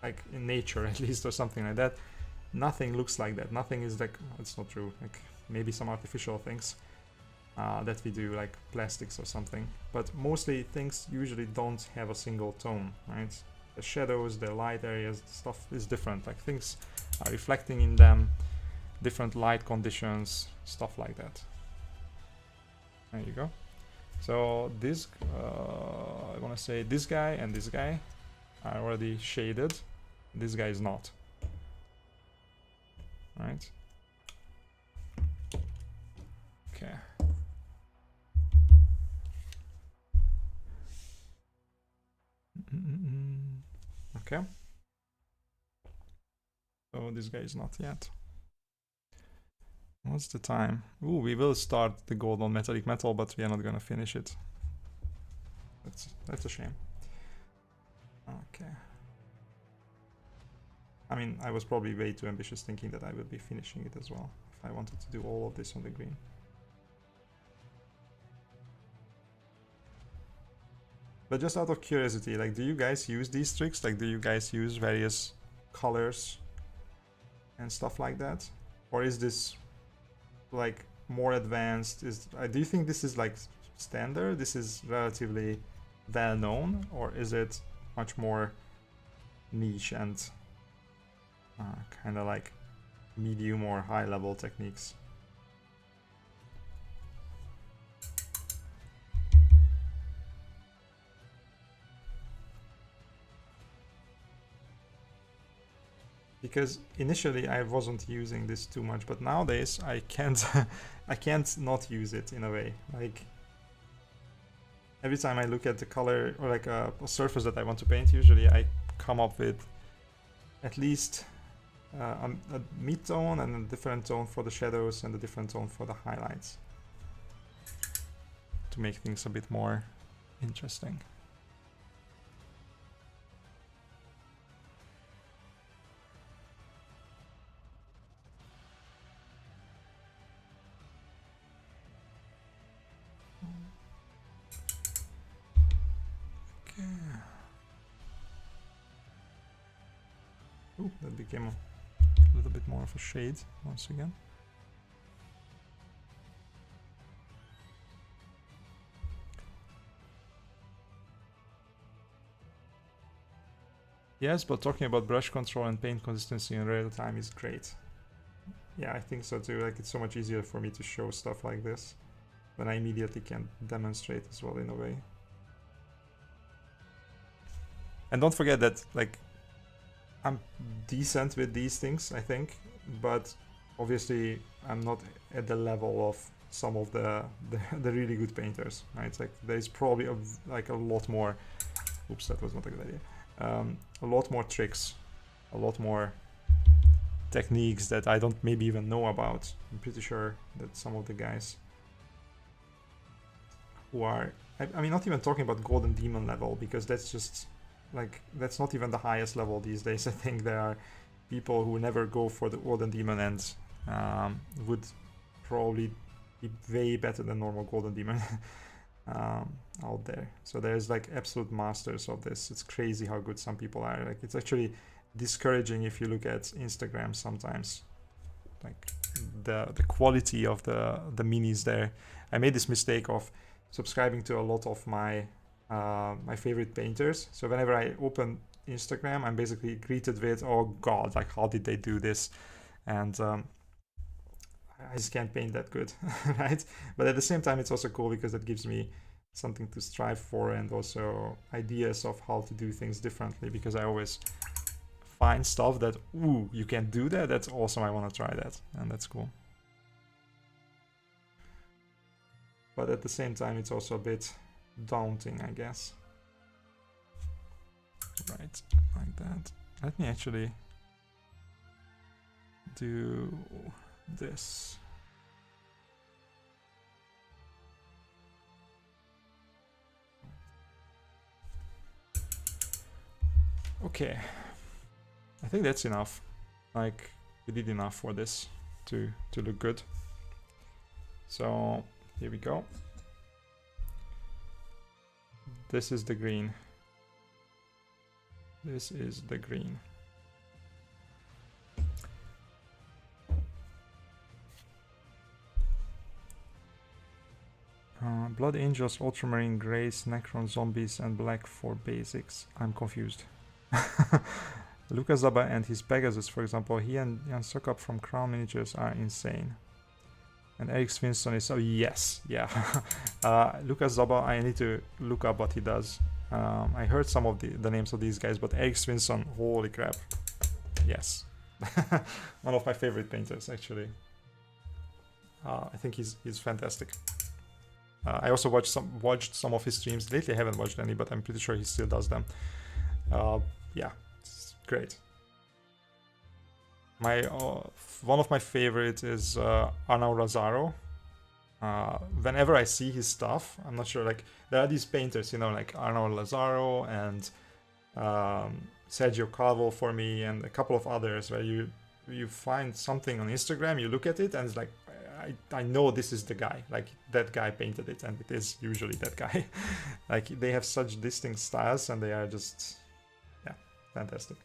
like in nature at least or something like that, nothing looks like that. Nothing is like, it's not true, like maybe some artificial things that we do, like plastics or something, but mostly things usually don't have a single tone, right? The shadows, the light areas, stuff is different, like things are reflecting in them, different light conditions, stuff like that. There you go. So this, I want to say this guy and this guy are already shaded. This guy is not. Right? Okay. Okay. So this guy is not yet. What's the time? Ooh, we will start the gold on metallic metal, but we are not gonna finish it. That's a shame. Okay. I mean, I was probably way too ambitious thinking that I would be finishing it as well, if I wanted to do all of this on the green. But just out of curiosity, like, do you guys use these tricks? Like, do you guys use various colors and stuff like that? Or is this like more advanced? Do you think this is like standard? This is relatively well known, or is it much more niche and kind of like medium or high level techniques? Because initially I wasn't using this too much, but nowadays I can't I can't not use it in a way. Like every time I look at the color or like a surface that I want to paint, usually I come up with at least a mid-tone and a different tone for the shadows and a different tone for the highlights to make things a bit more interesting. Ooh, that became a little bit more of a shade once again. Yes, but talking about brush control and paint consistency in real time is great. Yeah, I think so too. Like, it's so much easier for me to show stuff like this when I immediately can demonstrate as well in a way. And don't forget that, like, I'm decent with these things, I think, but obviously I'm not at the level of some of the really good painters, right? It's like there's probably a lot more. Oops, that was not a good idea. A lot more tricks, a lot more techniques that I don't maybe even know about. I'm pretty sure that some of the guys who are, I mean, not even talking about Golden Demon level, because that's just like, that's not even the highest level these days. I think there are people who never go for the Golden Demon and would probably be way better than normal Golden Demon out there. So there's like absolute masters of this. It's crazy how good some people are. Like, it's actually discouraging if you look at Instagram sometimes. Like the quality of the minis there. I made this mistake of subscribing to a lot of my favorite painters. So whenever I open Instagram, I'm basically greeted with, oh god, like, how did they do this? And I just can't paint that good, right? But at the same time, it's also cool because it gives me something to strive for and also ideas of how to do things differently, because I always find stuff that, ooh, you can do that, that's awesome, I want to try that, and that's cool. But at the same time, it's also a bit daunting, I guess. Right, like that. Let me actually do this. Okay, I think that's enough. Like, we did enough for this to look good. So here we go. This is the green. This is the green. Blood Angels, Ultramarine, Grace, Necron, Zombies, and Black for basics. I'm confused. Lucas Zaba and his Pegasus, for example, he and Jan Sokap from Crown Miniatures are insane. And Eric Svinson is, oh yes, yeah. Lucas Zaba, I need to look up what he does. I heard some of the names of these guys, but Eric Svinson, holy crap. Yes. One of my favorite painters, actually. I think he's fantastic. I also watched some of his streams. Lately I haven't watched any, but I'm pretty sure he still does them. Yeah, it's great. One of my favorites is Arnau Lazaro. Whenever I see his stuff, I'm not sure, like, there are these painters, you know, like Arnau Lazaro and Sergio Calvo for me, and a couple of others, where you find something on Instagram, you look at it, and it's like, I know this is the guy, like that guy painted it, and it is usually that guy. Like, they have such distinct styles, and they are just, yeah, fantastic.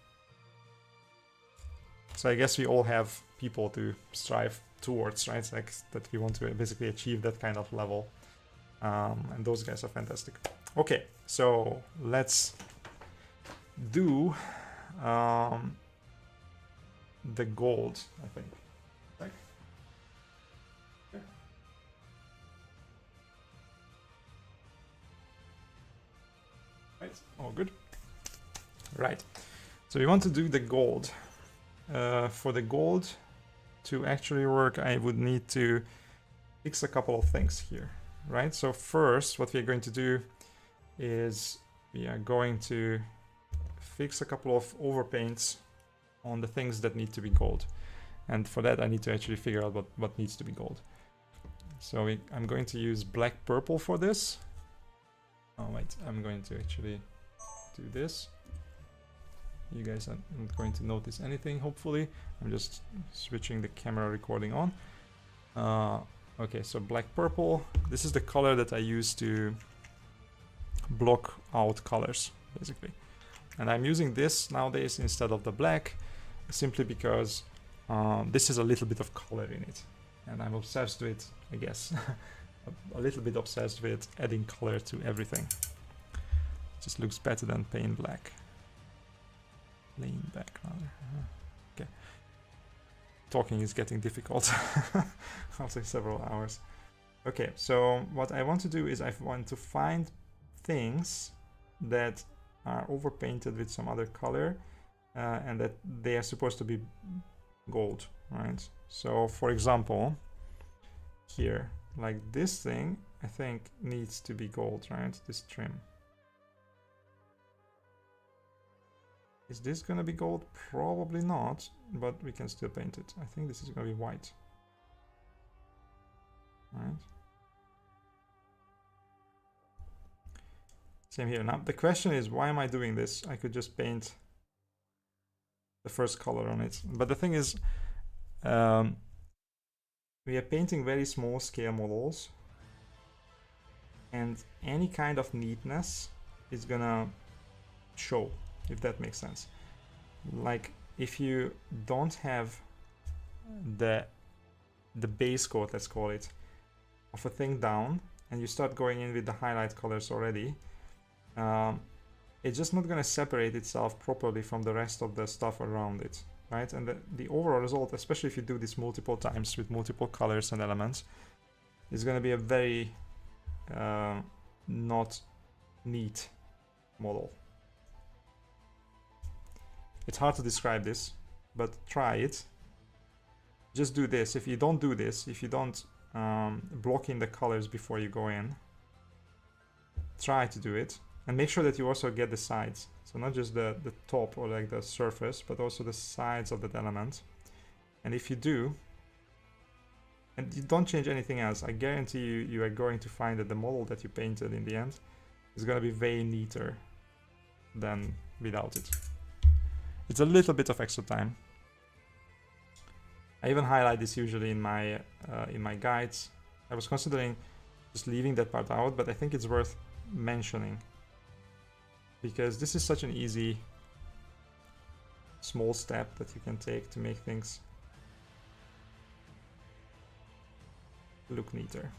So I guess we all have people to strive towards, right? Like, that we want to basically achieve that kind of level, and those guys are fantastic. Okay, so let's do the gold, I think. Right? Yeah. Right. Oh, good. Right. So we want to do the gold. For the gold to actually work, I would need to fix a couple of things here, right? So first, what we're going to do is we are going to fix a couple of overpaints on the things that need to be gold. And for that, I need to actually figure out what needs to be gold. So I'm going to use black purple for this. Oh wait, I'm going to actually do this. You guys aren't going to notice anything, hopefully. I'm just switching the camera recording on. Okay, so black purple. This is the color that I use to block out colors, basically. And I'm using this nowadays instead of the black, simply because this has a little bit of color in it. And I'm obsessed with, I guess, a little bit obsessed with adding color to everything. It just looks better than plain black. Plain black, rather. Okay. Talking is getting difficult. I'll take several hours. Okay, so what I want to do is I want to find things that are overpainted with some other color and that they are supposed to be gold, right? So for example, here, like this thing, I think needs to be gold, right? This trim. Is this gonna be gold? Probably not, but we can still paint it. I think this is gonna be white. Right. Same here. Now the question is, why am I doing this? I could just paint the first color on it. But the thing is, we are painting very small scale models, and any kind of neatness is gonna show, if that makes sense. Like, if you don't have the base coat, let's call it, of a thing down, and you start going in with the highlight colors already, it's just not going to separate itself properly from the rest of the stuff around it, right? And the overall result, especially if you do this multiple times with multiple colors and elements, is going to be a very not neat model. It's hard to describe this, but try it. Just do this. If you don't do this, if you don't block in the colors before you go in, try to do it. And make sure that you also get the sides. So not just the top or like the surface, but also the sides of that element. And if you do, and you don't change anything else, I guarantee you are going to find that the model that you painted in the end is going to be way neater than without it. It's a little bit of extra time. I even highlight this usually in my guides. I was considering just leaving that part out, but I think it's worth mentioning because this is such an easy small step that you can take to make things look neater.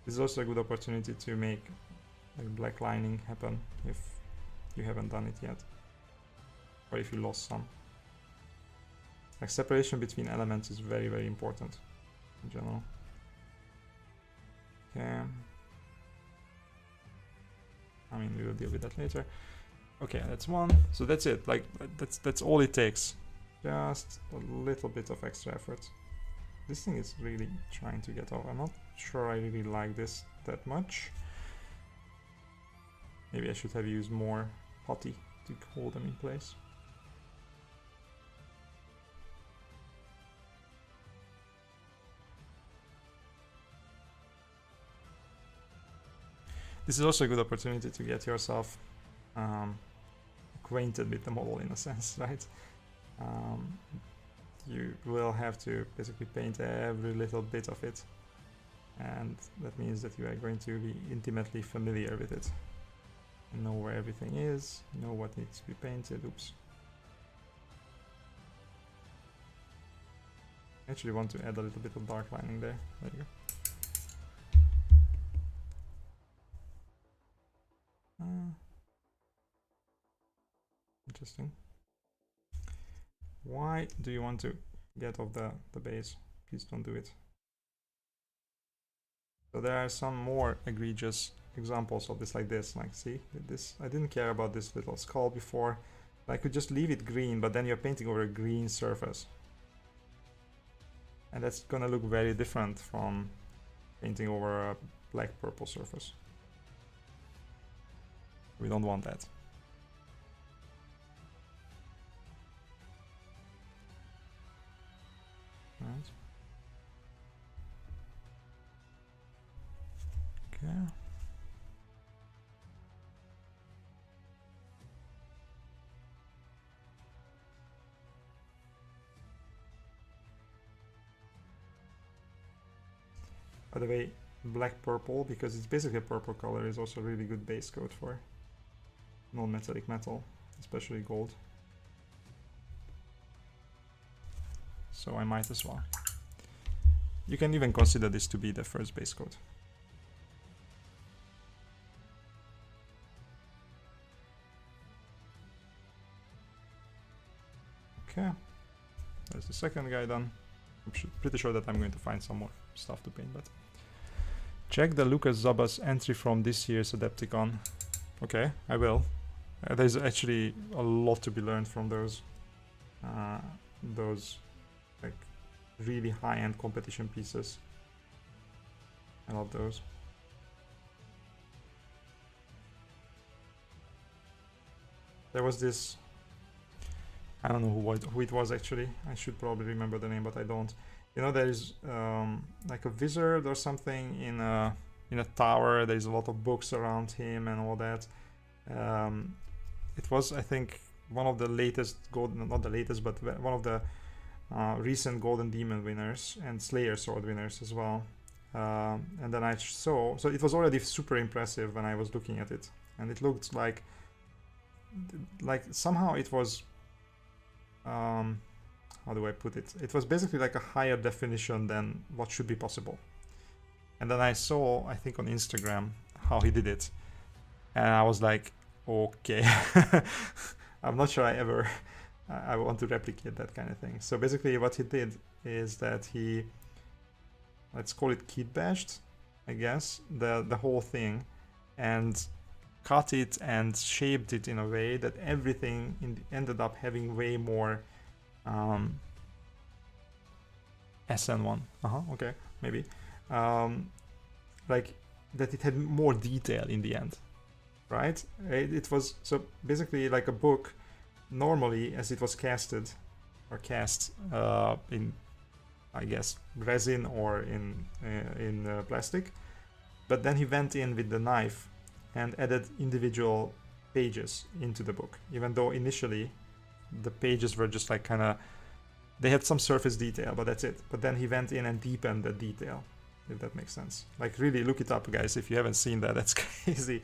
This is also a good opportunity to make like black lining happen if you haven't done it yet, or if you lost some. Like separation between elements is very, very important in general. Okay. I mean, we will deal with that later. Okay, that's one. So that's it. Like that's all it takes. Just a little bit of extra effort. This thing is really trying to get off. I'm not sure I really like this that much. Maybe I should have used more putty to hold them in place. This is also a good opportunity to get yourself acquainted with the model in a sense, right? You will have to basically paint every little bit of it, and that means that you are going to be intimately familiar with it and know where everything is, know what needs to be painted. Oops. I actually want to add a little bit of dark lining there. There you go. Interesting. Why do you want to get off the base? Please don't do it. So there are some more egregious examples of this like this. Like, see, this, I didn't care about this little skull before. I could just leave it green, but then you're painting over a green surface. And that's gonna look very different from painting over a black-purple surface. We don't want that. Right. Okay. By the way, black purple, because it's basically a purple color, is also a really good base coat for non-metallic metal, especially gold. So I might as well. You can even consider this to be the first base coat. Okay, there's the second guy done. I'm pretty sure that I'm going to find some more stuff to paint, but check the Lucas Zabas entry from this year's Adepticon. Okay, I will. There's actually a lot to be learned from those like really high-end competition pieces. I love those. There was this, I don't know who it was actually. I should probably remember the name, but I don't. You know, there's like a wizard or something in a tower. There's a lot of books around him and all that. It was, I think, one of the latest golden, not the latest, but one of the recent Golden Demon winners and Slayer Sword winners as well. And then I saw, so it was already super impressive when I was looking at it, and it looked like somehow it was, how do I put it? It was basically like a higher definition than what should be possible. And then I saw, I think on Instagram, how he did it, and I was like, okay, I'm not sure I want to replicate that kind of thing. So basically what he did is that he, let's call it kit bashed, I guess, the whole thing, and cut it and shaped it in a way that everything ended up having way more SN1. Okay, maybe. Like that it had more detail in the end, right? It was so basically like a book normally as it was casted or cast in, I guess, resin or in plastic, but then he went in with the knife and added individual pages into the book, even though initially the pages were just like kind of, they had some surface detail, but that's it. But then he went in and deepened the detail, if that makes sense. Like really look it up, guys, if you haven't seen that. That's crazy.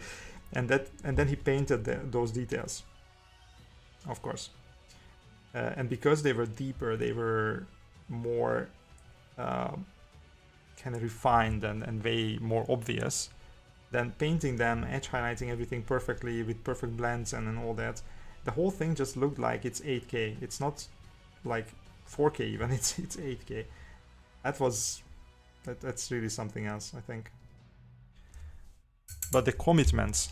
And then he painted those details, of course. And because they were deeper, they were more kind of refined and way more obvious, then painting them, edge highlighting everything perfectly with perfect blends and all that, the whole thing just looked like it's 8K. It's not like 4K even, it's 8K. That's really something else, I think. But the commitment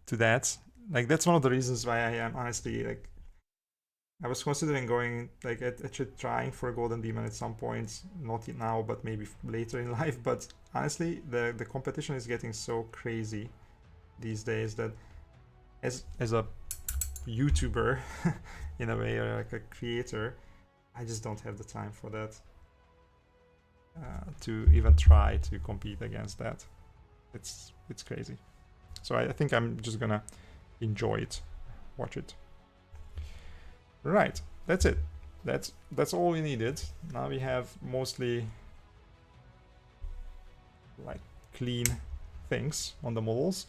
to that, like that's one of the reasons why I am honestly like, I was considering going like actually trying for a golden demon at some point, not now, but maybe later in life. But honestly, the competition is getting so crazy these days that as a YouTuber in a way, or like a creator, I just don't have the time for that, to even try to compete against that. It's crazy. So I think I'm just gonna enjoy it, watch it. Right, that's it. That's all we needed. Now we have mostly like clean things on the models,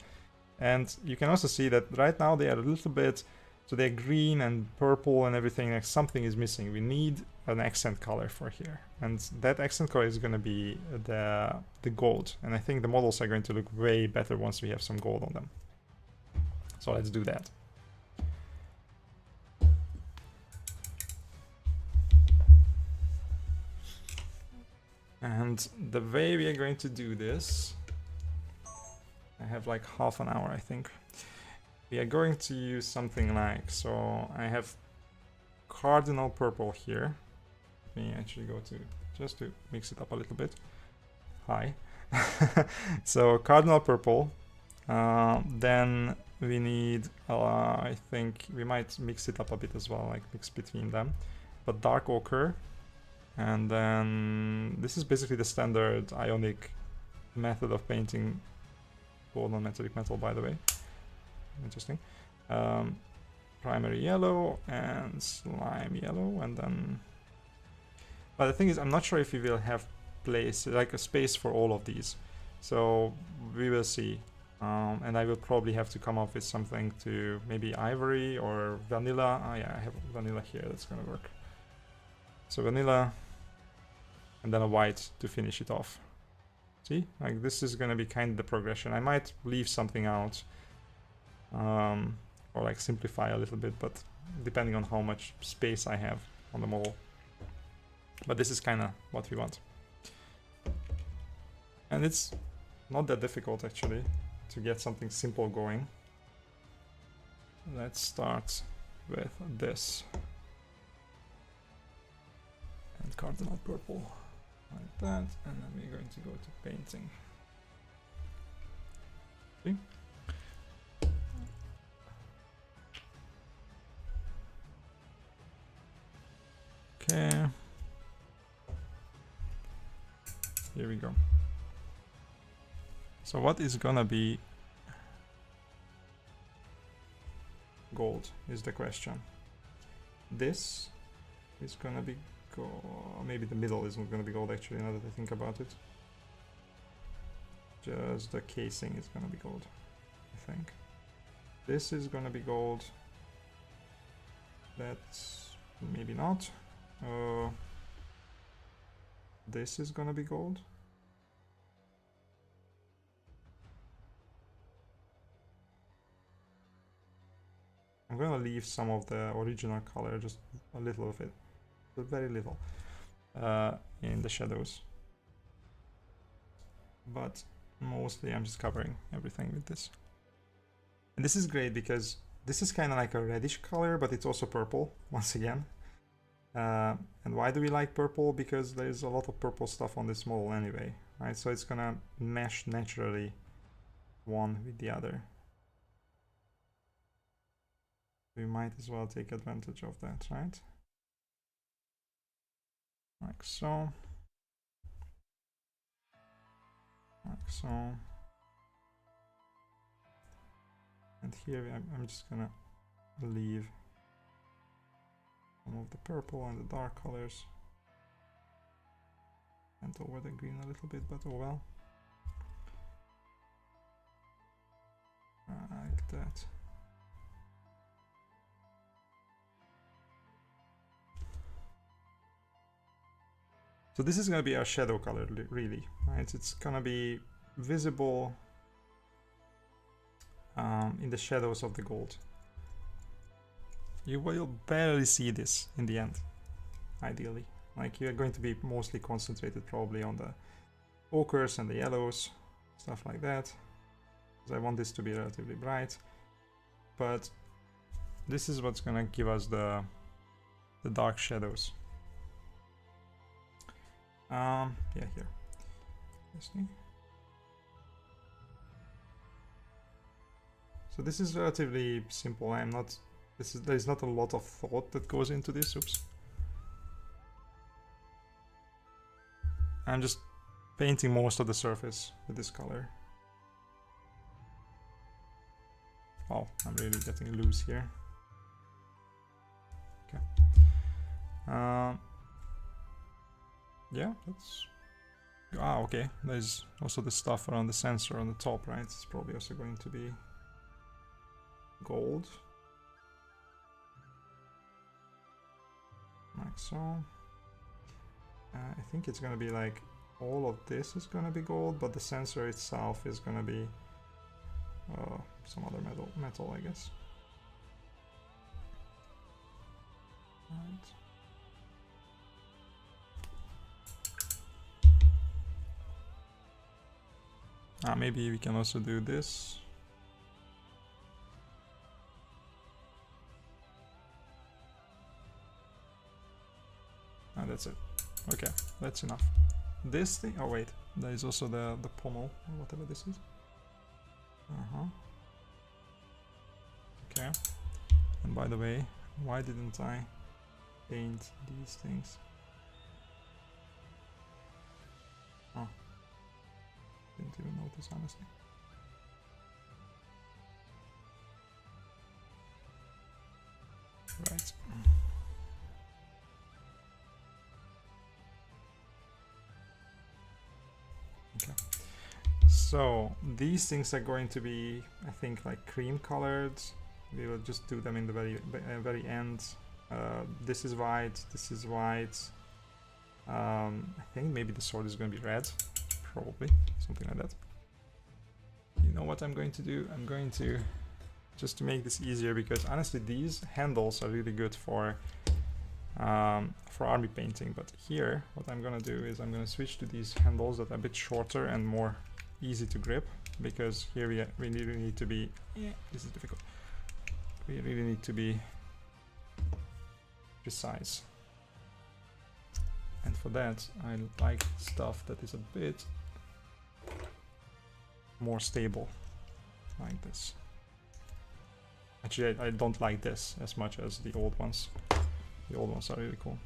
and you can also see that right now they are a little bit, so they're green and purple and everything, like something is missing. We need an accent color for here, and that accent color is going to be the gold, and I think the models are going to look way better once we have some gold on them. So let's do that. And the way we are going to do this, I have like half an hour, I think. We are going to use something like, so I have cardinal purple here. Let me actually go to, just to mix it up a little bit. Hi. So cardinal purple, then we need, I think we might mix it up a bit as well, like mix between them, but dark ochre. And then this is basically the standard ionic method of painting gold on metallic metal, by the way. Interesting. Primary yellow and slime yellow, and then, but the thing is, I'm not sure if we will have place, like a space for all of these, so we will see. And I will probably have to come up with something to maybe ivory or vanilla. Oh yeah, I have vanilla here, that's gonna work. So vanilla, and then a white to finish it off. See, like this is gonna be kind of the progression. I might leave something out, or like simplify a little bit, but depending on how much space I have on the model. But this is kind of what we want. And it's not that difficult actually to get something simple going. Let's start with this. And cardinal purple, like that, and then we're going to go to painting. See? Okay. Here we go. So what is gonna be gold is the question. This is gonna be gold. Maybe the middle isn't gonna be gold actually, now that I think about it. Just the casing is gonna be gold, I think. This is gonna be gold. That's maybe not. This is gonna be gold. I'm gonna leave some of the original color, just a little of it, but very little, in the shadows. But mostly I'm just covering everything with this. And this is great because this is kind of like a reddish color, but it's also purple, once again. And why do we like purple? Because there's a lot of purple stuff on this model anyway, right? So it's gonna mesh naturally one with the other. We might as well take advantage of that, right? Like so. Like so. And here I'm just gonna leave some of the purple and the dark colors. And over the green a little bit, but oh well. Like that. So this is going to be our shadow color, really, right? It's going to be visible in the shadows of the gold. You will barely see this in the end, ideally. Like, you're going to be mostly concentrated probably on the ochres and the yellows, stuff like that. Because I want this to be relatively bright. But this is what's going to give us the dark shadows. Yeah, here. So this is relatively simple. There's not a lot of thought that goes into this. Oops. I'm just painting most of the surface with this color. Wow, I'm really getting loose here. Okay. Yeah, that's... okay. There's also the stuff around the sensor on the top, right? It's probably also going to be gold. Like so. I think it's going to be like all of this is going to be gold, but the sensor itself is going to be some other metal, I guess. Right. Maybe we can also do this. That's it. Okay, that's enough. This thing, oh wait, there is also the pommel, or whatever this is. Okay. And by the way, why didn't I paint these things? Oh, didn't even notice, honestly. Right. Okay. So these things are going to be, I think, like cream colored. We will just do them in the very end. This is white. This is white. I think maybe the sword is going to be red, probably something like that. You know what I'm going to do? I'm going to, just to make this easier, because honestly these handles are really good for army painting. But here, what I'm gonna do is I'm gonna switch to these handles that are a bit shorter and more easy to grip, because here we really need to be. This is difficult. We really need to be precise, and for that I like stuff that is a bit more stable, like this. Actually, I don't like this as much as the old ones. The old ones are really cool.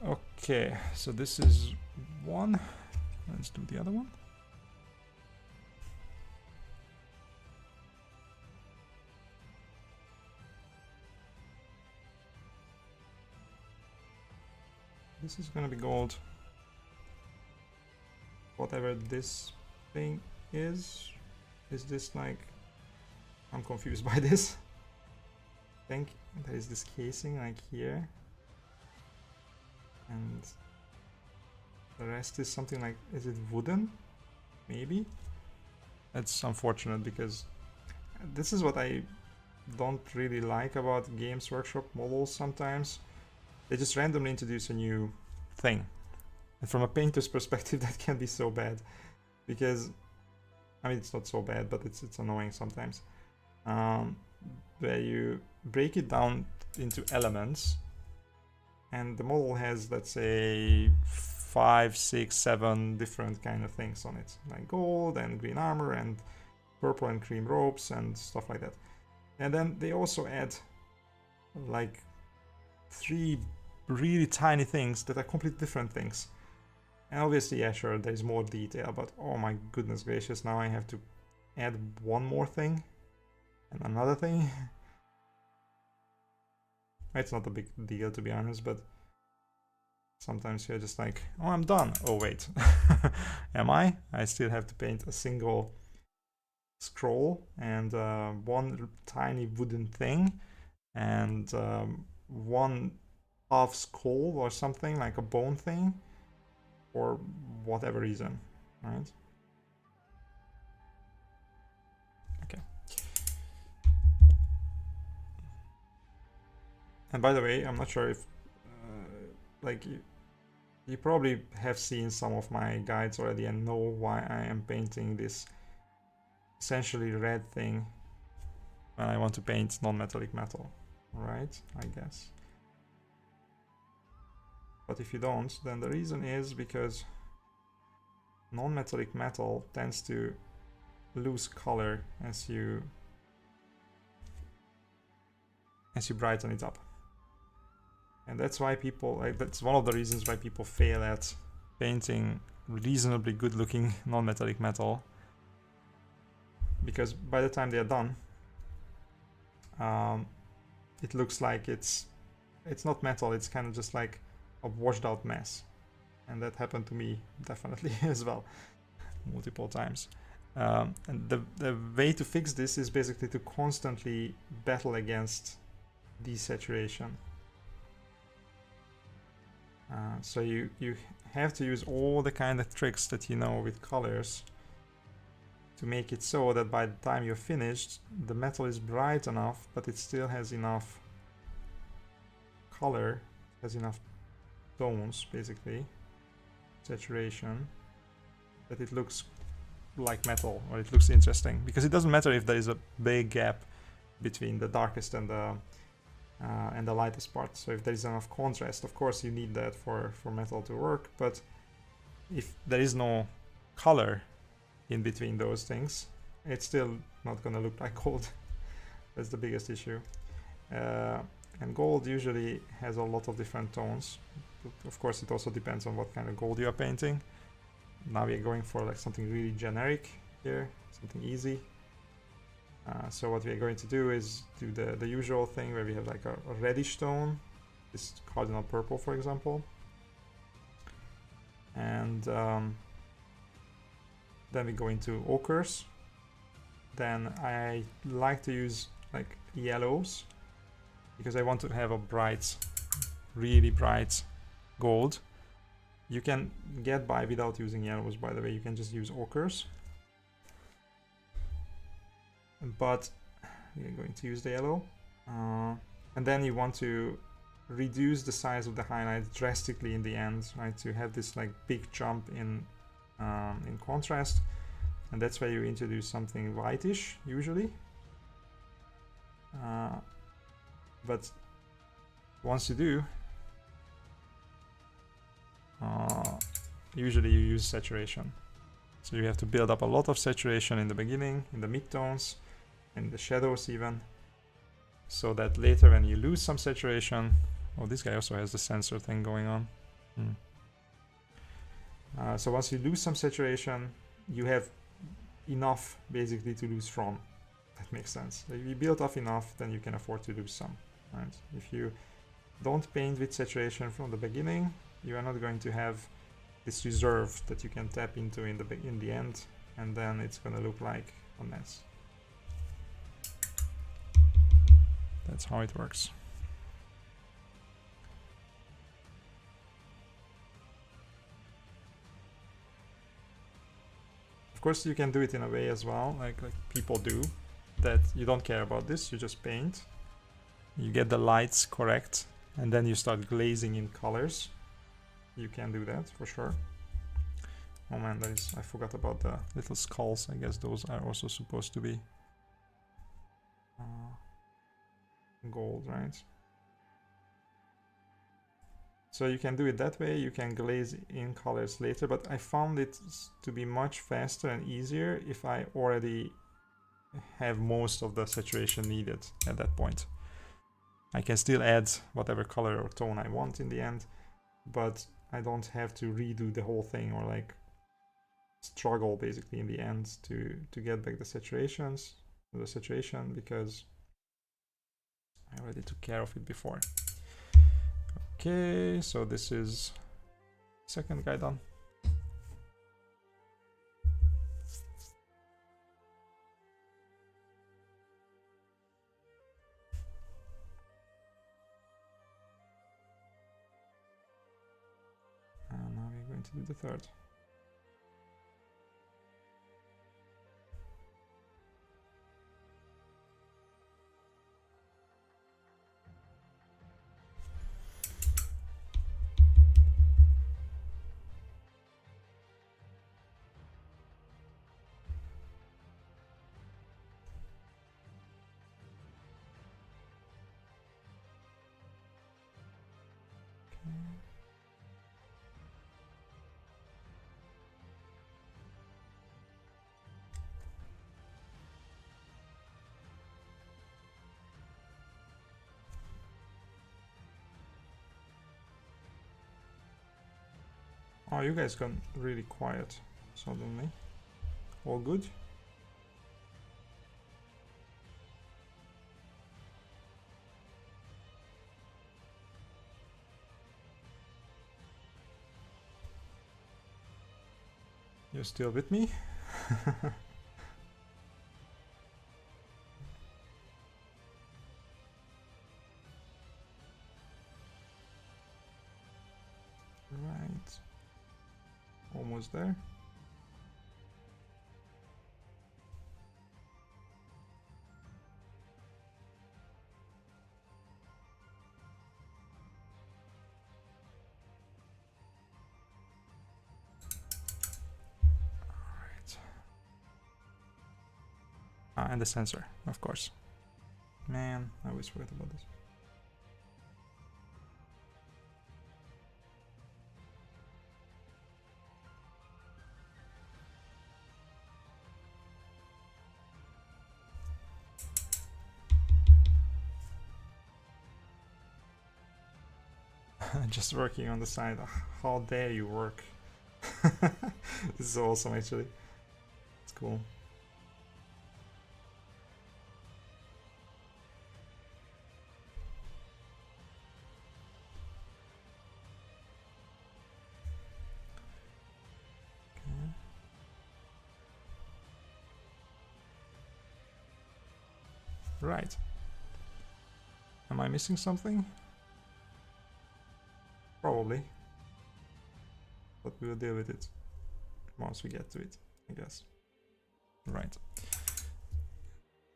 Okay, so this is one. Let's do the other one. This is gonna be gold. Whatever this thing is this like... I'm confused by this. I think there is this casing like here. And the rest is something like... is it wooden? Maybe? That's unfortunate, because this is what I don't really like about Games Workshop models sometimes. They just randomly introduce a new thing. And from a painter's perspective, that can be so bad. Because, I mean, it's not so bad, but it's annoying sometimes. Where you break it down into elements, and the model has, let's say, 5, 6, 7 different kind of things on it, like gold and green armor and purple and cream ropes and stuff like that. And then they also add like 3 really tiny things that are completely different things. And obviously, yeah, sure, there's more detail, but oh my goodness gracious, now I have to add one more thing and another thing. It's not a big deal, to be honest, but sometimes you're just like, oh, I'm done. Oh, wait. Am I? I still have to paint a single scroll and one tiny wooden thing and one half skull or something, like a bone thing, for whatever reason, right? Okay. And by the way, I'm not sure if like you probably have seen some of my guides already and know why I am painting this essentially red thing when I want to paint non-metallic metal, right? I guess. But if you don't, then the reason is because non-metallic metal tends to lose color as you brighten it up. And that's why people, like, that's one of the reasons why people fail at painting reasonably good looking non-metallic metal, because by the time they're done, it looks like it's not metal, it's kind of just like a washed out mess. And that happened to me definitely as well, multiple times. And the way to fix this is basically to constantly battle against desaturation. So you have to use all the kind of tricks that you know with colors to make it so that by the time you're finished, the metal is bright enough, but it still has enough color, has enough tones, basically, saturation, that it looks like metal, or it looks interesting. Because it doesn't matter if there is a big gap between the darkest and the lightest part. So if there is enough contrast, of course you need that for metal to work, but if there is no color in between those things, it's still not gonna look like gold. That's the biggest issue. And gold usually has a lot of different tones. Of course, it also depends on what kind of gold you are painting. Now we are going for like something really generic here, something easy. So what we are going to do is do the usual thing where we have like a reddish tone, this cardinal purple, for example. And then we go into ochres. Then I like to use like yellows, because I want to have a bright, really bright gold. You can get by without using yellows, by the way. You can just use ochres. But we're going to use the yellow. And then you want to reduce the size of the highlight drastically in the end, right? To have this like big jump in contrast. And that's where you introduce something whitish, usually. But once you do, usually you use saturation. So you have to build up a lot of saturation in the beginning, in the midtones, in the shadows even, so that later when you lose some saturation, oh, this guy also has the sensor thing going on. So once you lose some saturation, you have enough basically to lose from. That makes sense. If you build up enough, then you can afford to lose some. Right? If you don't paint with saturation from the beginning, you are not going to have this reserve that you can tap into in the end, and then it's going to look like a mess. That's how it works. Of course, you can do it in a way as well, like people do, that you don't care about this, you just paint. You get the lights correct, and then you start glazing in colors. You can do that for sure. Oh man, I forgot about the little skulls. I guess those are also supposed to be gold, right? So you can do it that way. You can glaze in colors later, but I found it to be much faster and easier if I already have most of the saturation needed at that point. I can still add whatever color or tone I want in the end, but I don't have to redo the whole thing, or like struggle basically in the end to get back the saturation because I already took care of it before. Okay, so this is second guy done. And now we're going to do the third. Oh, you guys got really quiet suddenly. All good? You're still with me? Right. Almost there. And the sensor, of course. Man, I always forget about this. Just working on the side. How dare you work? This is awesome, actually. It's cool. Right. Am I missing something? Probably. But we'll deal with it once we get to it, I guess. Right.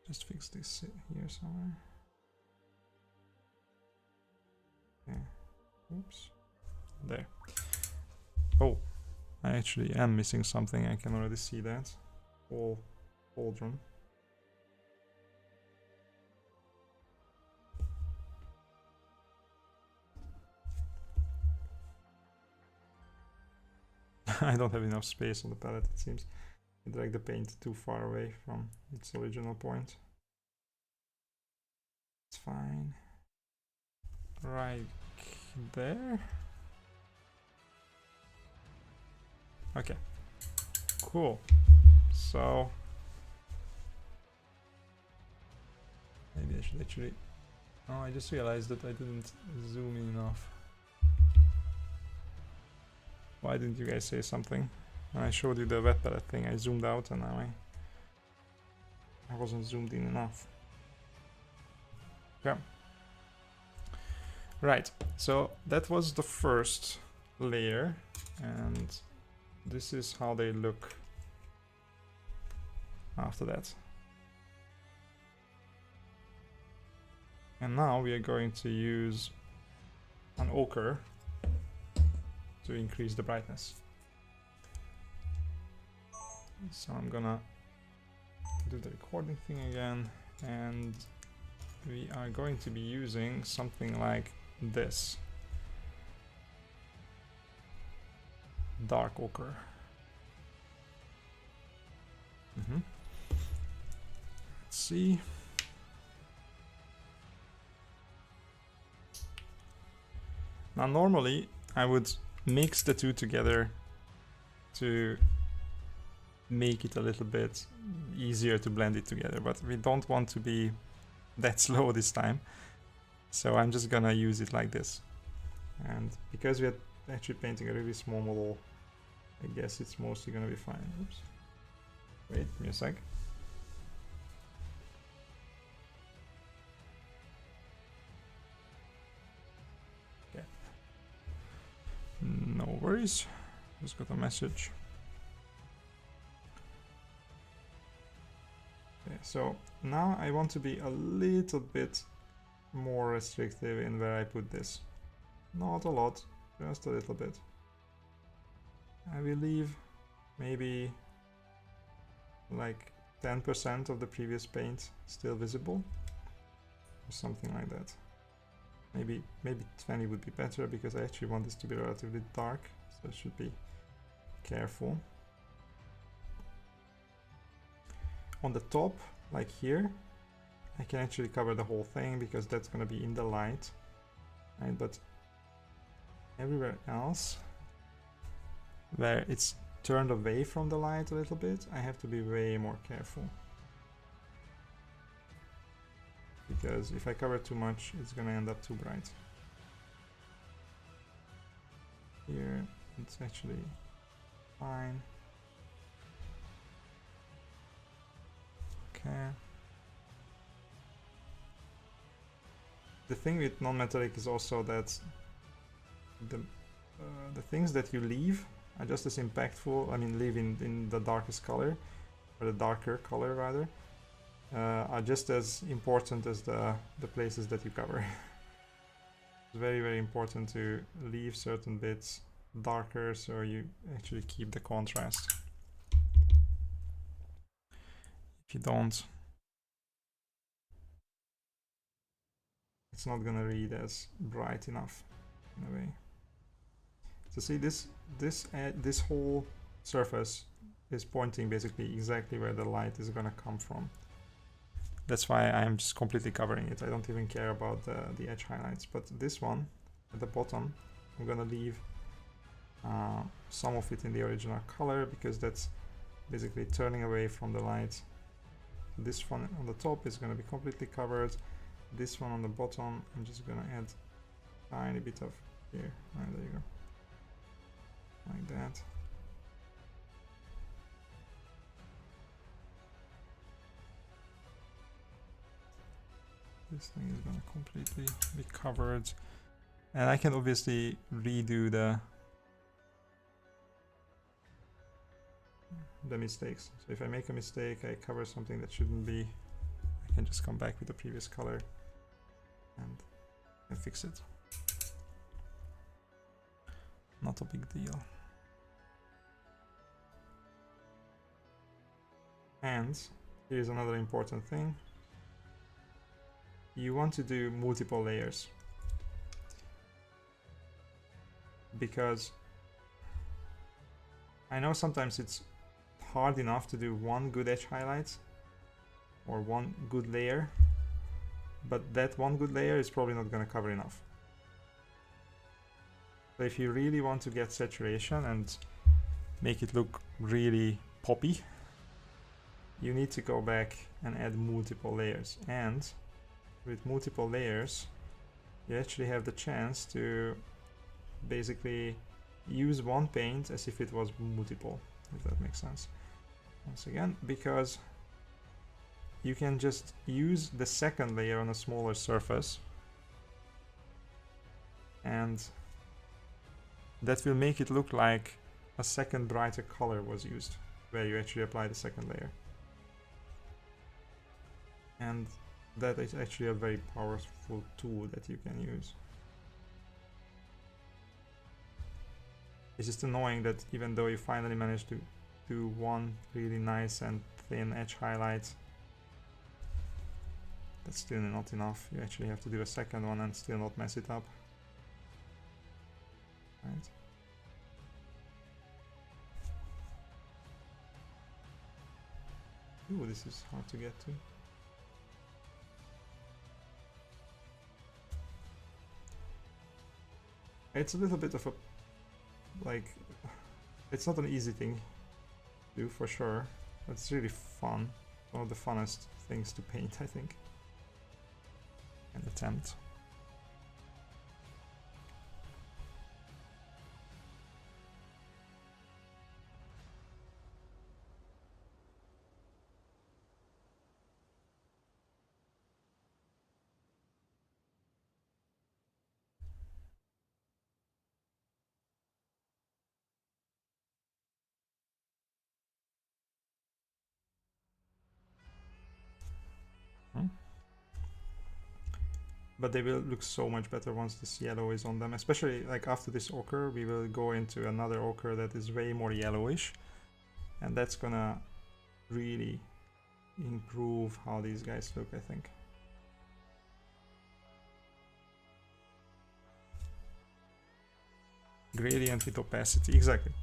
Just fix this here somewhere. Yeah. Oops. There. Oh, I actually am missing something. I can already see that. Whole cauldron. I don't have enough space on the palette, it seems. I drag the paint too far away from its original point. It's fine. Right there. Okay. Cool. So maybe I should actually... Oh, I just realized that I didn't zoom in enough. Why didn't you guys say something? When I showed you the wet palette thing, I zoomed out and now I wasn't zoomed in enough. Okay. Right, so that was the first layer, and this is how they look after that. And now we are going to use an ochre to increase the brightness. So I'm gonna do the recording thing again, and we are going to be using something like this. Dark ochre. Let's see. Now normally I would mix the two together to make it a little bit easier to blend it together, but we don't want to be that slow this time. So I'm just gonna use it like this. And because we are actually painting a really small model, I guess it's mostly gonna be fine. Oops. Wait, give me a sec. Okay. No worries. Just got a message. Okay, so now I want to be a little bit more restrictive in where I put this. Not a lot, just a little bit. I will leave maybe like 10% of the previous paint still visible, or something like that. Maybe 20 would be better, because I actually want this to be relatively dark, so I should be careful. On the top, like here, I can actually cover the whole thing because that's going to be in the light, right? But everywhere else, where it's turned away from the light a little bit, I have to be way more careful. Because if I cover too much, it's going to end up too bright. Here, it's actually fine. Okay. The thing with non-metallic is also that the things that you leave are just as impactful. I mean, leave in the darkest color, or the darker color rather, are just as important as the places that you cover. It's very, very important to leave certain bits darker so you actually keep the contrast. If you don't, it's not gonna read as bright enough in a way. So see, this whole surface is pointing basically exactly where the light is gonna come from. That's why I'm just completely covering it. I don't even care about the edge highlights. But this one at the bottom, I'm gonna leave some of it in the original color, because that's basically turning away from the light. This one on the top is gonna be completely covered. This one on the bottom, I'm just gonna add a tiny bit of here. Right, there you go. Like that. This thing is gonna completely be covered. And I can obviously redo the mistakes. So if I make a mistake, I cover something that shouldn't be, I can just come back with the previous color and fix it. Not a big deal. And here's another important thing. You want to do multiple layers, because I know sometimes it's hard enough to do one good edge highlight or one good layer, but that one good layer is probably not going to cover enough. So if you really want to get saturation and make it look really poppy, you need to go back and add multiple layers. And with multiple layers, you actually have the chance to basically use one paint as if it was multiple, if that makes sense. Once again, because you can just use the second layer on a smaller surface, and that will make it look like a second brighter color was used, where you actually apply the second layer. And that is actually a very powerful tool that you can use. It's just annoying that even though you finally managed to do one really nice and thin edge highlight, that's still not enough. You actually have to do a second one and still not mess it up. Right? Ooh, this is hard to get to. It's a little bit of a, like, it's not an easy thing. do for sure. It's really fun. One of the funnest things to paint, I think. And attempt. But they will look so much better once this yellow is on them, especially like after this ochre we will go into another ochre that is way more yellowish, and that's gonna really improve how these guys look, I think. Gradient with opacity, exactly.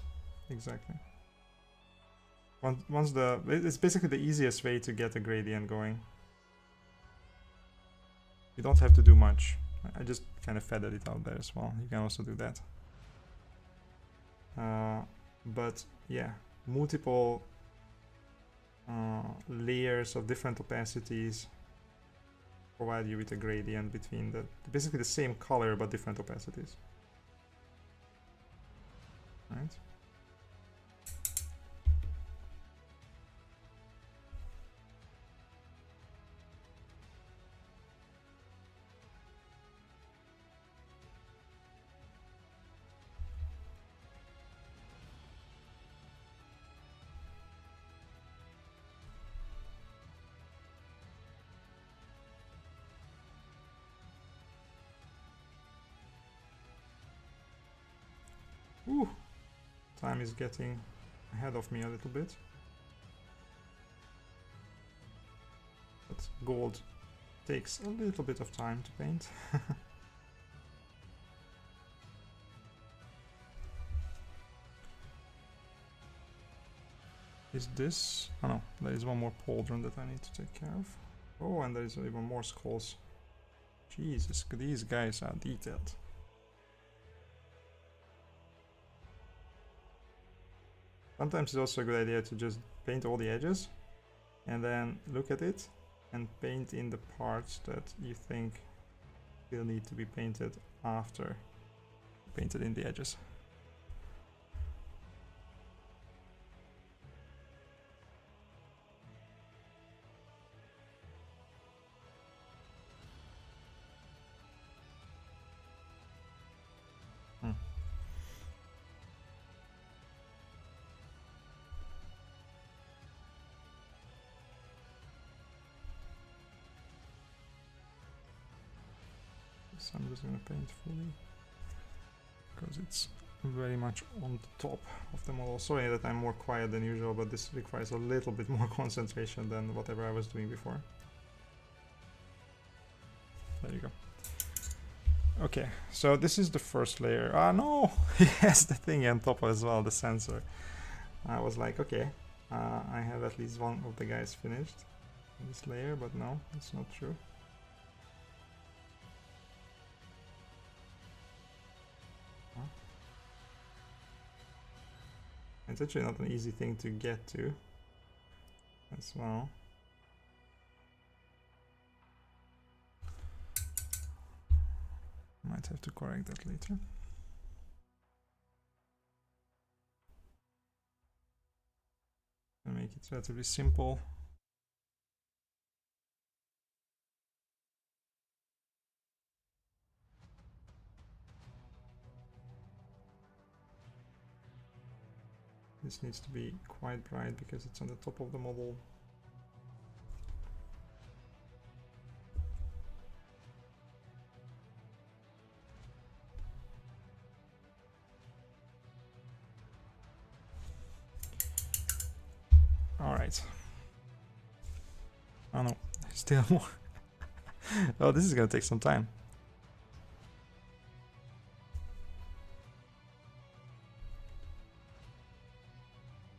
Once it's basically the easiest way to get a gradient going. You don't have to do much. I just kind of feathered it out there as well. You can also do that. But yeah, multiple layers of different opacities provide you with a gradient between basically the same color but different opacities. Right? Ooh, time is getting ahead of me a little bit. But gold takes a little bit of time to paint. Is this... oh no, there is one more pauldron that I need to take care of. Oh, and there is even more skulls. Jesus, these guys are detailed. Sometimes it's also a good idea to just paint all the edges and then look at it and paint in the parts that you think will need to be painted after painted in the edges. So I'm just going to paint fully because it's very much on the top of the model. Sorry that I'm more quiet than usual, but this requires a little bit more concentration than whatever I was doing before. There you go. Okay, so this is the first layer. Ah, no! It has the thing on top as well, the sensor. I was like, okay, I have at least one of the guys finished in this layer, but no, that's not true. It's actually not an easy thing to get to as well. Might have to correct that later. And make it relatively simple. This needs to be quite bright because it's on the top of the model. All right. Oh no, still more. Oh, this is gonna take some time.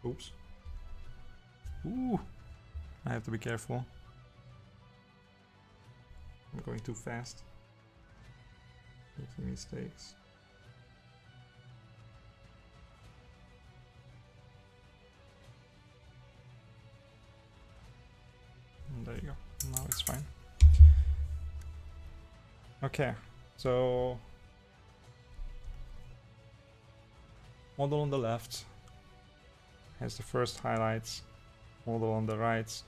Oops. Ooh, I have to be careful. I'm going too fast. Making mistakes. Okay, so model on the left has the first highlights, model on the right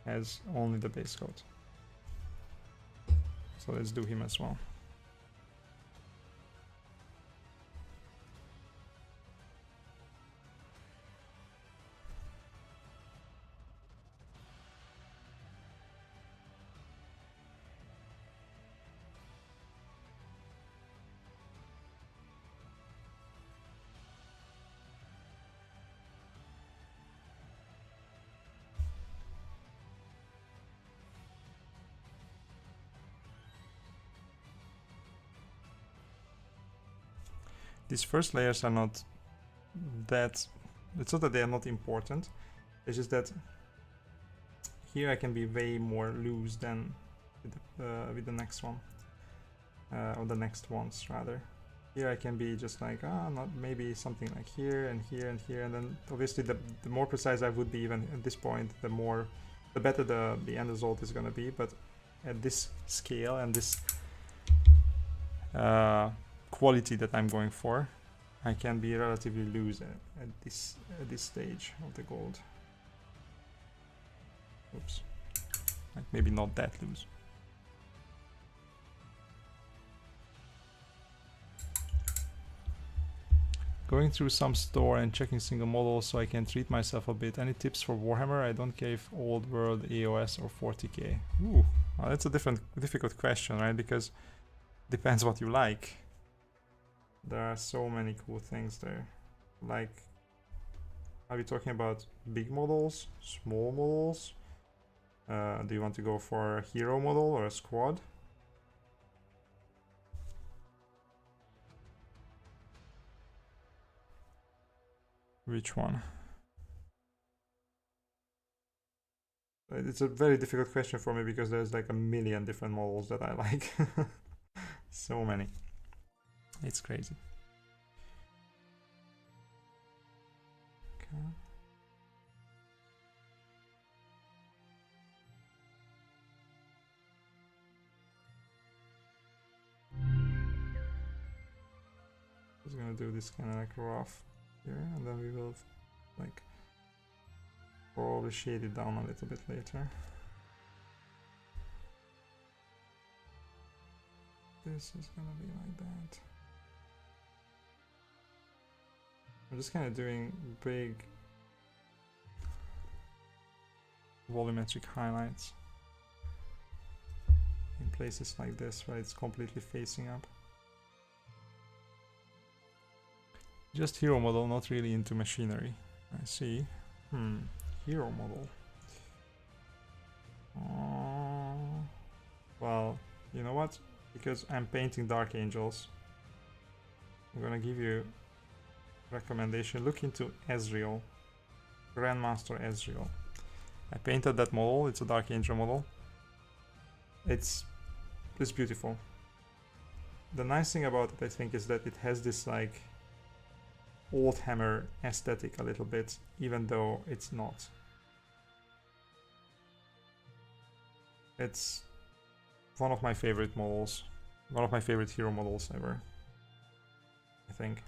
has only the base coat. So let's do him as well. These first layers are not that, it's not that they are not important, it's just that here I can be way more loose than with the next one, or the next ones rather. Here I can be just like, not maybe something like here and here and here, and then obviously the more precise I would be even at this point, the better the end result is gonna be, but at this scale and this quality that I'm going for, I can be relatively loose at this stage of the gold. Oops, like maybe not that loose. Going through some store and checking single models so I can treat myself a bit. Any tips for Warhammer? I don't care if old world, AOS or 40k. Ooh, well, that's a difficult question, right? Because depends what you like. There are so many cool things there. Like, are we talking about big models, small models? Do you want to go for a hero model or a squad? Which one? It's a very difficult question for me because there's like a million different models that I like. So many. It's crazy. Okay. Just gonna do this kind of like rough here, and then we will like probably shade it down a little bit later. This is gonna be like that. I'm just kind of doing big volumetric highlights in places like this where it's completely facing up. Just hero model, not really into machinery. I see. Hero model. Well, you know what? Because I'm painting Dark Angels, I'm gonna give you a recommendation. Look into Ezreal, Grandmaster Ezreal. I painted that model. It's a Dark Angel model. It's beautiful. The nice thing about it, I think, is that it has this like old hammer aesthetic a little bit, even though it's not. It's one of my favorite models, one of my favorite hero models ever, I think.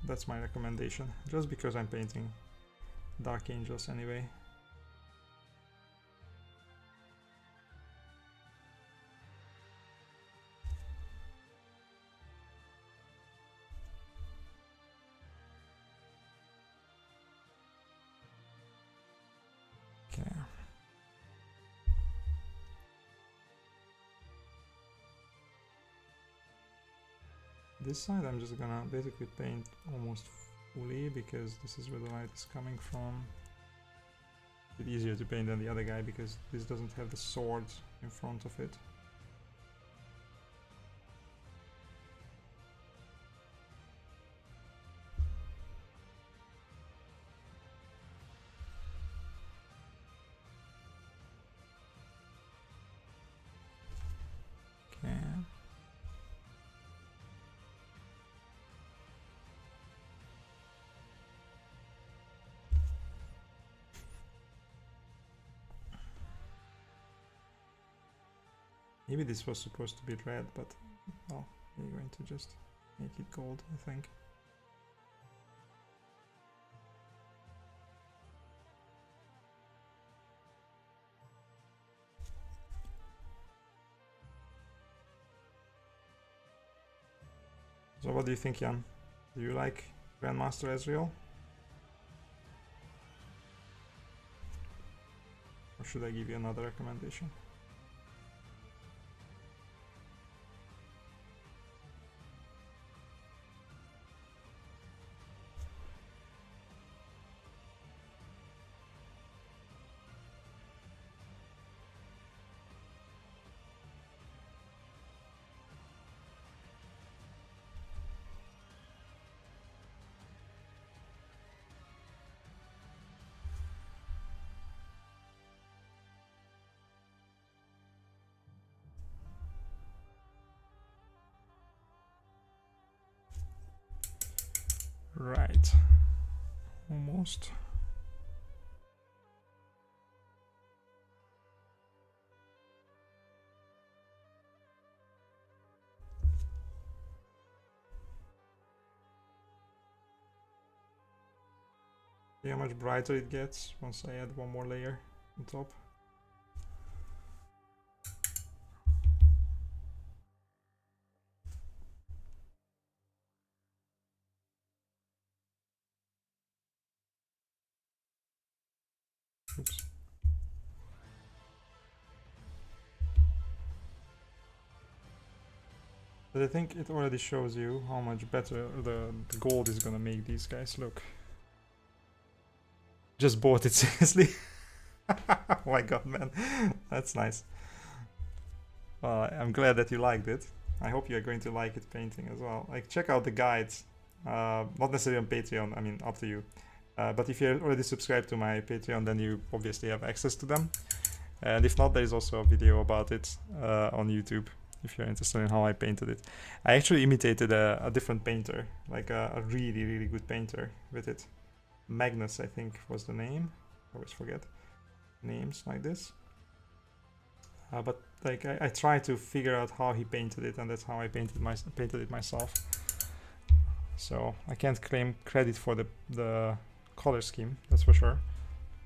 That's my recommendation, just because I'm painting Dark Angels anyway. Okay. This side I'm just gonna basically paint almost fully because this is where the light is coming from. A bit easier to paint than the other guy because this doesn't have the sword in front of it. Okay. Maybe this was supposed to be red, but well, we're going to just make it gold, I think. So what do you think, Jan? Do you like Grandmaster Ezreal? Or should I give you another recommendation? Right, almost. See how much brighter it gets once I add one more layer on top. Oops. But I think it already shows you how much better the gold is gonna make these guys look. Just bought it, seriously. Oh my god, man, that's nice. I'm glad that you liked it. I hope you're going to like it painting as well. Like, check out the guides. Not necessarily on Patreon, I mean, up to you. But if you're already subscribed to my Patreon, then you obviously have access to them. And if not, there is also a video about it on YouTube, if you're interested in how I painted it. I actually imitated a different painter, like a really, really good painter with it. Magnus, I think, was the name. I always forget names like this. But like I try to figure out how he painted it, and that's how I painted it myself. So I can't claim credit for the color scheme, that's for sure.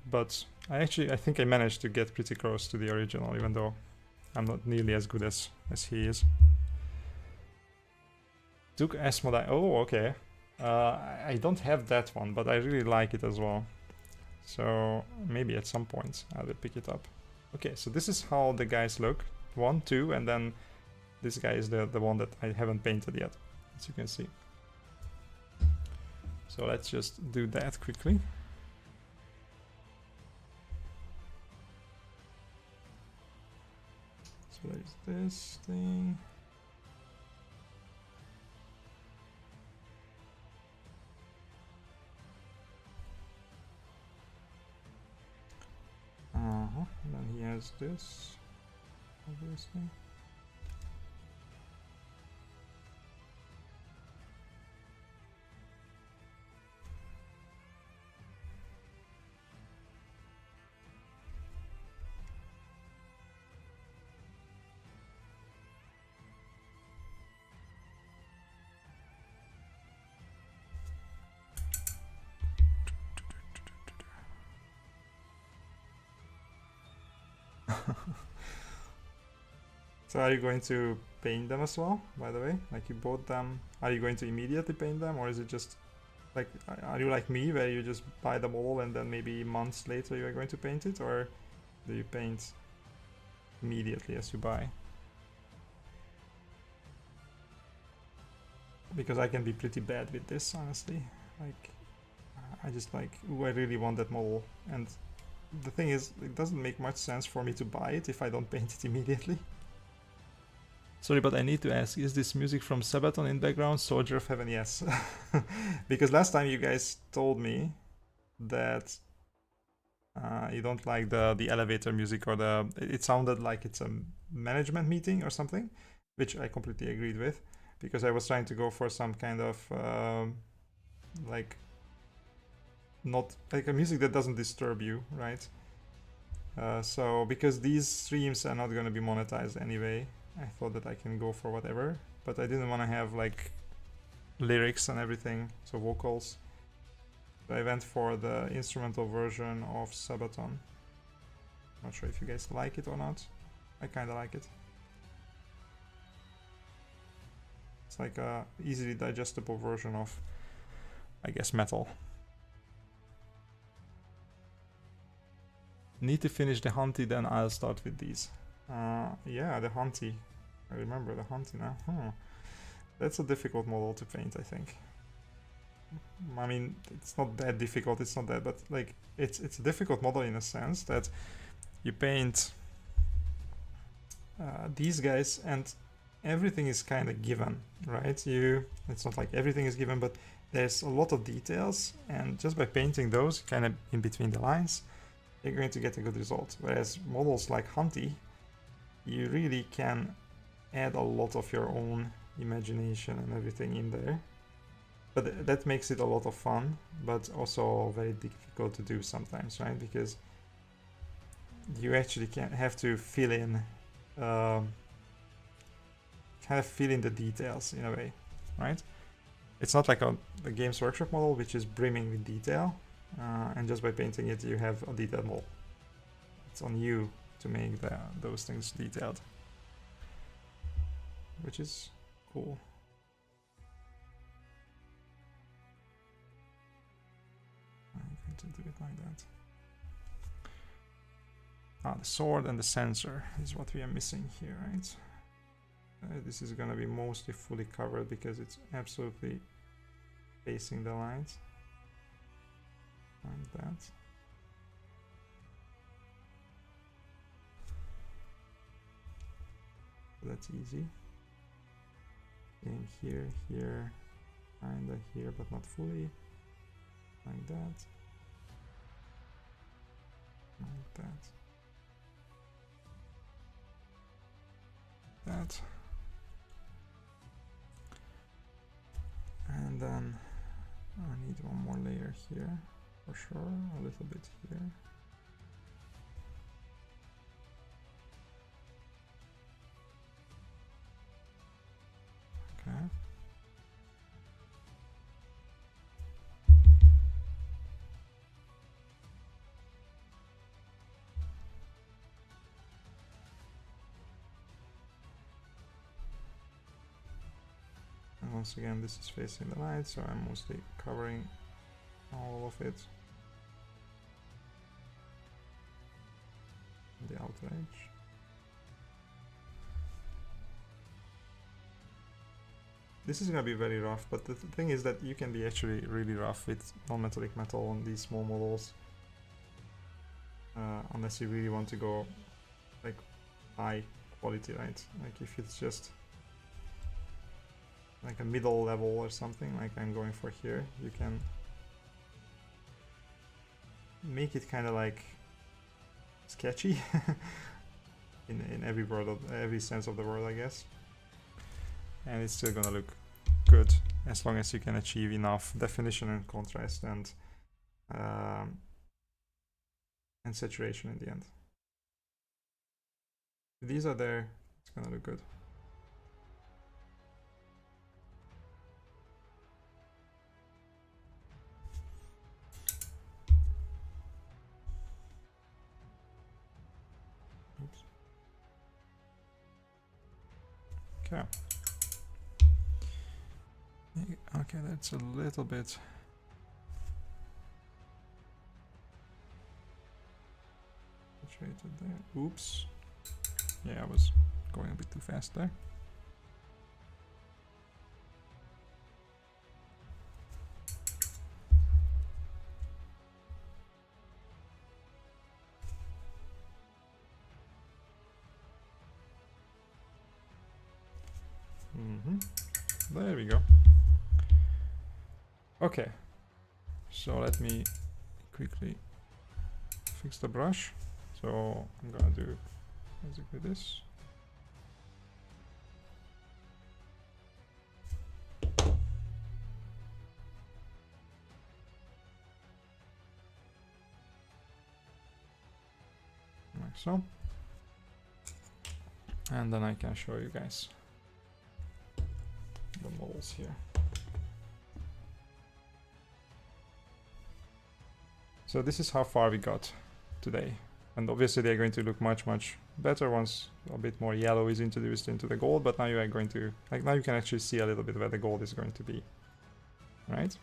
But I think I managed to get pretty close to the original, even though I'm not nearly as good as he is. Took Asmodai. Oh, okay. I don't have that one, but I really like it as well. So maybe at some point I will pick it up. Okay, so this is how the guys look. 1, 2, and then this guy is the one that I haven't painted yet, as you can see. So let's just do that quickly. So there's this thing. And then he has this, obviously. So are you going to paint them as well, by the way? Like, you bought them, are you going to immediately paint them, or is it just like, are you like me, where you just buy them all and then maybe months later you are going to paint it, or do you paint immediately as you buy? Because I can be pretty bad with this, honestly. Like, I just like, ooh, I really want that model, and the thing is, it doesn't make much sense for me to buy it if I don't paint it immediately. Sorry, but I need to ask, is this music from Sabaton in background? Soldier of Heaven, yes. Because last time you guys told me that you don't like the elevator music, or it sounded like it's a management meeting or something, which I completely agreed with, because I was trying to go for some kind of like, not like a music that doesn't disturb you, right? So because these streams are not going to be monetized anyway, I thought that I can go for whatever, but I didn't want to have like lyrics and everything, so vocals. So I went for the instrumental version of Sabaton. Not sure if you guys like it or not. I kind of like it. It's like a easily digestible version of, I guess, metal. Need to finish the Hunty, then I'll start with these. Yeah, the Hunty. I remember the Hunty now. That's a difficult model to paint, I think. I mean, it's not that difficult, it's not that, but like, it's a difficult model in a sense that you paint these guys and everything is kind of given, right? It's not like everything is given, but there's a lot of details, and just by painting those kind of in between the lines, you're going to get a good result. Whereas models like Hunty, you really can add a lot of your own imagination and everything in there. But that makes it a lot of fun, but also very difficult to do sometimes, right? Because you actually have to fill in, kind of fill in the details in a way, right? It's not like a Games Workshop model, which is brimming with detail, and just by painting it, you have a detailed model. It's on you to make those things detailed, which is cool. I'm going to do it like that. The sword and the sensor is what we are missing here, right? This is gonna be mostly fully covered because it's absolutely facing the lines. Like that. So that's easy. In here, here, kinda here, but not fully. Like that. Like that. That. And then I need one more layer here for sure, a little bit here. Okay. And once again, this is facing the light, so I'm mostly covering all of it. The outer edge. This is gonna be very rough, but the thing is that you can be actually really rough with non-metallic metal on these small models. Unless you really want to go like high quality, right? Like if it's just like a middle level or something like I'm going for here, you can make it kind of like sketchy in every word of every sense of the word, I guess. And it's still gonna look good as long as you can achieve enough definition and contrast and saturation in the end. If these are there, it's gonna look good. Oops. Okay. Okay, that's a little bit saturated there. Oops. Yeah, I was going a bit too fast there. There we go. Okay, so let me quickly fix the brush. So I'm gonna do basically this. like so. And then I can show you guys the models here. So this is how far we got today. And obviously they're going to look much, much better once a bit more yellow is introduced into the gold, but now you are going to, like, now you can actually see a little bit where the gold is going to be, right?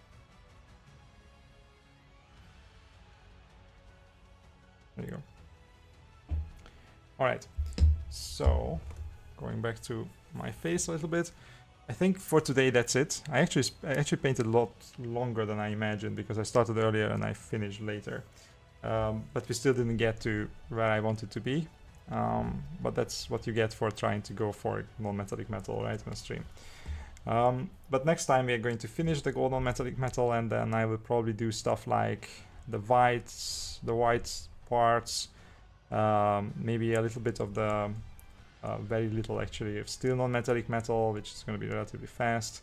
There you go. All right, so going back to my face a little bit, I think for today that's it. I actually painted a lot longer than I imagined because I started earlier and I finished later. But we still didn't get to where I wanted to be. But that's what you get for trying to go for non-metallic metal, right, on a stream. But next time we are going to finish the gold non-metallic metal, and then I will probably do stuff like the white parts, maybe a little bit of the very little actually of still non-metallic metal, which is going to be relatively fast.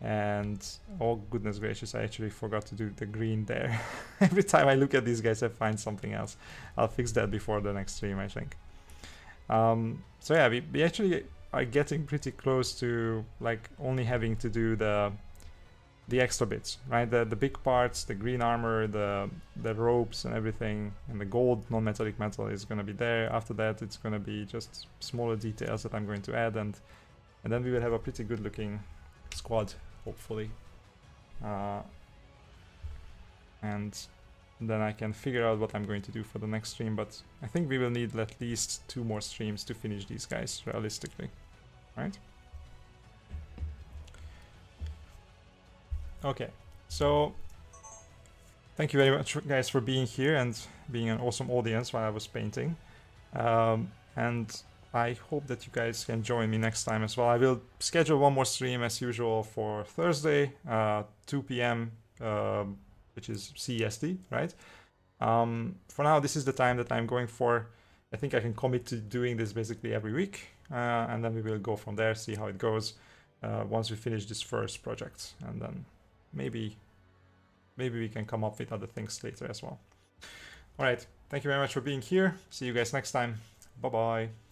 And oh goodness gracious, I actually forgot to do the green there. Every time I look at these guys I find something else. I'll fix that before the next stream, I think. So yeah, we actually are getting pretty close to like only having to do the extra bits, right? The big parts, the green armor, the ropes and everything, and the gold non-metallic metal is going to be there. After that it's going to be just smaller details that I'm going to add, and then we will have a pretty good looking squad, hopefully. And then I can figure out what I'm going to do for the next stream, but I think we will need at least 2 more streams to finish these guys realistically, right? Okay, so thank you very much guys for being here and being an awesome audience while I was painting. And I hope that you guys can join me next time as well. I will schedule one more stream as usual for Thursday, 2 p.m., which is CEST, right? For now, this is the time that I'm going for. I think I can commit to doing this basically every week, and then we will go from there, see how it goes once we finish this first project, and then maybe we can come up with other things later as well. All right, thank you very much for being here. See you guys next time. Bye-bye.